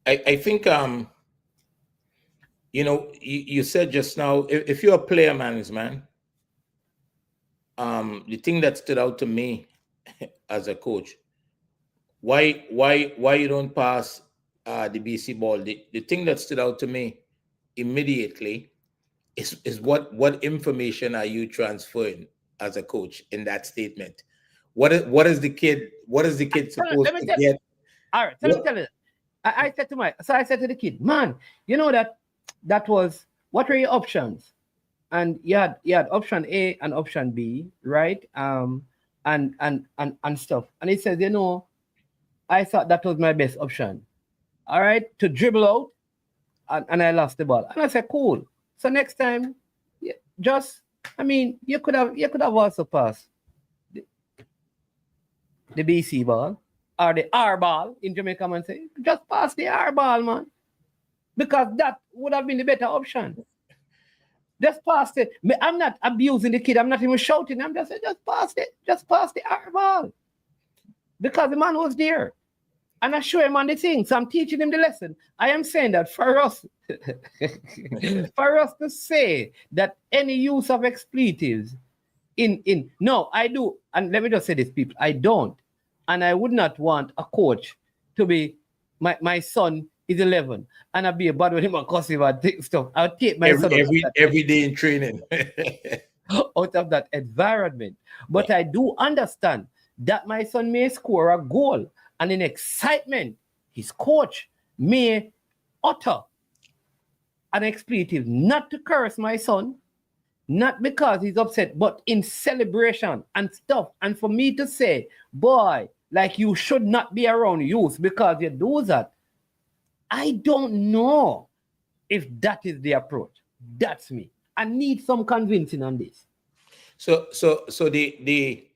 I think you said just now, if you're a player man, the thing that stood out to me as a coach, why you don't pass the BC ball? The thing that stood out to me immediately is what information are you transferring as a coach in that statement? What is the kid supposed to get? All right, let me tell you. I said to the kid, man, you know that was, what were your options? And you had option A and option B, right? And stuff. And he says, I thought that was my best option. All right, to dribble out, and I lost the ball. And I said, cool. So next time, you could have also passed the BC ball or the R ball in Jamaica, man. Say, just pass the R ball, man, because that would have been the better option. Just pass it. I'm not abusing the kid. I'm not even shouting. I'm just saying, just pass it. Just pass the R ball. Because the man was there. And I show him on the thing. So I'm teaching him the lesson. I am saying that for us to say that any use of expletives no, I do. And let me just say this, people. I don't. And I would not want a coach to be, my son is 11, and I'll be a bad with him and cuss him and take stuff. I'll take my son every day in training. out of that environment. But I do understand that my son may score a goal, and in excitement, his coach may utter an expletive, not to curse my son, not because he's upset, but in celebration and stuff. And for me to say, boy, like you should not be around youth because you do that, I don't know if that is the approach. That's me. I need some convincing on this. So the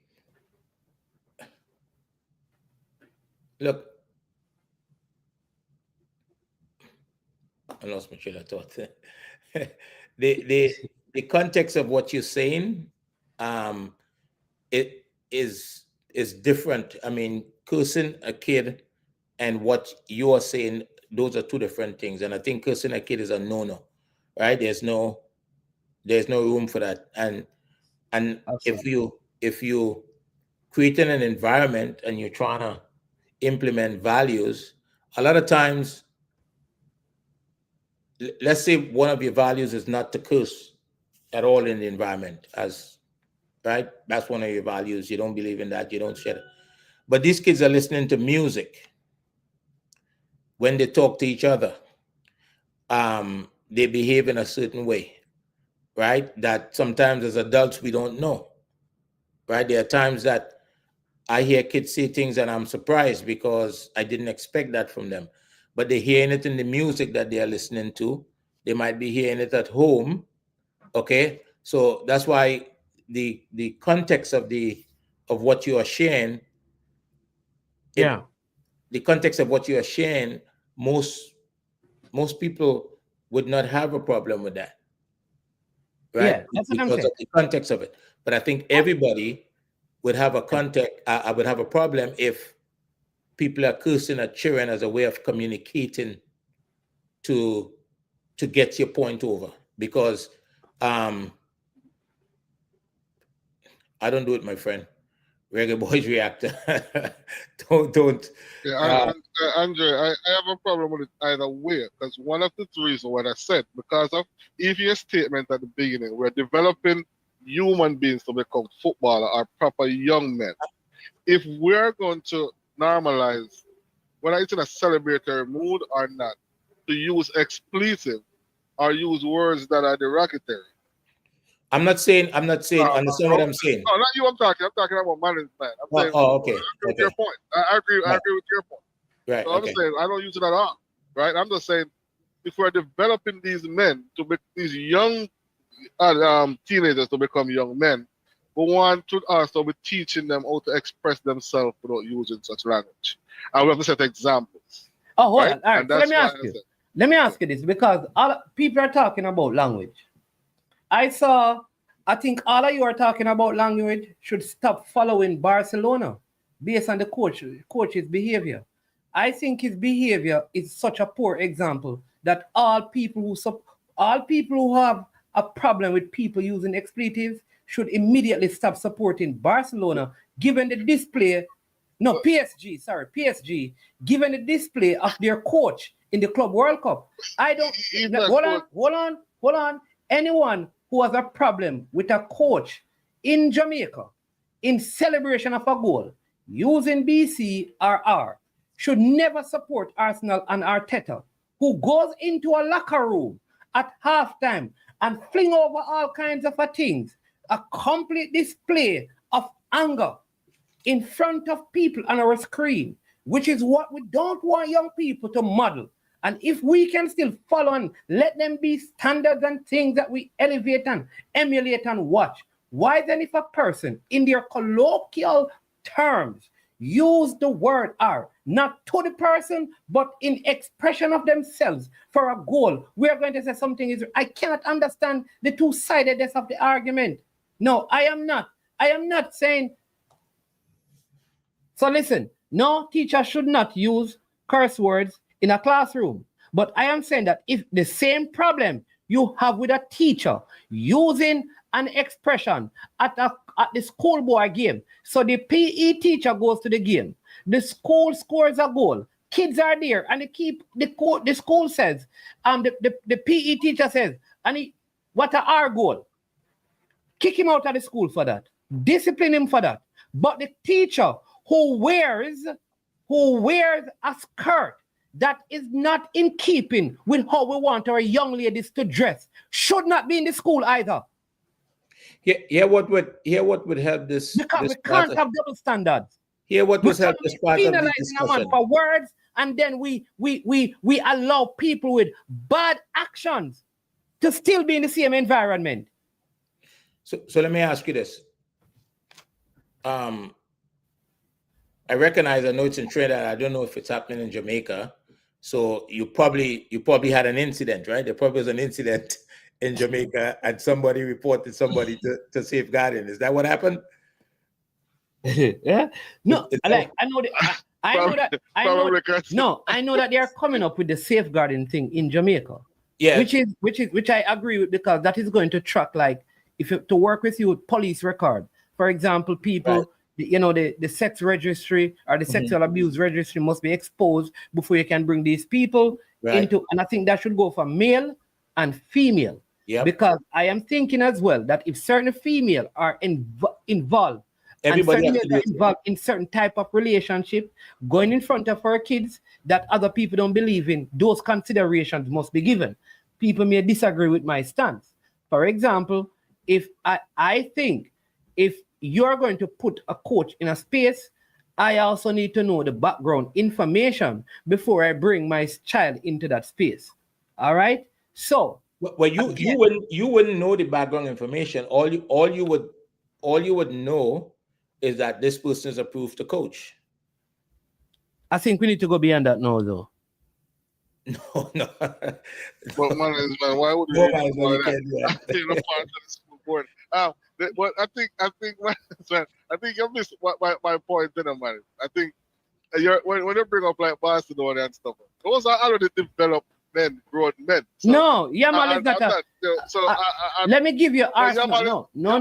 look, I lost my train of thought. the context of what you're saying, it is different. I mean, cursing a kid and what you are saying, those are two different things. And I think cursing a kid is a no-no, right? There's no room for that. And Absolutely. if you creating an environment and you're trying to implement values, a lot of times, let's say one of your values is not to curse at all in the environment, as right? That's one of your values. You don't believe in that. You don't share it. But these kids are listening to music when they talk to each other. They behave in a certain way, right? That sometimes as adults we don't know, right? There are times that I hear kids say things and I'm surprised because I didn't expect that from them. But they're hearing it in the music that they are listening to. They might be hearing it at home. Okay, so that's why the context of what you are sharing. The context of what you are sharing, most people would not have a problem with that, right? Yeah, that's what I'm because saying. of the context of it. But I think everybody would have a context. I would have a problem if people are cursing at children as a way of communicating to get your point over, because I don't do it, my friend. Reggae Boys Reactor. don't. Yeah, Andre, I have a problem with it either way, because one of the reasons what I said, because of EV's statement at the beginning, we're developing human beings to become footballer or proper young men. If we're going to normalize, whether it's in a celebratory mood or not, to use expletive or use words that are derogatory. I'm not saying. Understand what I'm saying? No, not you. I'm talking about management. I'm saying. Okay. I agree with your point. I agree with your point. Right. So I'm saying I don't use it at all. Right. I'm just saying if we're developing these men to make these young teenagers to become young men, we want to also be teaching them how to express themselves without using such language. And we have to set examples. Oh, hold right? on. All right. So let me ask you. Let me ask you this, because people are talking about language. I think all of you are talking about language should stop following Barcelona based on the coach's behavior. I think his behavior is such a poor example that all people who have a problem with people using expletives should immediately stop supporting Barcelona, given the display. No, PSG, given the display of their coach in the Club World Cup. I don't. Hold on. Anyone who has a problem with a coach in Jamaica in celebration of a goal using BCRR should never support Arsenal and Arteta, who goes into a locker room at halftime and fling over all kinds of things, a complete display of anger in front of people on our screen, which is what we don't want young people to model. And if we can still follow and let them be standards and things that we elevate and emulate and watch, why then if a person in their colloquial terms use the word R, not to the person, but in expression of themselves for a goal, we are going to say something is, I cannot understand the two-sidedness of the argument. No, I am not saying. So listen, no teacher should not use curse words in a classroom. But I am saying that if the same problem you have with a teacher using an expression at the schoolboy game, so the PE teacher goes to the game, the school scores a goal, kids are there, and they keep the school says, the PE teacher says, and what are our goal? Kick him out of the school for that. Discipline him for that. But the teacher who wears a skirt that is not in keeping with how we want our young ladies to dress should not be in the school either. Here what would help this, because this we can't have double standards. Here what would help this part of the Penalizing a man discussion. for words, and then we allow people with bad actions to still be in the same environment. So let me ask you this. I recognize, I know it's in Trinidad. I don't know if it's happening in Jamaica. So you probably had an incident, right? There probably was an incident in Jamaica, and somebody reported somebody to safeguarding. Is that what happened? Yeah. No, I know that they are coming up with the safeguarding thing in Jamaica. Yeah. Which I agree with, because that is going to track, like, if you, to work with you with police record. For example, people, right. The sex registry or the sexual abuse registry must be exposed before you can bring these people into, and I think that should go for male and female. Yeah. Because I am thinking as well that if certain female are involved, everybody has to be involved in certain type of relationship, going in front of our kids that other people don't believe in, those considerations must be given. People may disagree with my stance. For example, if I think if you're going to put a coach in a space, I also need to know the background information before I bring my child into that space. All right. So, well, you wouldn't know the background information. All you would know is that this person is approved to coach. I think we need to go beyond that now, though. No. But man, why would you do that? You're not part of the school board. But I think you missed my point in a man. I think when you bring up like Barcelona and stuff, those are already developed men, grown men. So, no, Yamal is not a. Let me give you Arsenal. No.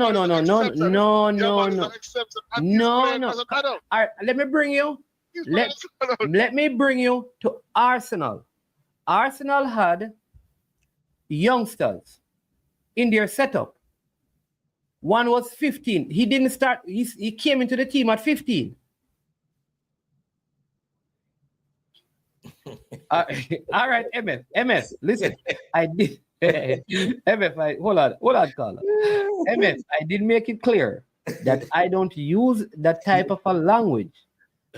Let me bring you. Let me bring you to Arsenal. Arsenal had youngsters in their setup. One was 15. He didn't start. He came into the team at 15. All right, MF, listen. I did. MF, hold on, caller. MF, I did make it clear that I don't use that type of a language.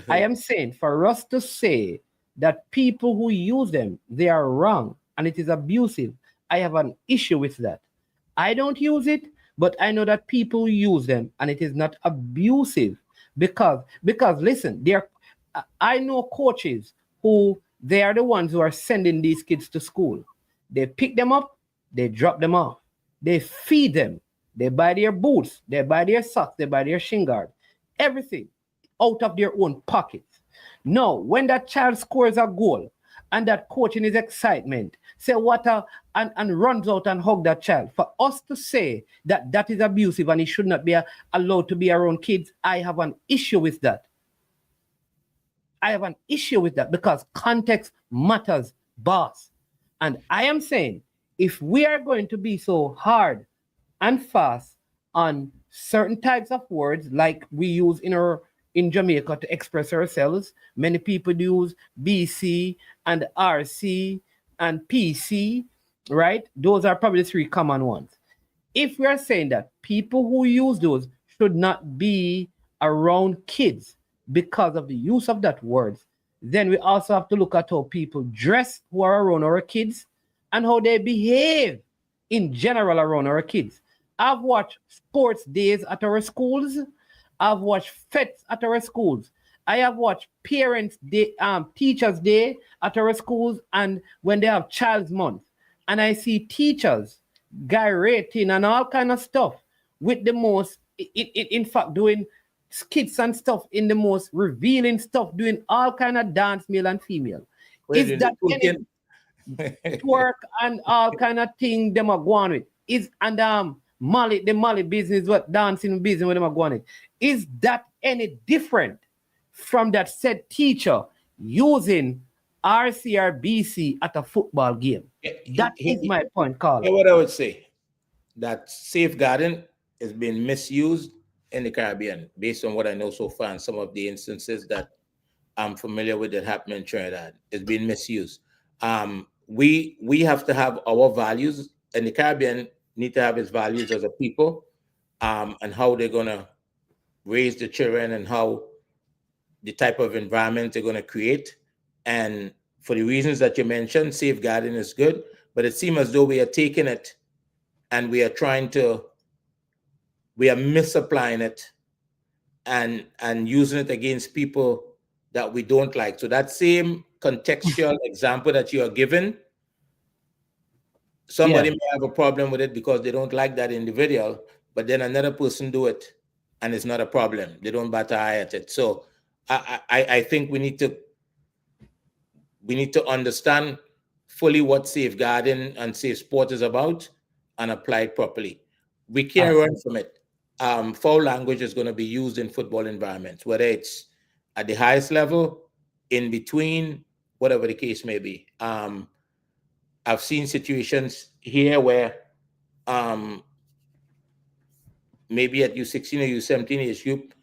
I am saying for us to say that people who use them, they are wrong and it is abusive. I have an issue with that. I don't use it, but I know that people use them and it is not abusive because listen, I know coaches who they are the ones who are sending these kids to school. They pick them up, they drop them off, they feed them, they buy their boots, they buy their socks, they buy their shin guard, everything out of their own pockets. No, when that child scores a goal and that coach in his excitement say and runs out and hug that child, for us to say that that is abusive and he should not be allowed to be around kids, I have an issue with that. I have an issue with that because context matters, boss. And I am saying, if we are going to be so hard and fast on certain types of words like we use in Jamaica to express ourselves, many people use BC and RC and PC, right? Those are probably the three common ones. If we are saying that people who use those should not be around kids because of the use of that word, then we also have to look at how people dress who are around our kids and how they behave in general around our kids. I've watched sports days at our schools. I've watched fetes at our schools. I have watched parents' day, teachers' day at our schools, and when they have Child's Month, and I see teachers gyrating and all kind of stuff with the most, in fact, doing skits and stuff in the most revealing stuff, doing all kind of dance, male and female. Is that any twerk and all kind of thing them are going with? The Molly business, what dancing business, what them are going with? Is that any different from that said teacher using RC or BC at a football game. That is my point, Carl. Here's what I would say. That safeguarding is being misused in the Caribbean, based on what I know so far, and some of the instances that I'm familiar with that happen in Trinidad. It's being misused. We have to have our values, and the Caribbean need to have its values as a people, and how they're gonna raise the children and how the type of environment they're gonna create. And for the reasons that you mentioned, safeguarding is good, but it seems as though we are taking it and we are misapplying it and using it against people that we don't like. So that same contextual example that you are given, somebody may have a problem with it because they don't like that individual, but then another person do it and it's not a problem. They don't bat an eye at it. So I think we need to understand fully what safeguarding and safe sport is about and apply it properly. We can't run from it. Foul language is going to be used in football environments, whether it's at the highest level, in between, whatever the case may be. I've seen situations here where maybe at U16 or U17 age group,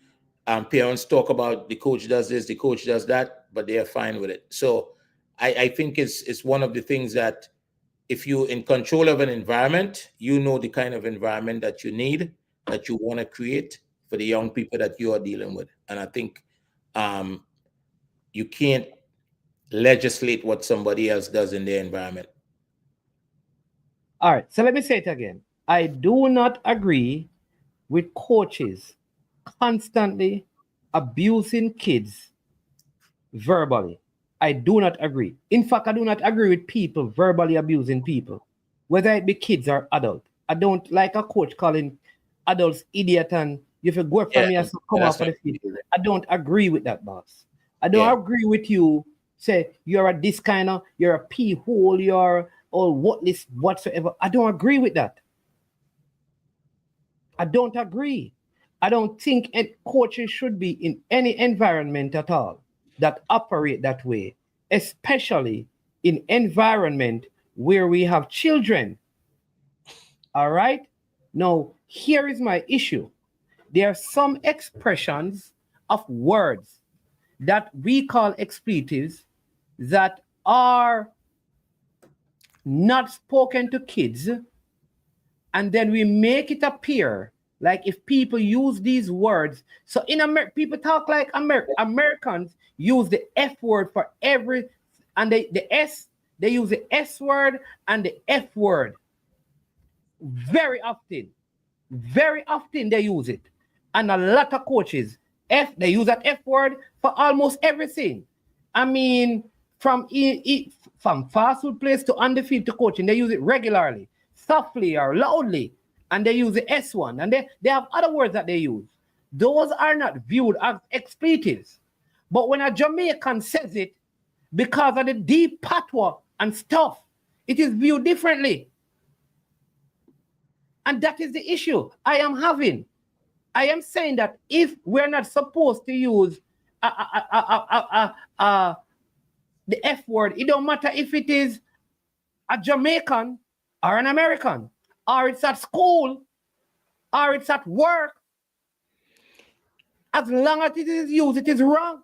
parents talk about the coach does this, the coach does that, but they are fine with it. So I think it's one of the things that if you're in control of an environment, you know the kind of environment that you need, that you want to create for the young people that you are dealing with. And I think you can't legislate what somebody else does in their environment. All right, so let me say it again. I do not agree with coaches constantly abusing kids verbally. I do not agree. In fact, I do not agree with people verbally abusing people, whether it be kids or adults. I don't like a coach calling adults idiot and if you go from me and come off of the field. I don't agree with that, boss. I don't agree with you. Say you're a this kind of, you're a pea hole, you're all whatless whatsoever. I don't agree with that. I don't agree. I don't think coaches should be in any environment at all that operate that way, especially in environment where we have children. All right? Now, here is my issue. There are some expressions of words that we call expletives that are not spoken to kids, and then we make it appear like if people use these words. So in America, people talk like Americans use the F word for every, and they use the S word and the F word very often. Very often they use it. And a lot of coaches, they use that F word for almost everything. I mean, from fast food place to on the field to coaching, they use it regularly, softly or loudly, and they use the S one. And they have other words that they use. Those are not viewed as expletives. But when a Jamaican says it, because of the deep patois and stuff, it is viewed differently. And that is the issue I am having. I am saying that if we're not supposed to use the F word, it don't matter if it is a Jamaican or an American, or it's at school, or it's at work. As long as it is used, it is wrong.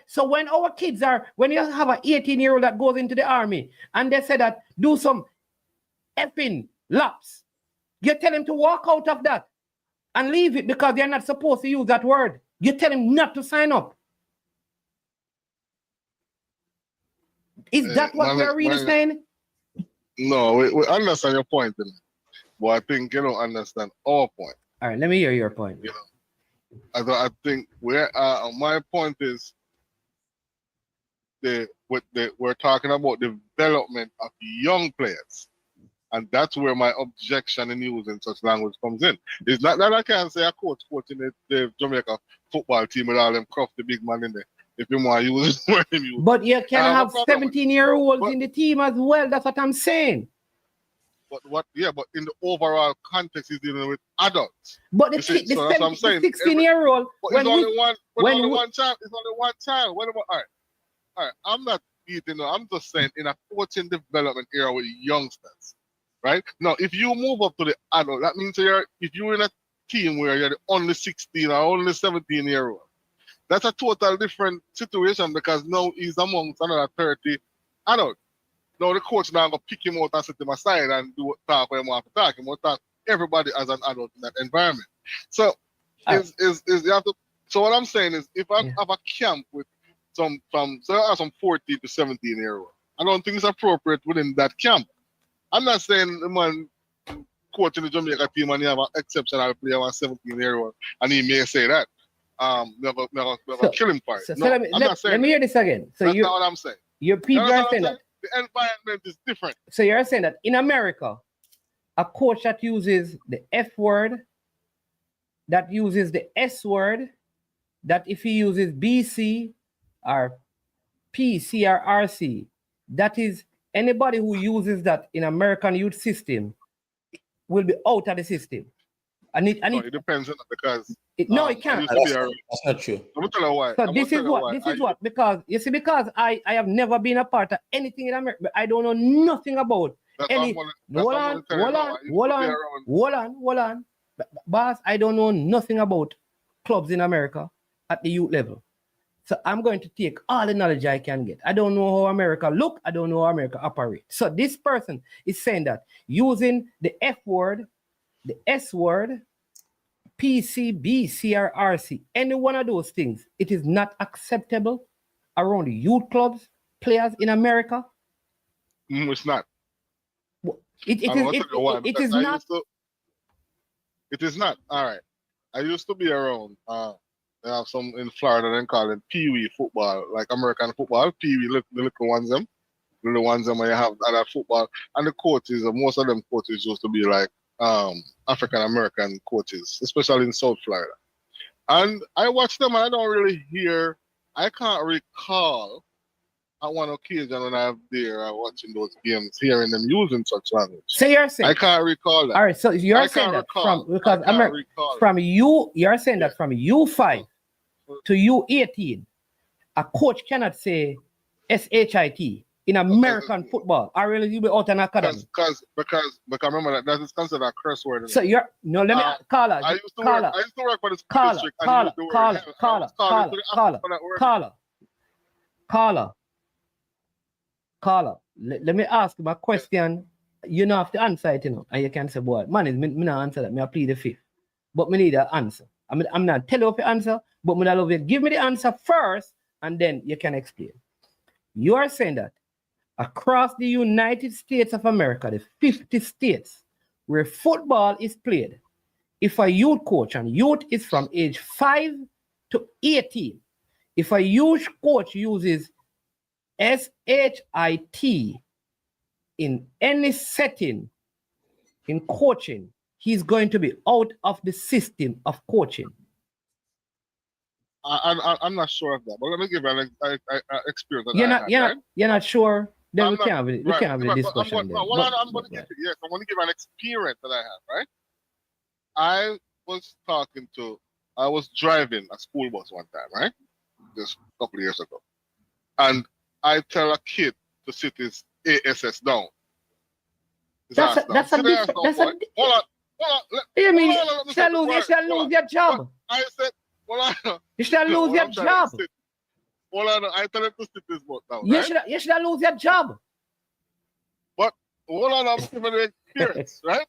So when our kids when you have an 18-year-old that goes into the army and they say that do some effing laps, you tell him to walk out of that and leave it because they're not supposed to use that word. You tell him not to sign up. Is that what we're really saying? No, we understand your point, but I think you don't understand our point. All right, let me hear your point. You know, I think my point is we're talking about development of young players. And that's where my objection in using such language comes in. It's not that I can't say a coach coaching the Jamaica football team with all them crafty big man in there. If you want to use it, but you can have 17-year-olds in the team as well. That's what I'm saying. But but in the overall context, he's dealing with adults. But the 16-year-old, it's only one child. It's only one child. All right. right, I'm not beating. I'm just saying in a coaching development era with youngsters, right? Now, if you move up to the adult, that means if you're in a team where you're the only 16 or only 17-year-old, that's a total different situation because now he's amongst another 30 adult. Now the coach now gonna pick him out and set him aside and do talk when he want to talk. He want to talk everybody as an adult in that environment. So you have to. So what I'm saying is, if I have a camp with some 14 to 17-year-old, I don't think it's appropriate within that camp. I'm not saying the man coaching the Jamaica team and you have an exceptional player, a 17-year-old, and he may say that. Never kill him for it. So let me hear this again. So that's not what I'm saying. Your people are saying that the environment is different. So you're saying that in America, a coach that uses the F word, that uses the S word, that if he uses BC or PC or RC, that is anybody who uses that in American youth system will be out of the system. It depends on because it can't. That's not true. I'm gonna tell you why. So this is what because you see, because I have never been a part of anything in America. I don't know nothing about any. Hold on. Boss, I don't know nothing about clubs in America at the youth level. So I'm going to take all the knowledge I can get. I don't know how America look. I don't know how America operate. So this person is saying that using the F word, the S word, PCB, CRRC, any one of those things, it is not acceptable around the youth clubs, players in America. It's not. It is not. It is not. All right. I used to be around. They have some in Florida, they call it Pee-wee football, like American football. Pee-wee, the little ones them. The little ones them where you have other football. And the coaches, most of them coaches used to be like African American coaches, especially in South Florida. And I watch them and I don't really hear, I can't recall at one occasion when I'm there watching those games, hearing them using such language. So you're saying I can't recall that. All right, so you're saying that you're saying that from U5 to U18, a coach cannot say SHIT in American football. I really you be out an academy. Because remember that is considered a curse word. So you're let me call I used to work for the school district. Caller, let me ask my question. You don't have to answer it, and you can say, boy, man, me not answer that. Me I plead the fifth. But me need an answer. I'm not telling you the answer, but me love you. Give me the answer first, and then you can explain. You are saying that across the United States of America, the 50 states where football is played, if a youth coach, and youth is from age 5 to 18, if a youth coach uses SHIT in any setting in coaching, he's going to be out of the system of coaching. I'm not sure of that, but let me give you an experience. You're not sure? Then we can't have a discussion. I'm going to give an experience that I have, right? I was driving a school bus one time, right? Just a couple of years ago. And I tell a kid to sit his ASS down. Hold on. You shall lose your job. I said, you shall lose your job. Hold on, I tell him to sit his butt down. You should lose your job. But hold on, I'm giving the experience, right?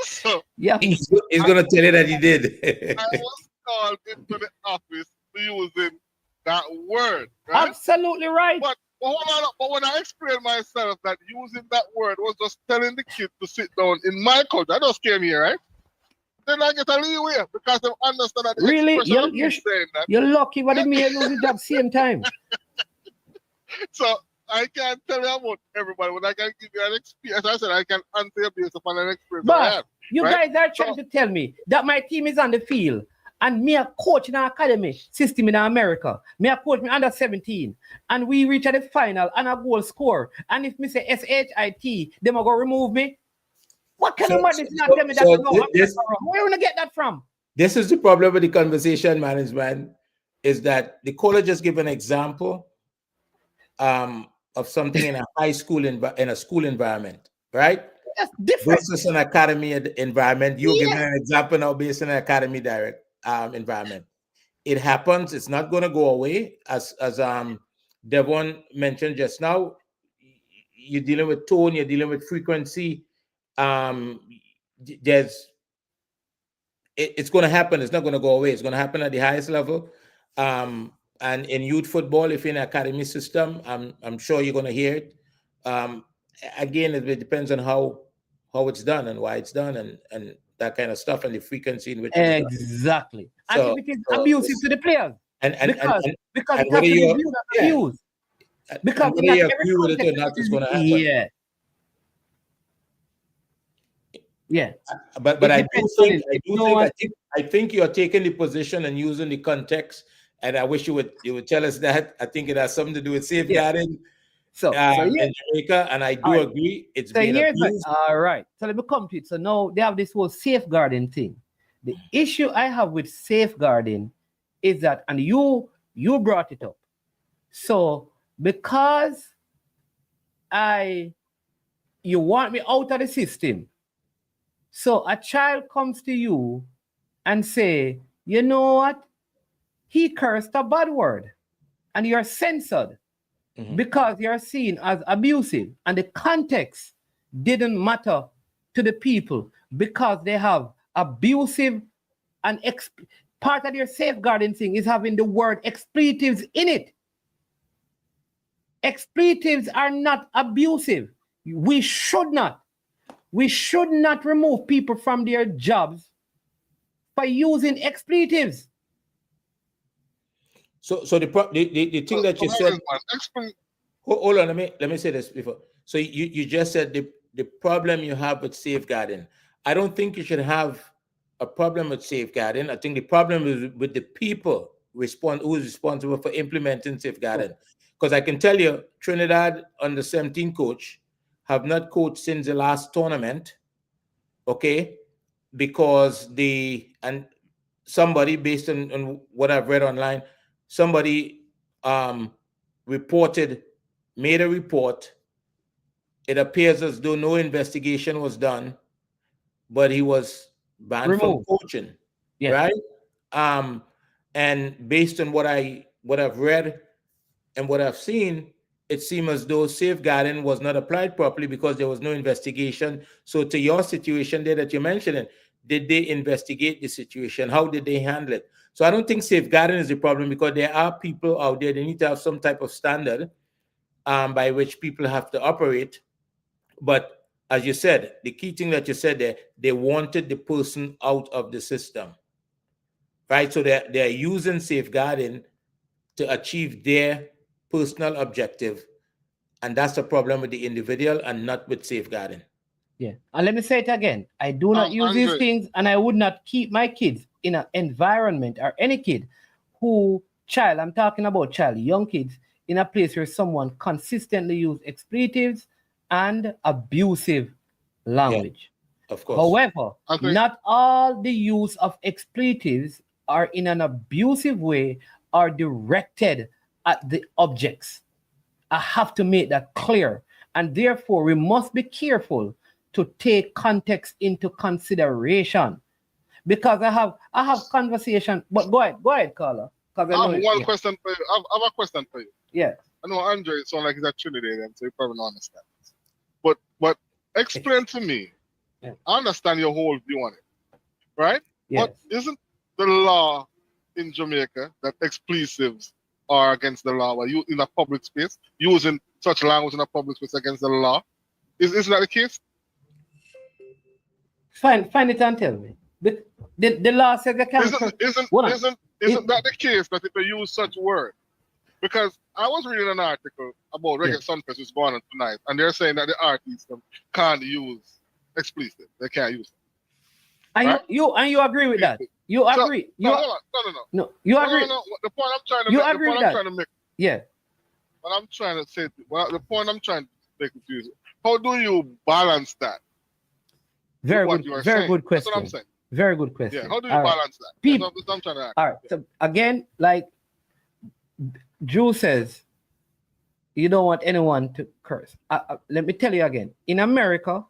So yeah, he's gonna tell you that he did. I was called into the office using that word, right? Absolutely right. But when I explained myself that using that word was just telling the kid to sit down in my culture, I just came here, right? Then I get a leeway because they understand that the really saying that. You're lucky when the man loses job same time. So I can't tell you about everybody, but I can give you an experience. As I said, I can answer you based upon an experience. But you guys are trying to tell me that my team is on the field and me a coach in an academy system in America. Me a coach me under 17 and we reach at the final and a goal score. And if me say SHIT, them are going to remove me. What kind of madness not tell me that? Where you want to get that from? This is the problem with the conversation management, is that the caller just give an example of something in a high school in a school environment, right? That's different. Versus an academy environment. You're giving an example now based on an academy direct environment. It happens. It's not going to go away. As Devon mentioned just now, you're dealing with tone, you're dealing with frequency. It's going to happen. It's not going to go away. It's going to happen at the highest level. And in youth football, if you're in an academy system, I'm sure you're going to hear it. Again, it depends on how it's done and why it's done and that kind of stuff and the frequency in which it's done. Exactly. So- and if it is so abusive to the players. Because and it and has whether to be you're- viewed as yeah. abuse. Because and whether not you every agree with it or context not, it's is- going to happen. Yeah. Yeah. But It I depends on it. You know what? I think you're taking the position and using the context, and I wish you would tell us that. I think it has something to do with safeguarding So yeah. in Jamaica, and I do All right. agree it's So been here's abused. all right. So let me come to it. So now they have this whole safeguarding thing. The issue I have with safeguarding is that, and you brought it up. So because you want me out of the system, so a child comes to you and say, you know what? He cursed a bad word, and you're censored because you're seen as abusive, and the context didn't matter to the people because they have abusive and part of their safeguarding thing is having the word expletives in it. Expletives are not abusive. We should not remove people from their jobs by using expletives. So the thing that you said. Hold on, let me say this before. So you just said the problem you have with safeguarding. I don't think you should have a problem with safeguarding. I think the problem is with the people who is responsible for implementing safeguarding. Because I can tell you, Trinidad under 17 coach have not coached since the last tournament. Okay, because somebody, based on what I've read online, somebody made a report. It appears as though no investigation was done, but he was banned from coaching. Right? And based on what I've read and what I've seen, it seemed as though safeguarding was not applied properly because there was no investigation. So to your situation there that you're mentioning, did they investigate the situation? How did they handle it? So I don't think safeguarding is the problem because there are people out there, they need to have some type of standard by which people have to operate. But as you said, the key thing that you said there, they wanted the person out of the system, right? So they're using safeguarding to achieve their personal objective. And that's the problem with the individual and not with safeguarding. Yeah. And let me say it again. I do not use these things, and I would not keep my kids in an environment or any kid I'm talking about young kids, in a place where someone consistently use expletives and abusive language. Yeah, of course. However, not all the use of expletives are in an abusive way or directed at the objects. I have to make that clear. And therefore, we must be careful to take context into consideration. Because I have conversation, but go ahead, Carla. I have one question for you. I have a question for you. Yeah. I know Andre sounds like he's a Trinidadian, so you probably don't understand this. But explain to me. Yeah. I understand your whole view on it, right? Yes. But isn't the law in Jamaica that expletives are against the law? Are you in a public space using such language in a public space against the law? Isn't that the case? Find it and tell me. The law says they can't. Isn't that the case that if you use such word? Because I was reading an article about Reggae Sunfest, which is going on tonight, and they're saying that the artists can't use explicit. They can't use it. And right? you agree with that? You agree? No. No, you agree? No. The point I'm trying to you make. Agree the point with I'm that? trying to make. Yeah. What I'm trying to say. The point I'm trying to make with you is, how do you balance that? Very good question. That's what I'm saying. Very good question. Yeah, how do you balance that? People, that's what I'm trying to ask. All right. So again, like Drew says, You don't want anyone to curse. Let me tell you again. In America,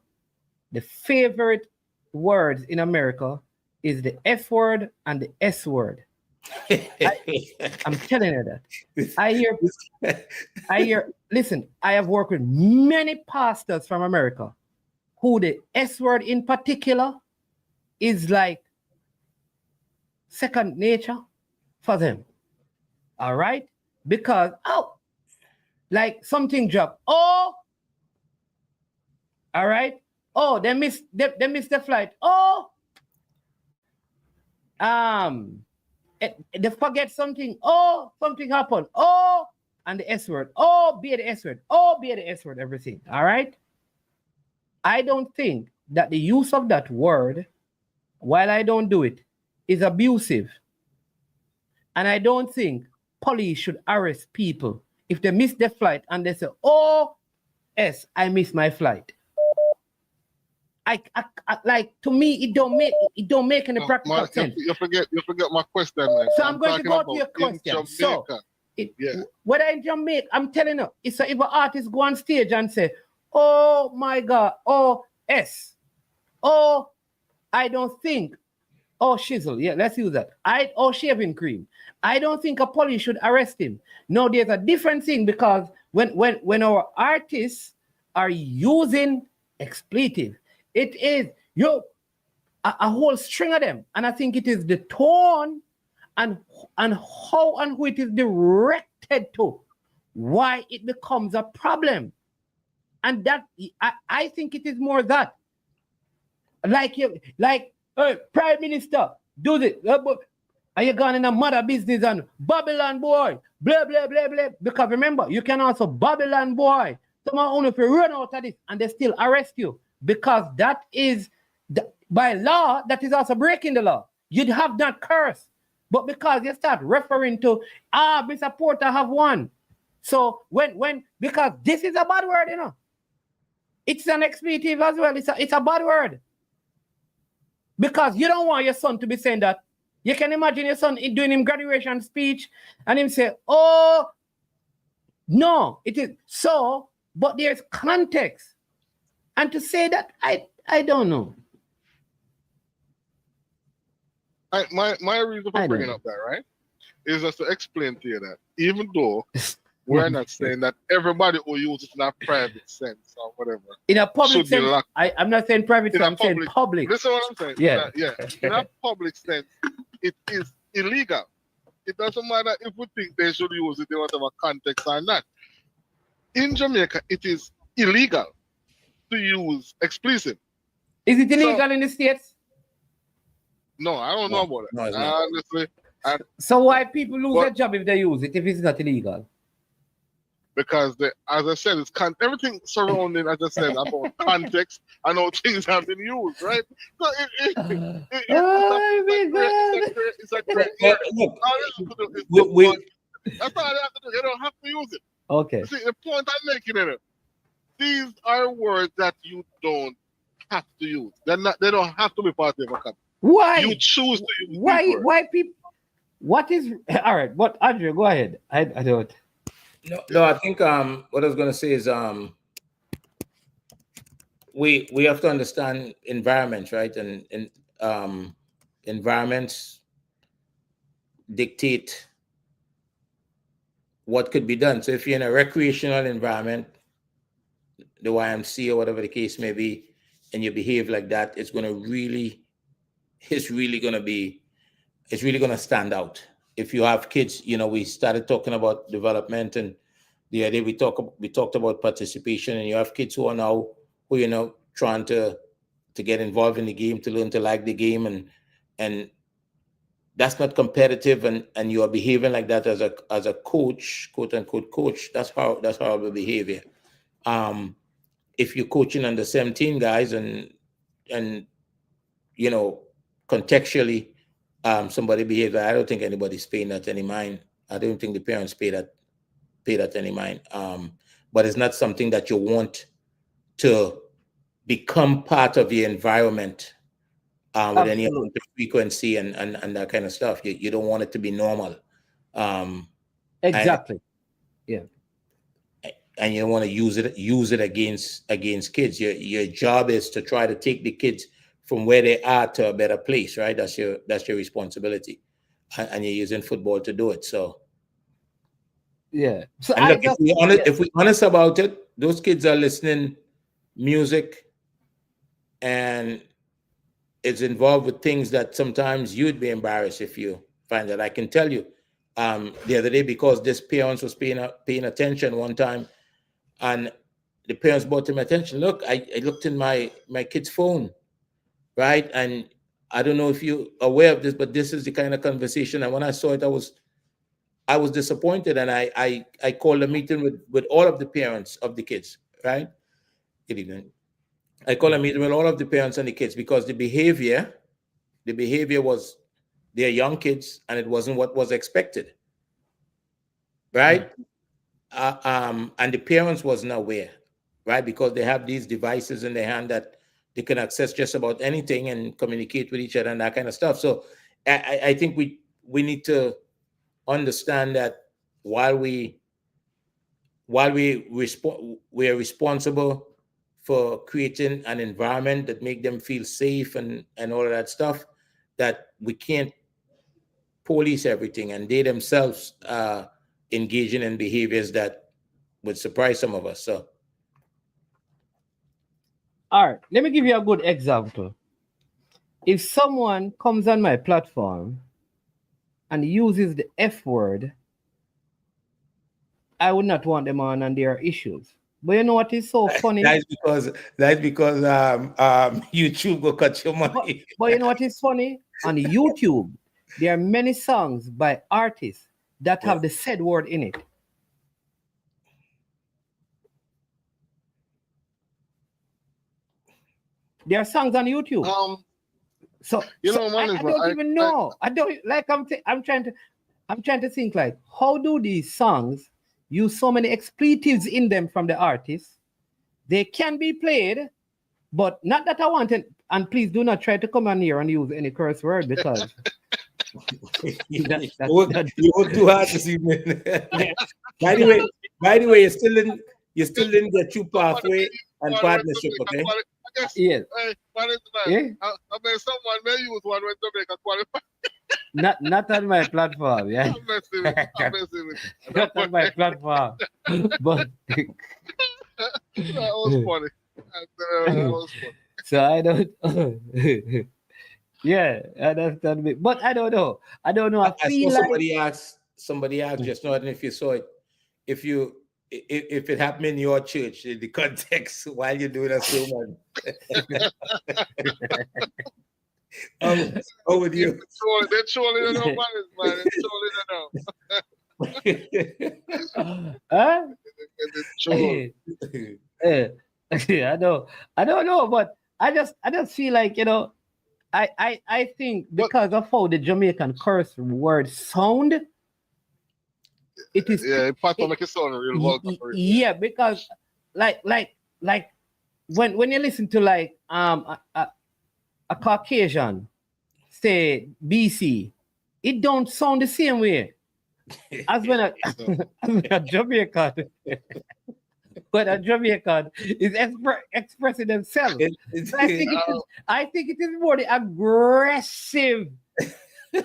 the favorite words in America is the F word and the S word. I'm telling you that. I hear, listen, I have worked with many pastors from America who the S word in particular is like second nature for them. All right? Because, like something dropped. Oh, all right. Oh, they missed the flight. Oh, they forget something. Oh, something happened. Oh, and the S word. Oh, be the S word. Oh, be the S word. Everything. All right. I don't think that the use of that word, while I don't do it, is abusive. And I don't think police should arrest people if they miss their flight and they say, "Oh, yes, I missed my flight." I like, to me, it don't make any practical sense. You forget my question, man. So I'm going to go to your question. So, whether in Jamaica, I'm telling you, it's if an artist go on stage and say, "Oh my God, oh S, oh I don't think, oh shizzle, yeah, let's use that. Oh shaving cream. I don't think a police should arrest him." No, there's a different thing, because when our artists are using expletive, it is a whole string of them, and I think it is the tone and how and who it is directed to why it becomes a problem. And that I think it is more that, like Prime Minister do this, are you gone in a mother business and Babylon boy, blah blah blah blah? Because remember, you can also Babylon boy. Someone only if you run out of this and they still arrest you, because that is by law, that is also breaking the law. You'd have that curse, but because you start referring to Mr. Porter have won. So when because this is a bad word, you know. It's an expletive as well. It's a bad word. Because you don't want your son to be saying that. You can imagine your son doing him graduation speech and him say, "Oh, no, it is so," but there's context. And to say that, I don't know. My reason for bringing up that, right, is just to explain to you that even though we're not saying that everybody who uses it in a private sense or whatever. In a public sense, I'm not saying private sense, I'm saying public. Listen what I'm saying. Yeah. In a public sense, it is illegal. It doesn't matter if we think they should use it in whatever context or not. In Jamaica, it is illegal to use explicit. Is it illegal in the States? No, I don't know about it. Honestly. So why people lose their job if they use it, if it's not illegal? Because, as I said, it's everything surrounding, as I said, about context and how things have been used, right? So it's a great that's all they have to do. They don't have to use it. Okay. See, the point I'm making in it, these are words that you don't have to use. They don't have to be part of a context. Why? You choose to use why people? What is all right? What, Andrew? Go ahead. I don't. No, I think what I was gonna say is we have to understand environments, right? And environments dictate what could be done. So if you're in a recreational environment, the YMC or whatever the case may be, and you behave like that, it's really gonna stand out. If you have kids, we started talking about development, and the other day we talked about participation, and you have kids who are now trying to get involved in the game, to learn to like the game, and that's not competitive, and you are behaving like that as a coach, quote unquote coach. That's horrible behavior. If you're coaching under 17 guys and contextually, somebody behaves, I don't think anybody's paying that any mind. I don't think the parents pay that any mind. But it's not something that you want to become part of the environment with any frequency and that kind of stuff. You don't want it to be normal. Exactly. and you don't want to use it against kids. Your job is to try to take the kids from where they are to a better place, right? That's your responsibility, and you're using football to do it. So Yeah. So and I look, just if we're honest about it, those kids are listening music, and it's involved with things that sometimes you'd be embarrassed if you find that. I can tell you, the other day, because this parents was paying attention one time, and the parents brought to my attention. Look, I looked in my kid's phone, right? And I don't know if you're aware of this, but this is the kind of conversation. And when I saw it, I was disappointed, and I called a meeting with all of the parents of the kids, right? Good evening. I called a meeting with all of the parents and the kids, because the behavior was, they're young kids, and it wasn't what was expected, right? And the parents wasn't aware, right? Because they have these devices in their hand that they can access just about anything and communicate with each other and that kind of stuff. So I think we need to understand that while we are responsible for creating an environment that make them feel safe and all of that stuff, that we can't police everything, and they themselves are engaging in behaviors that would surprise some of us. So all right. Let me give you a good example. If someone comes on my platform and uses the F word, I would not want them on, and there are issues. But you know what is so funny? that's because YouTube will cut your money. But you know what is funny? On YouTube, there are many songs by artists that have the said word in it. There are songs on YouTube. So You know, I management, don't even know. I don't like. I'm trying to think, like, how do these songs use so many expletives in them from the artists? They can be played, but not that I want it. And please do not try to come on here and use any curse word, because you work too hard this evening. By the way, you still didn't get you pathway and partnership, okay? Yes. Yeah. I mean, someone may use one when Jamaica qualify. Not on my platform, yeah. I'm messing with you. Not on my platform. But that was funny. That was funny. So I don't yeah, I understand me. But I don't know. I feel saw like somebody asked just now, and if you saw it, if it happened in your church, in the context while you're doing a sermon. How would you? They're trolling on man. They're trolling huh? They're I don't know, but I just feel like, I think because of how the Jamaican curse word sound, it is make it sound real vulgar. Yeah, because like when you listen to like a Caucasian say BC, it don't sound the same way as when a Jamaican. But a Jamaican is expressing themselves. I think it is more the aggressive. I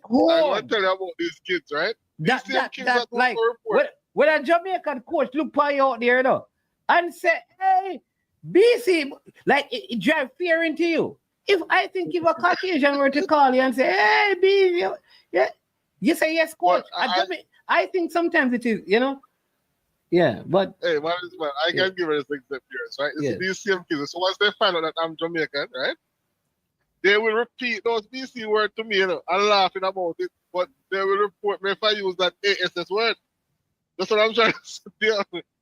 want to tell you about these kids, right? That like when a Jamaican coach look for you out there, and say, "Hey, BC," like it drive fear into you. If a Caucasian were to call you and say, "Hey, BC," yeah, you say yes, coach. I think sometimes it is, Yeah, but hey, I can give it a example, right? It's these same kids. So once they find out that I'm Jamaican, right? They will repeat those BC words to me, and laughing about it, but they will report me if I use that ASS word. That's what I'm trying to say.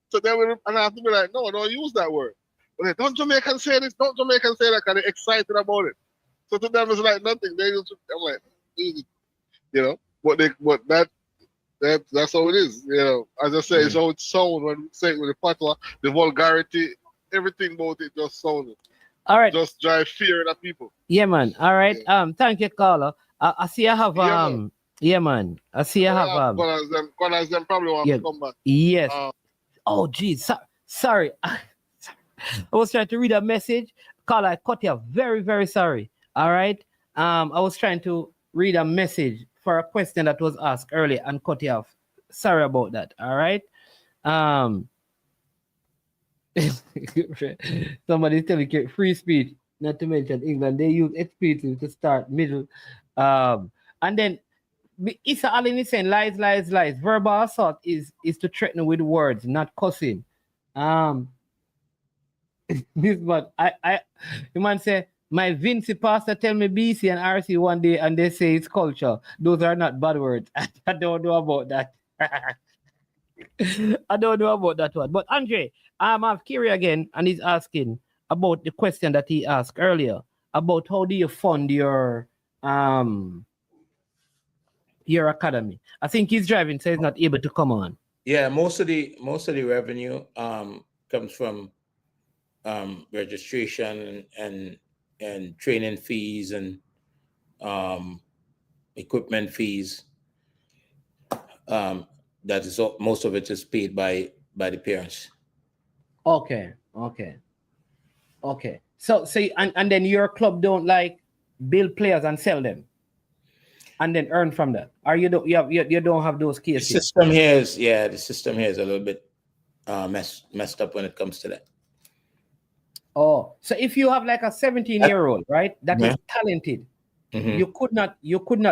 So they will, and I have to be like, no, don't use that word. Okay, don't Jamaicans say this, don't Jamaicans say that, because they're excited about it. So to them, it's like nothing. I'm like, easy. But that's how it is. As I say, it's how it sounds when we say it with the patois, the vulgarity, everything about it just sounded. All right. Just drive fear in people. Yeah, man. All right. Thank you, caller. I see I have I see I have Gunners them probably want to come back. Yes. Oh, geez. Sorry. I was trying to read a message. Carl, I cut you off. Very, very sorry. All right. I was trying to read a message for a question that was asked earlier and cut you off. Sorry about that. All right. Somebody's telling you free speech, not to mention England. They use expletive to start, middle, and then Issa Allen is saying lies, lies, lies. Verbal assault is to threaten with words, not cussing. This but the man say my Vinci pastor tell me BC and RC one day and they say it's culture. Those are not bad words. I don't know about that. I don't know about that one. But Andre, I have Kiri again and he's asking about the question that he asked earlier about how do you fund your academy. I think he's driving, so he's not able to come on. Yeah, most of the revenue comes from registration and training fees and equipment fees. That is all, most of it is paid by the parents. Okay. So and then your club don't like build players and sell them, and then earn from that. Or you don't have those cases. The system here is a little bit messed up when it comes to that. Oh, so if you have like a 17-year-old, right, that is talented, you could not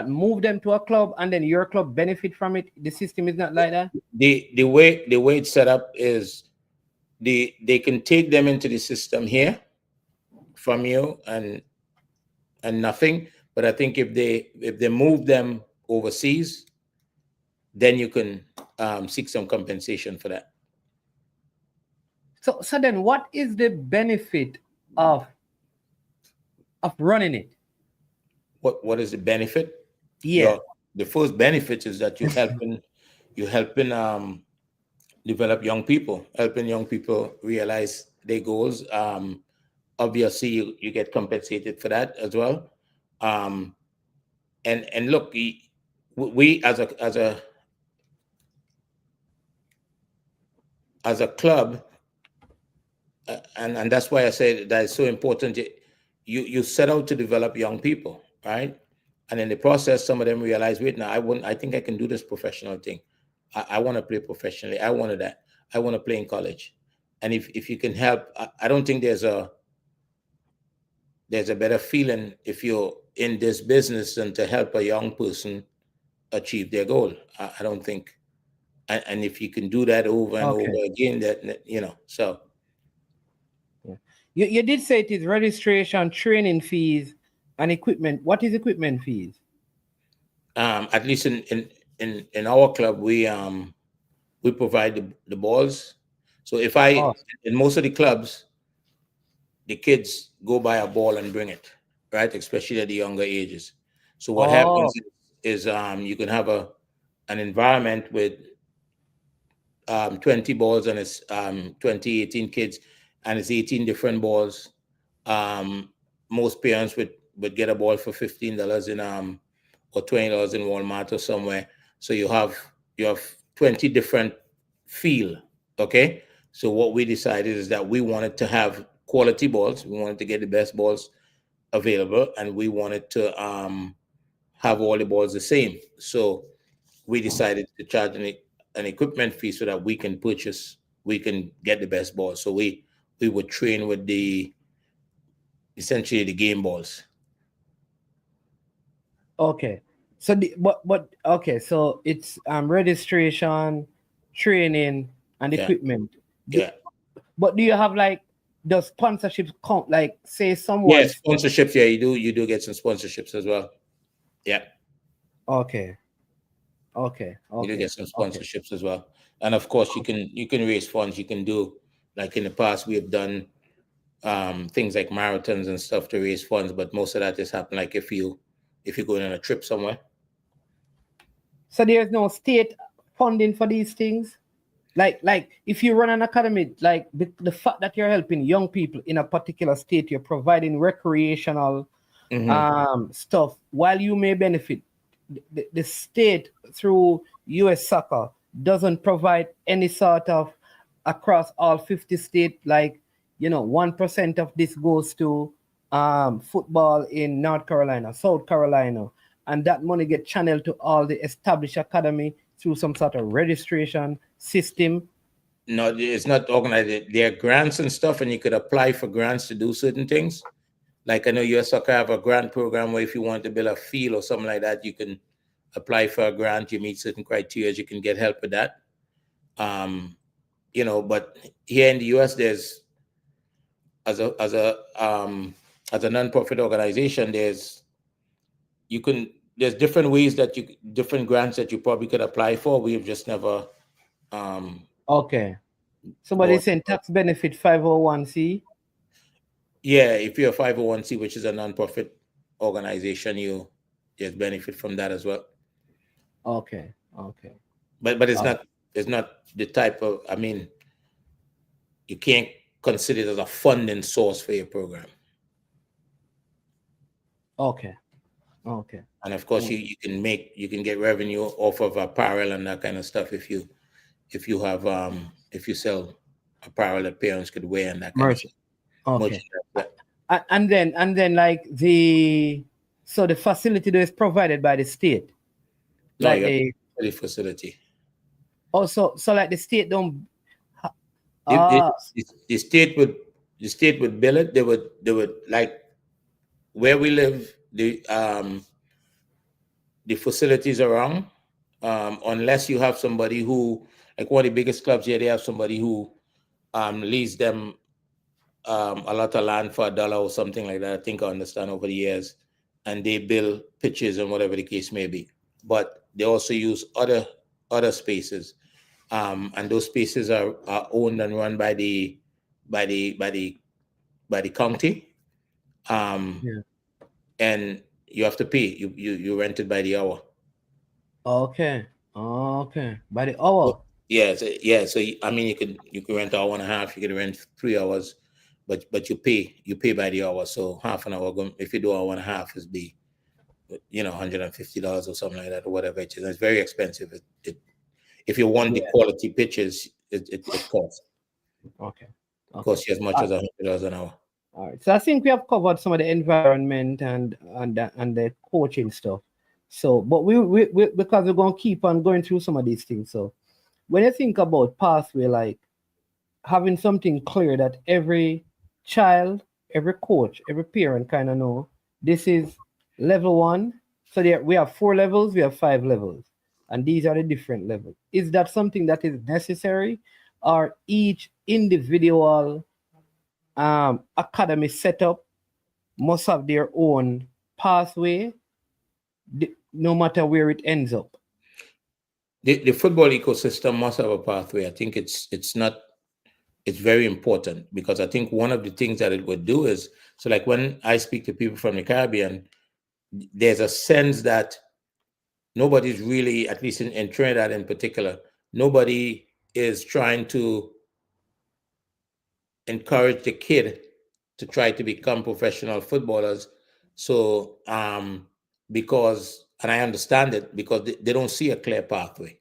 move them to a club and then your club benefit from it. The system is not like that. The way it's set up is they can take them into the system here from you and nothing. But I think if they move them overseas, then you can seek some compensation for that. So then what is the benefit of running it? What is the benefit? Yeah. The first benefit is that you're helping develop young people, helping young people realize their goals. Obviously you get compensated for that as well. And look, we as a club, and that's why I say that it's so important. You set out to develop young people, right? And in the process, some of them realize, wait, now I think I can do this professional thing. I want to play professionally. I wanted that. I want to play in college. And if you can help, I don't think there's a better feeling if you're in this business than to help a young person achieve their goal. I don't think, and if you can do that over and over again, that so. You did say it is registration, training fees, and equipment. What is equipment fees? At least in our club, we provide the balls. So in most of the clubs, the kids go buy a ball and bring it, right? Especially at the younger ages. So what happens is you can have an environment with 20 balls and it's 18 kids and it's 18 different balls. Most parents would get a ball for $15 in or $20 in Walmart or somewhere. So you have 20 different feel. Okay. So what we decided is that we wanted to have quality balls. We wanted to get the best balls available, and we wanted to have all the balls the same. So we decided to charge an equipment fee so that we can get the best balls. So we would train with essentially the game balls. Okay. So so it's registration, training, and equipment. But do you have does sponsorships count? Like say someone. Yes, sponsorships. Yeah, you do get some sponsorships as well. Yeah. Okay. You do get some sponsorships as well, and of course you can raise funds. You can do like in the past we have done things like marathons and stuff to raise funds, but most of that just happen like if you're going on a trip somewhere. So there's no state funding for these things? Like if you run an academy, like the fact that you're helping young people in a particular state, you're providing recreational stuff, while you may benefit, the state through US Soccer doesn't provide any sort of across all 50 states, like, 1% of this goes to football in North Carolina, South Carolina, and that money get channeled to all the established academy through some sort of registration system? No, it's not organized. There are grants and stuff, and you could apply for grants to do certain things. Like I know US Soccer have a grant program where if you want to build a field or something like that, you can apply for a grant. You meet certain criteria, you can get help with that. But here in the US, there's as a non-profit organization, there's different ways different grants that you probably could apply for. We've just never Okay. Somebody go. saying tax benefit 501c. Yeah, if you're a 501c, which is a non-profit organization, you just benefit from that as well. Okay. But it's not the type of, you can't consider it as a funding source for your program. Okay. And of course, you can get revenue off of apparel and that kind of stuff if you sell apparel that parents could wear and that kind of stuff. Okay. And then like the facility that is provided by the state. No, like the facility. Also, so like the state don't. The state would bill it. They would like where we live. The facilities around, unless you have somebody who, like one of the biggest clubs here, they have somebody who leases them a lot of land for $1 or something like that. I think I understand over the years, and they build pitches and whatever the case may be. But they also use other spaces, and those spaces are owned and run by the county. And you have to pay. You rent it by the hour. Okay. By the hour. Yeah. So you can rent an hour and a half. You can rent 3 hours, but you pay by the hour. So half an hour. If you do an hour and a half, is be $150 or something like that, or whatever it is. And it's very expensive. If you want the quality pitches, it costs. Okay. It costs you as much as $100 an hour. All right. So I think we have covered some of the environment and the coaching stuff. So, but we because we're going to keep on going through some of these things. So, when you think about pathway, like having something clear that every child, every coach, every parent kind of know this is level 1. So we have 4 levels, we have 5 levels, and these are the different levels. Is that something that is necessary, or each individual academy setup must have their own pathway, no matter where it ends up? The football ecosystem must have a pathway. I think it's very important, because I think one of the things that it would do is, so like when I speak to people from the Caribbean, there's a sense that nobody's really, at least in Trinidad in particular, nobody is trying to encourage the kid to try to become professional footballers. So because, and I understand it, because they don't see a clear pathway,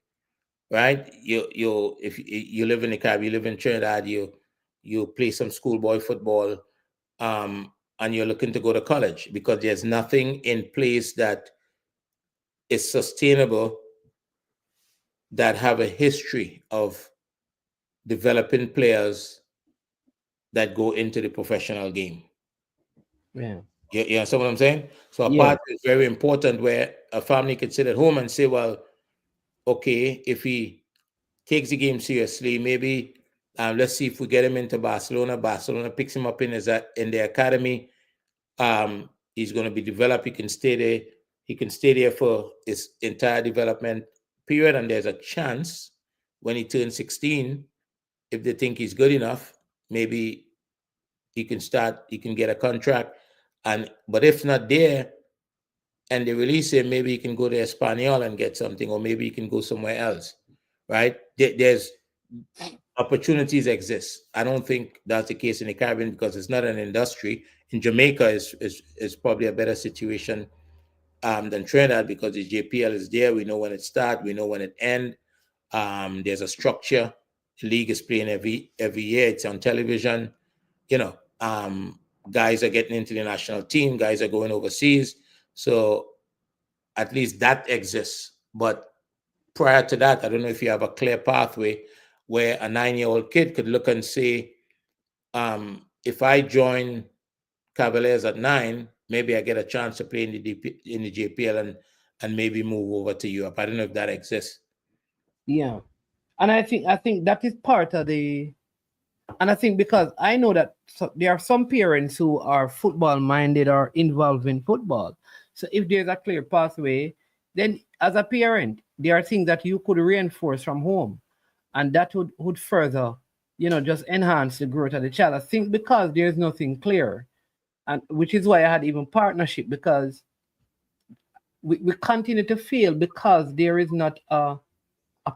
right? If you live in the Caribbean, you live in Trinidad, you play some schoolboy football, and you're looking to go to college, because there's nothing in place that is sustainable, that have a history of developing players that go into the professional game. Yeah. You understand what I'm saying? So a part is very important, where a family can sit at home and say, well, okay, if he takes the game seriously, maybe let's see if we get him into Barcelona. Barcelona picks him up in the academy. He's going to be developed. He can stay there. He can stay there for his entire development period. And there's a chance when he turns 16, if they think he's good enough, maybe he can get a contract. But if not there, and they release him, maybe he can go to Espanyol and get something, or maybe he can go somewhere else, right? There's opportunities exist. I don't think that's the case in the Caribbean, because it's not an industry. In Jamaica is probably a better situation than Trinidad, because the JPL is there. We know when it starts, we know when it ends. There's a structure league is playing every year. It's on television. You know, guys are getting into the national team. Guys are going overseas. So at least that exists. But prior to that, I don't know if you have a clear pathway where a 9-year-old kid could look and say, if I join Cavaliers at 9, maybe I get a chance to play in the JPL and maybe move over to Europe. I don't know if that exists. Yeah. And I think that is part of the, and I think because I know that there are some parents who are football minded or involved in football. So if there's a clear pathway, then as a parent, there are things that you could reinforce from home, and that would further, just enhance the growth of the child. I think because there's nothing clear, and which is why I had even partnership, because we continue to fail because there is not a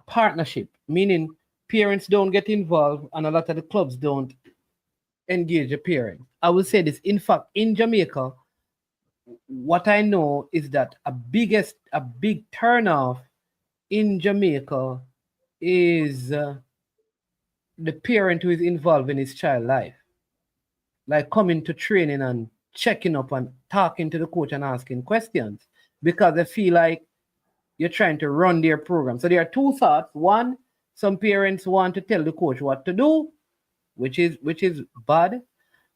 partnership, meaning parents don't get involved and a lot of the clubs don't engage the parents. I will say this. In fact, in Jamaica, what I know is that a big turnoff in Jamaica is the parent who is involved in his child life, like coming to training and checking up and talking to the coach and asking questions, because they feel like you're trying to run their program. So there are two thoughts. One, some parents want to tell the coach what to do, which is bad.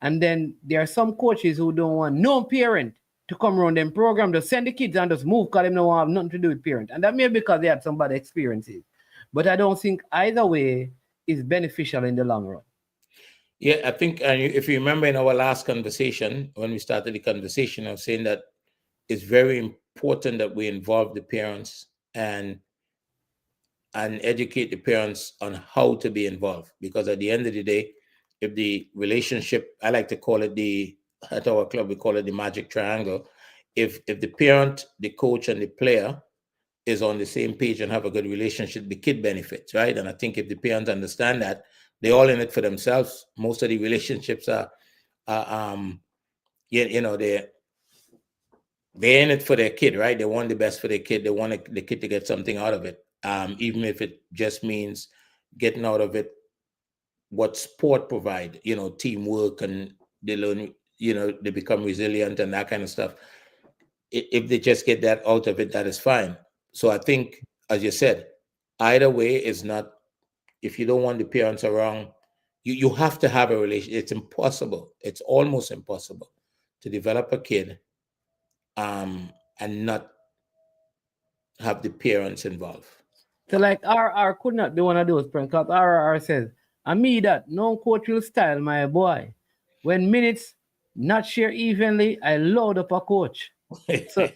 And then there are some coaches who don't want no parent to come around them program, just send the kids and just move because they don't have nothing to do with parent. And that may be because they had some bad experiences. But I don't think either way is beneficial in the long run. Yeah, I think if you remember in our last conversation, when we started the conversation, I was saying that it's very important that we involve the parents and educate the parents on how to be involved. Because at the end of the day, if the relationship, I like to call it at our club, we call it the magic triangle. If the parent, the coach, and the player is on the same page and have a good relationship, the kid benefits, right? And I think if the parents understand that, they're all in it for themselves. Most of the relationships are they're in it for their kid, right? They want the best for their kid. They want the kid to get something out of it, even if it just means getting out of it what sport provide, teamwork, and they learn, they become resilient and that kind of stuff. If they just get that out of it, that is fine. So I think, as you said, either way is not, if you don't want the parents around, you have to have a relationship. It's impossible. It's almost impossible to develop a kid and not have the parents involved. So like RR could not be one of those parents, because RR says, "I me that no coach will style my boy. When minutes not share evenly, I load up a coach." So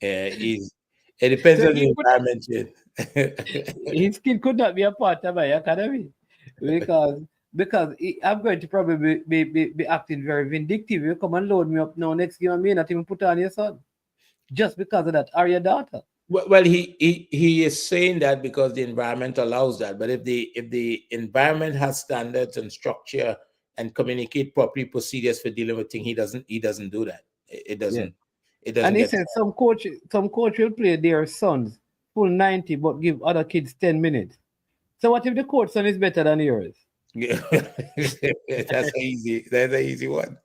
It depends so on the environment. his kid could not be a part of my academy because I'm going to probably be acting very vindictive. You come and load me up now next game, I may not even put on your son just because of that, or your daughter. Well, he is saying that because the environment allows that. But if the environment has standards and structure and communicate properly procedures for dealing with things, he doesn't do that. It doesn't. It doesn't. And he said some coach will play their sons full 90 but give other kids 10 minutes. So what if the coach son is better than yours? Yeah. That's an easy one.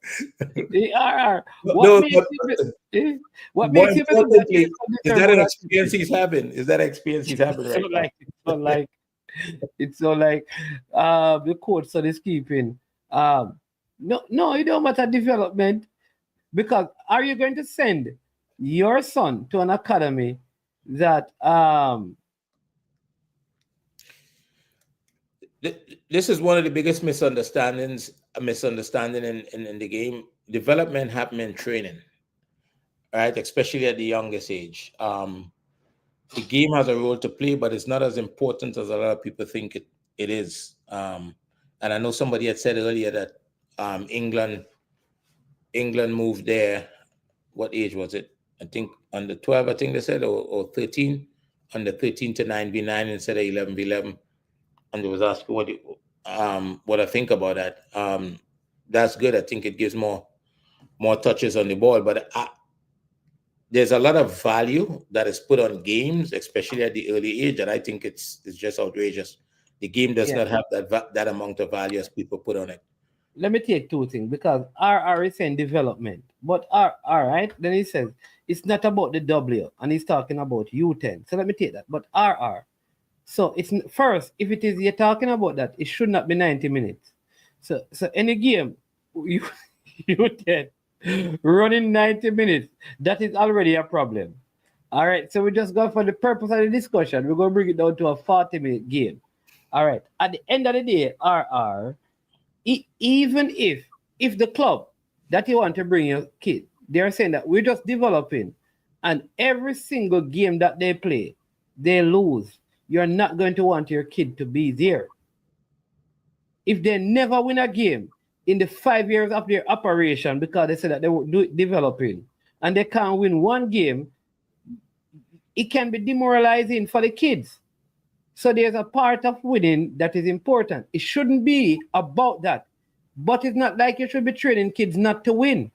What makes you believe is that an experience he's having? Is that experience he's having right now? It's so like the coach son is keeping no, it don't matter development, because are you going to send your son to an academy that this is one of the biggest misunderstanding in the game. Development happens in training, right? Especially at the youngest age. The game has a role to play, but it's not as important as a lot of people think it is. And I know somebody had said earlier that England moved there. What age was it? I think under 12, I think they said, or 13, under 13 to 9v9 instead of 11v11. And they was asking what I think about that. That's good. I think it gives more touches on the ball. But there's a lot of value that is put on games, especially at the early age, that I think it's just outrageous. the game does not have that amount of value as people put on it. Let me take two things, because RR is saying development, but R, right? Then he says it's not about the W, and he's talking about U10. So let me take that. But RR. So it's first, if it is you're talking about that, it should not be 90 minutes. So any game U10 running 90 minutes, that is already a problem. All right. So we just go for the purpose of the discussion. We're going to bring it down to a 40-minute game. All right. At the end of the day, RR, even if the club that you want to bring your kid, they're saying that we're just developing, and every single game that they play, they lose, you're not going to want your kid to be there. If they never win a game in the 5 years of their operation, because they said that they were developing, and they can't win one game, it can be demoralizing for the kids. So there's a part of winning that is important. It shouldn't be about that. But it's not like you should be training kids not to win.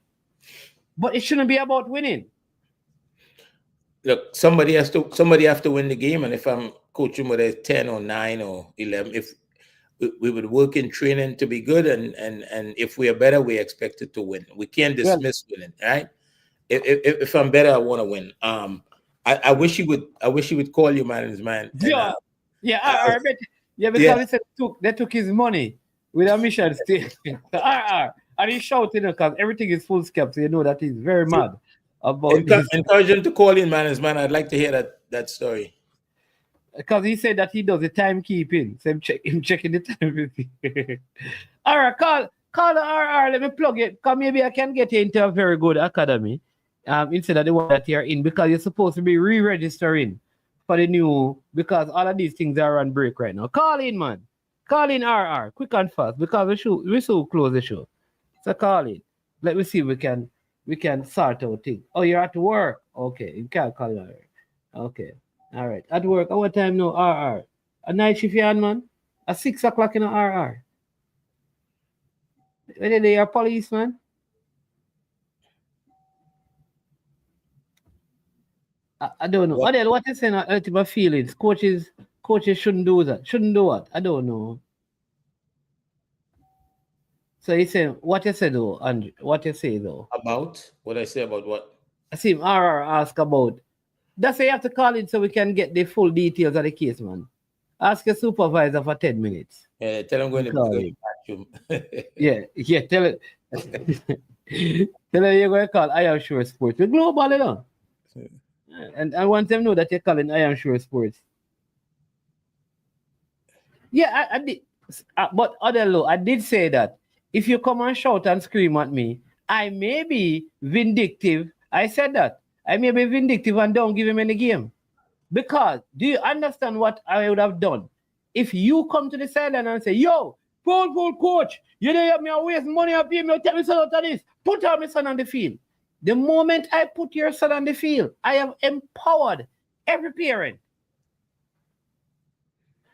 But it shouldn't be about winning. Look, somebody has to win the game. And if I'm coaching with a 10 or 9 or 11, if we would work in training to be good, and if we are better, we expect it to win. We can't dismiss winning, right? If I'm better, I want to win. I wish he would call you, man. I bet. Yeah, because they took his money with a mission statement. And he's shouting because everything is full scale, so you know that he's very mad about this. Encourage him to call in, man. I'd like to hear that story. Because he said that he does the timekeeping. So him checking the time. All right, call the RR. Let me plug it. Because maybe I can get you into a very good academy. Instead of the one that you're in, because you're supposed to be re-registering for the new, because all of these things are on break right now. Call in, man. Call in RR, quick and fast, because we so close the show. So call in. Let me see if we can sort out things. Oh, you're at work. Okay, you can't call her. Okay. All right. At work. At what time now? RR. A night shift you on, man? At 6 o'clock in the RR. When they are policeman? I don't know. Adele, what you saying about my feelings? Coaches shouldn't do that. Shouldn't do what? I don't know. So he said, what you said though, Andrew? What you say though? About? What I say about what? I see him RR ask about. That's why you have to call in so we can get the full details of the case, man. Ask your supervisor for 10 minutes. Yeah, tell him going to the bathroom. yeah, tell it. Tell him you're going to call I Am Sure Sports. We're global, you know. And I want them to know that you're calling I Am Sure Sports. Yeah, I did. But Odelo, I did say that if you come and shout and scream at me, I may be vindictive. I said that. I may be vindictive and don't give him any game. Because, do you understand what I would have done? If you come to the sideline and say, yo, Paul coach, you don't have me waste money up here, take me son out of this. Put out my son on the field. The moment I put your son on the field, I have empowered every parent.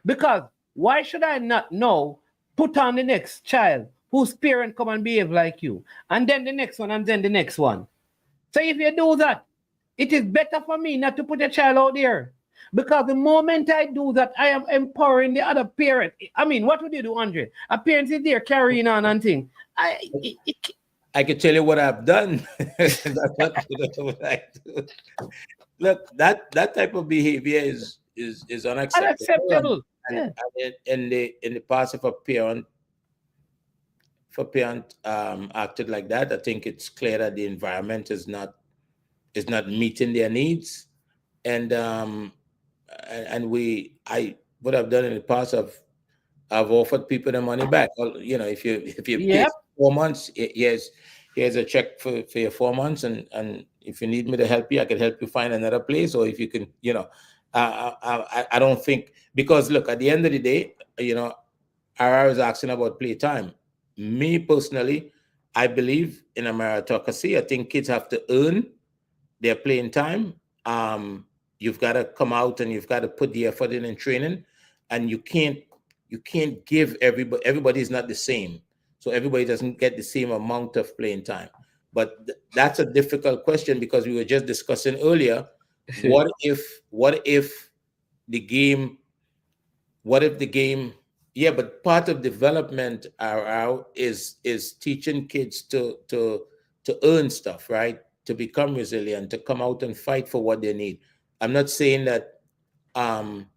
Because why should I not know, put on the next child whose parent come and behave like you, and then the next one, and then the next one. So if you do that, it is better for me not to put a child out there. Because the moment I do that, I am empowering the other parent. I mean, what would you do, Andre? A parent is there carrying on and thing. I can tell you what I've done. That's what I do. Look, that type of behavior is unacceptable. And in the past, if a parent acted like that, I think it's clear that the environment is not meeting their needs. And what I've done in the past, I've offered people the money back. You know, if you pay 4 months, here's a check for your 4 months, and if you need me to help you, I can help you find another place, or if you can, you know, I don't think, because look, at the end of the day, you know, RR is asking about play time. Me personally, I believe in a meritocracy. I think kids have to earn their playing time. You've got to come out and you've got to put the effort in training, and you can't give everybody is not the same. So everybody doesn't get the same amount of playing time. But that's a difficult question, because we were just discussing earlier, what if the game Yeah, but part of development is teaching kids to earn stuff, right? To become resilient, to come out and fight for what they need. I'm not saying that um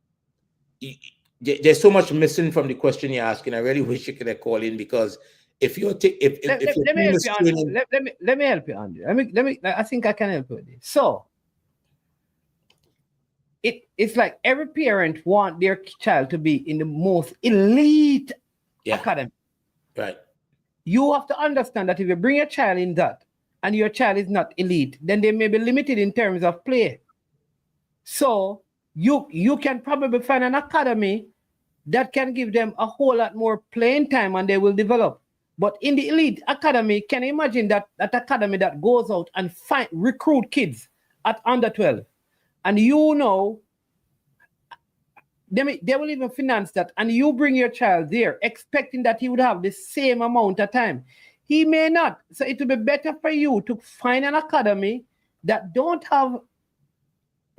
there's so much missing from the question you're asking. I really wish you could have called in, because if you're if your Let me team help is you, training, let me help you, Andrew. Let me. I think I can help you with this. So it's like every parent want their child to be in the most elite yeah, academy. right. You have to understand that if you bring your child in that and your child is not elite, then they may be limited in terms of play. So you can probably find an academy that can give them a whole lot more playing time and they will develop. But in the elite academy, can you imagine that academy that goes out and recruit kids at under 12? And they will even finance that. And you bring your child there expecting that he would have the same amount of time. He may not. So it will be better for you to find an academy that don't have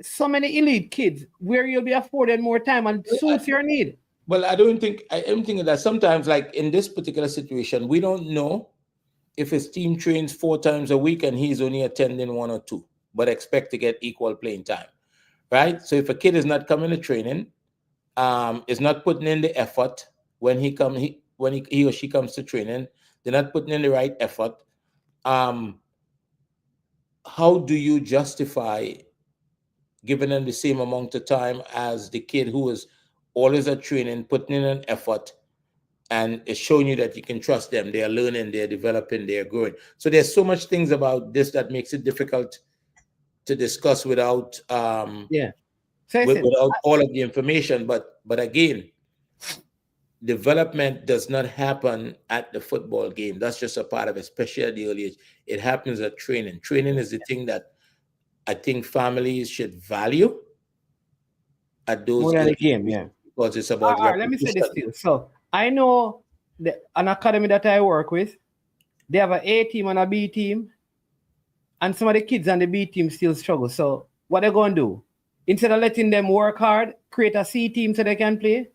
so many elite kids where you'll be afforded more time and suits your need. Well, I'm thinking that sometimes, like in this particular situation, we don't know if his team trains 4 times a week and he's only attending 1 or 2, but expect to get equal playing time, right? So if a kid is not coming to training, is not putting in the effort when he or she comes to training, they're not putting in the right effort. How do you justify giving them the same amount of time as the kid who is always at training, putting in an effort, and it's showing you that you can trust them? They are learning, they're developing, they're growing. So there's so much things about this that makes it difficult to discuss without Yeah. So without all of the information. But again, development does not happen at the football game. That's just a part of it, especially at the early age. It happens at training. Training is the thing that I think families should value at those more than the early game, ages, yeah. because it's All about right, let me say this to repetition. you. So I know an academy that I work with, they have an A team and a B team, and some of the kids on the B team still struggle. So what they're going to do, instead of letting them work hard, create a C team so they can play,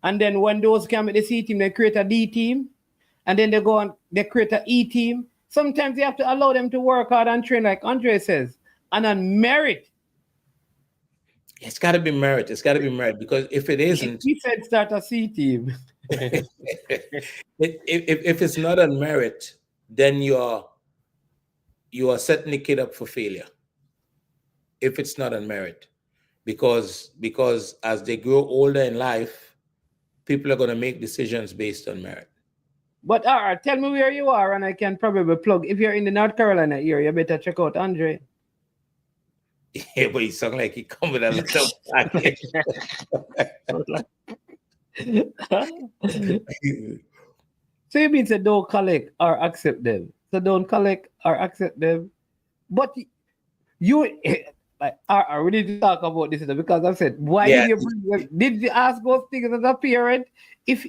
and then when those can make the C team, they create a D team, and then they create an E team. Sometimes you have to allow them to work hard and train, like Andre says, and on merit. It's got to be merit. It's got to be merit, because if it isn't, He said start a C team. if it's not on merit, then you are setting the kid up for failure. If it's not on merit, because as they grow older in life, people are going to make decisions based on merit. But tell me where you are, and I can probably plug. If you're in the North Carolina area, you better check out Andre. Yeah, but he sound like he come with a lot of package. So you mean say don't collect or accept them? So don't collect or accept them. But you, we need to talk about this because I said, why Yeah. did you ask those things as a parent? If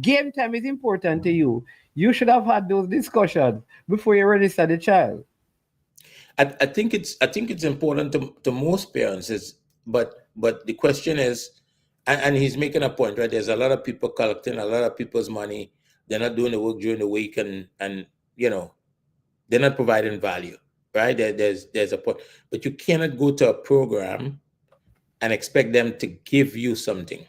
game time is important to you, you should have had those discussions before you register the child. I think it's important to most parents, but the question is, and he's making a point, right? There's a lot of people collecting a lot of people's money. They're not doing the work during the week, and they're not providing value, right? There's a point, but you cannot go to a program and expect them to give you something,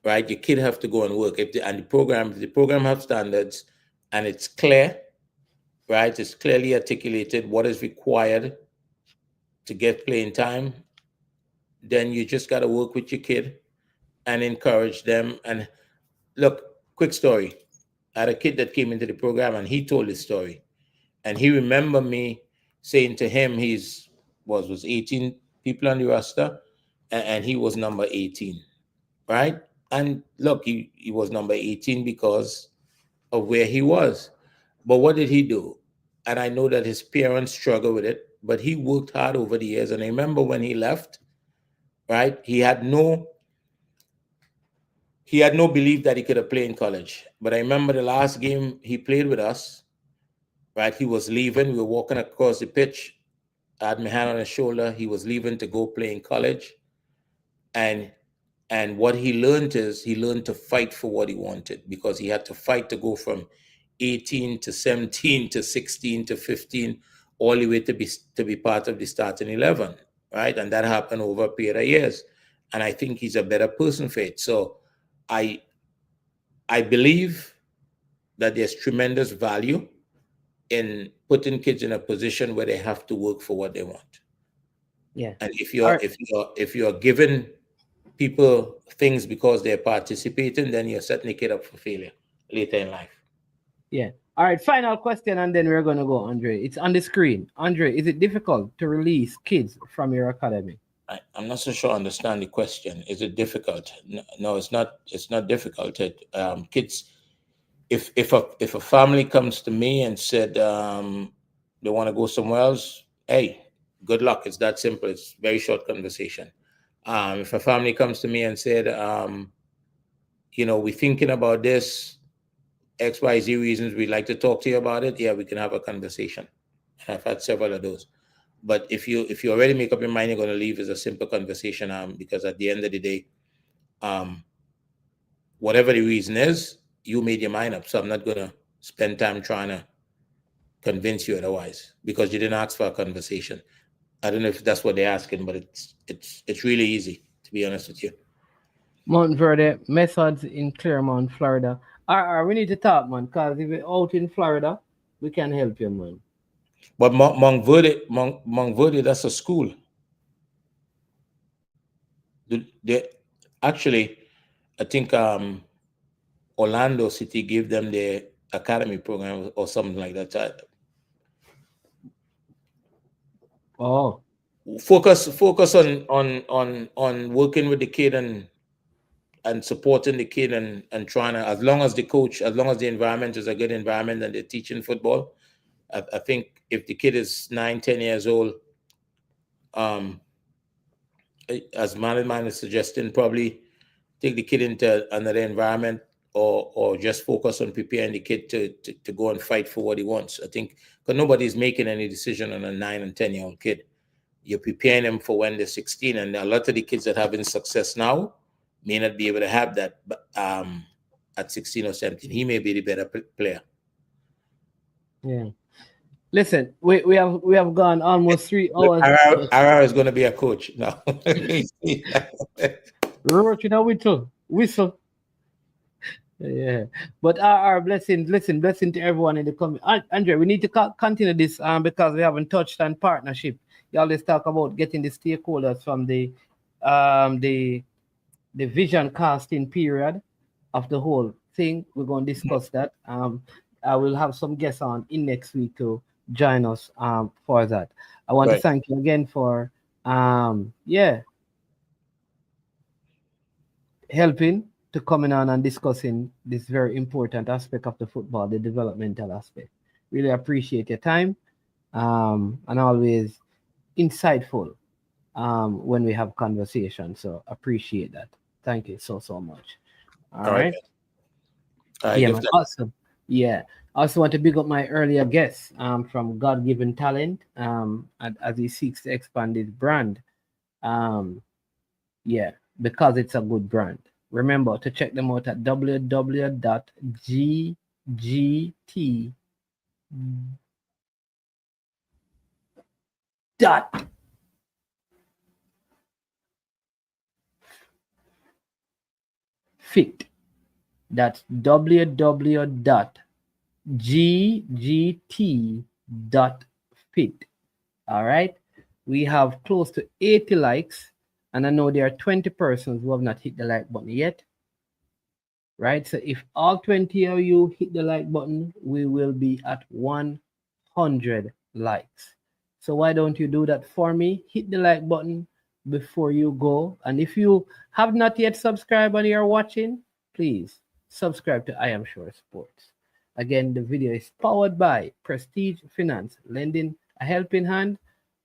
right? Your kid have to go and work. If the program have standards and it's clear, right? It's clearly articulated what is required to get playing time, then you just got to work with your kid and encourage them. And look, quick story. I had a kid that came into the program and he told his story. And he remembered me saying to him, was 18 people on the roster, and he was number 18, right? And look, he was number 18 because of where he was. But what did he do? And I know that his parents struggled with it, but he worked hard over the years. And I remember when he left, right? He had no belief that he could have played in college. But I remember the last game he played with us, right? He was leaving. We were walking across the pitch. I had my hand on his shoulder. He was leaving to go play in college. And And what he learned is he learned to fight for what he wanted, because he had to fight to go from 18 to 17 to 16 to 15, all the way to be part of the starting 11, right? And that happened over a period of years. And I think he's a better person for it. So I believe that there's tremendous value in putting kids in a position where they have to work for what they want. Yeah. And if you're giving people things because they're participating, then you're setting a kid up for failure later in life. Yeah. All right. Final question, and then we're gonna go, Andre. It's on the screen. Andre, is it difficult to release kids from your academy? I'm not so sure I understand the question. Is it difficult? No, it's not. It's not difficult. Kids, if a family comes to me and said they want to go somewhere else, hey, good luck. It's that simple. It's very short conversation. If a family comes to me and said, we're thinking about this, XYZ reasons, we'd like to talk to you about it, yeah, we can have a conversation. And I've had several of those. But if you already make up your mind you're going to leave, is a simple conversation, because at the end of the day, whatever the reason is, you made your mind up. So I'm not going to spend time trying to convince you otherwise, because you didn't ask for a conversation. I don't know if that's what they're asking, but it's really easy, to be honest with you. Mount Verde Methods in Claremont, Florida. We need to talk, man, because if you're out in Florida, we can help you, man. But Mount Verde, that's a school. Actually, I think Orlando City gave them the academy program or something like that. Oh. Focus on working with the kid and supporting the kid and trying to, as long as the environment is a good environment and they're teaching football, I think if the kid is 9-10 years old, as man is suggesting, probably take the kid into another environment or just focus on preparing the kid to go and fight for what he wants. I think because nobody's making any decision on a 9 and 10-year-old kid. You're preparing them for when they're 16, and a lot of the kids that are having success now may not be able to have that at 16 or 17. He may be the better player. Yeah. Listen, we have gone almost 3 hours. Ara is going to be a coach now. Roach in a whistle. Yeah, but our blessing to everyone in the comment. Andre, we need to continue this because we haven't touched on partnership. You always talk about getting the stakeholders from the vision casting period of the whole thing. We're going to discuss that. I will have some guests on in next week to join us for that. I want to thank you again for helping to coming on and discussing this very important aspect of the football, the developmental aspect. Really appreciate your time and always insightful when we have conversations. So appreciate that. Thank you so much. All right. Yeah, man, awesome. Yeah. I also want to big up my earlier guest from God Given Talent as he seeks to expand his brand. Because it's a good brand. Remember to check them out at www.ggt. Fit. That's www.ggt.fit. All right. We have close to 80 likes, and I know there are 20 persons who have not hit the like button yet. Right. So if all 20 of you hit the like button, we will be at 100 likes. So why don't you do that for me? Hit the like button before you go. And if you have not yet subscribed and you're watching, please subscribe to I Am Sure Sports. Again, the video is powered by Prestige Finance, lending a helping hand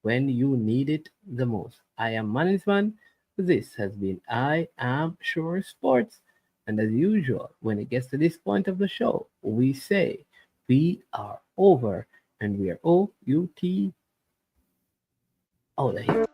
when you need it the most. I am Management. This has been I Am Sure Sports. And as usual, when it gets to this point of the show, we say we are over and we are OUT out of here.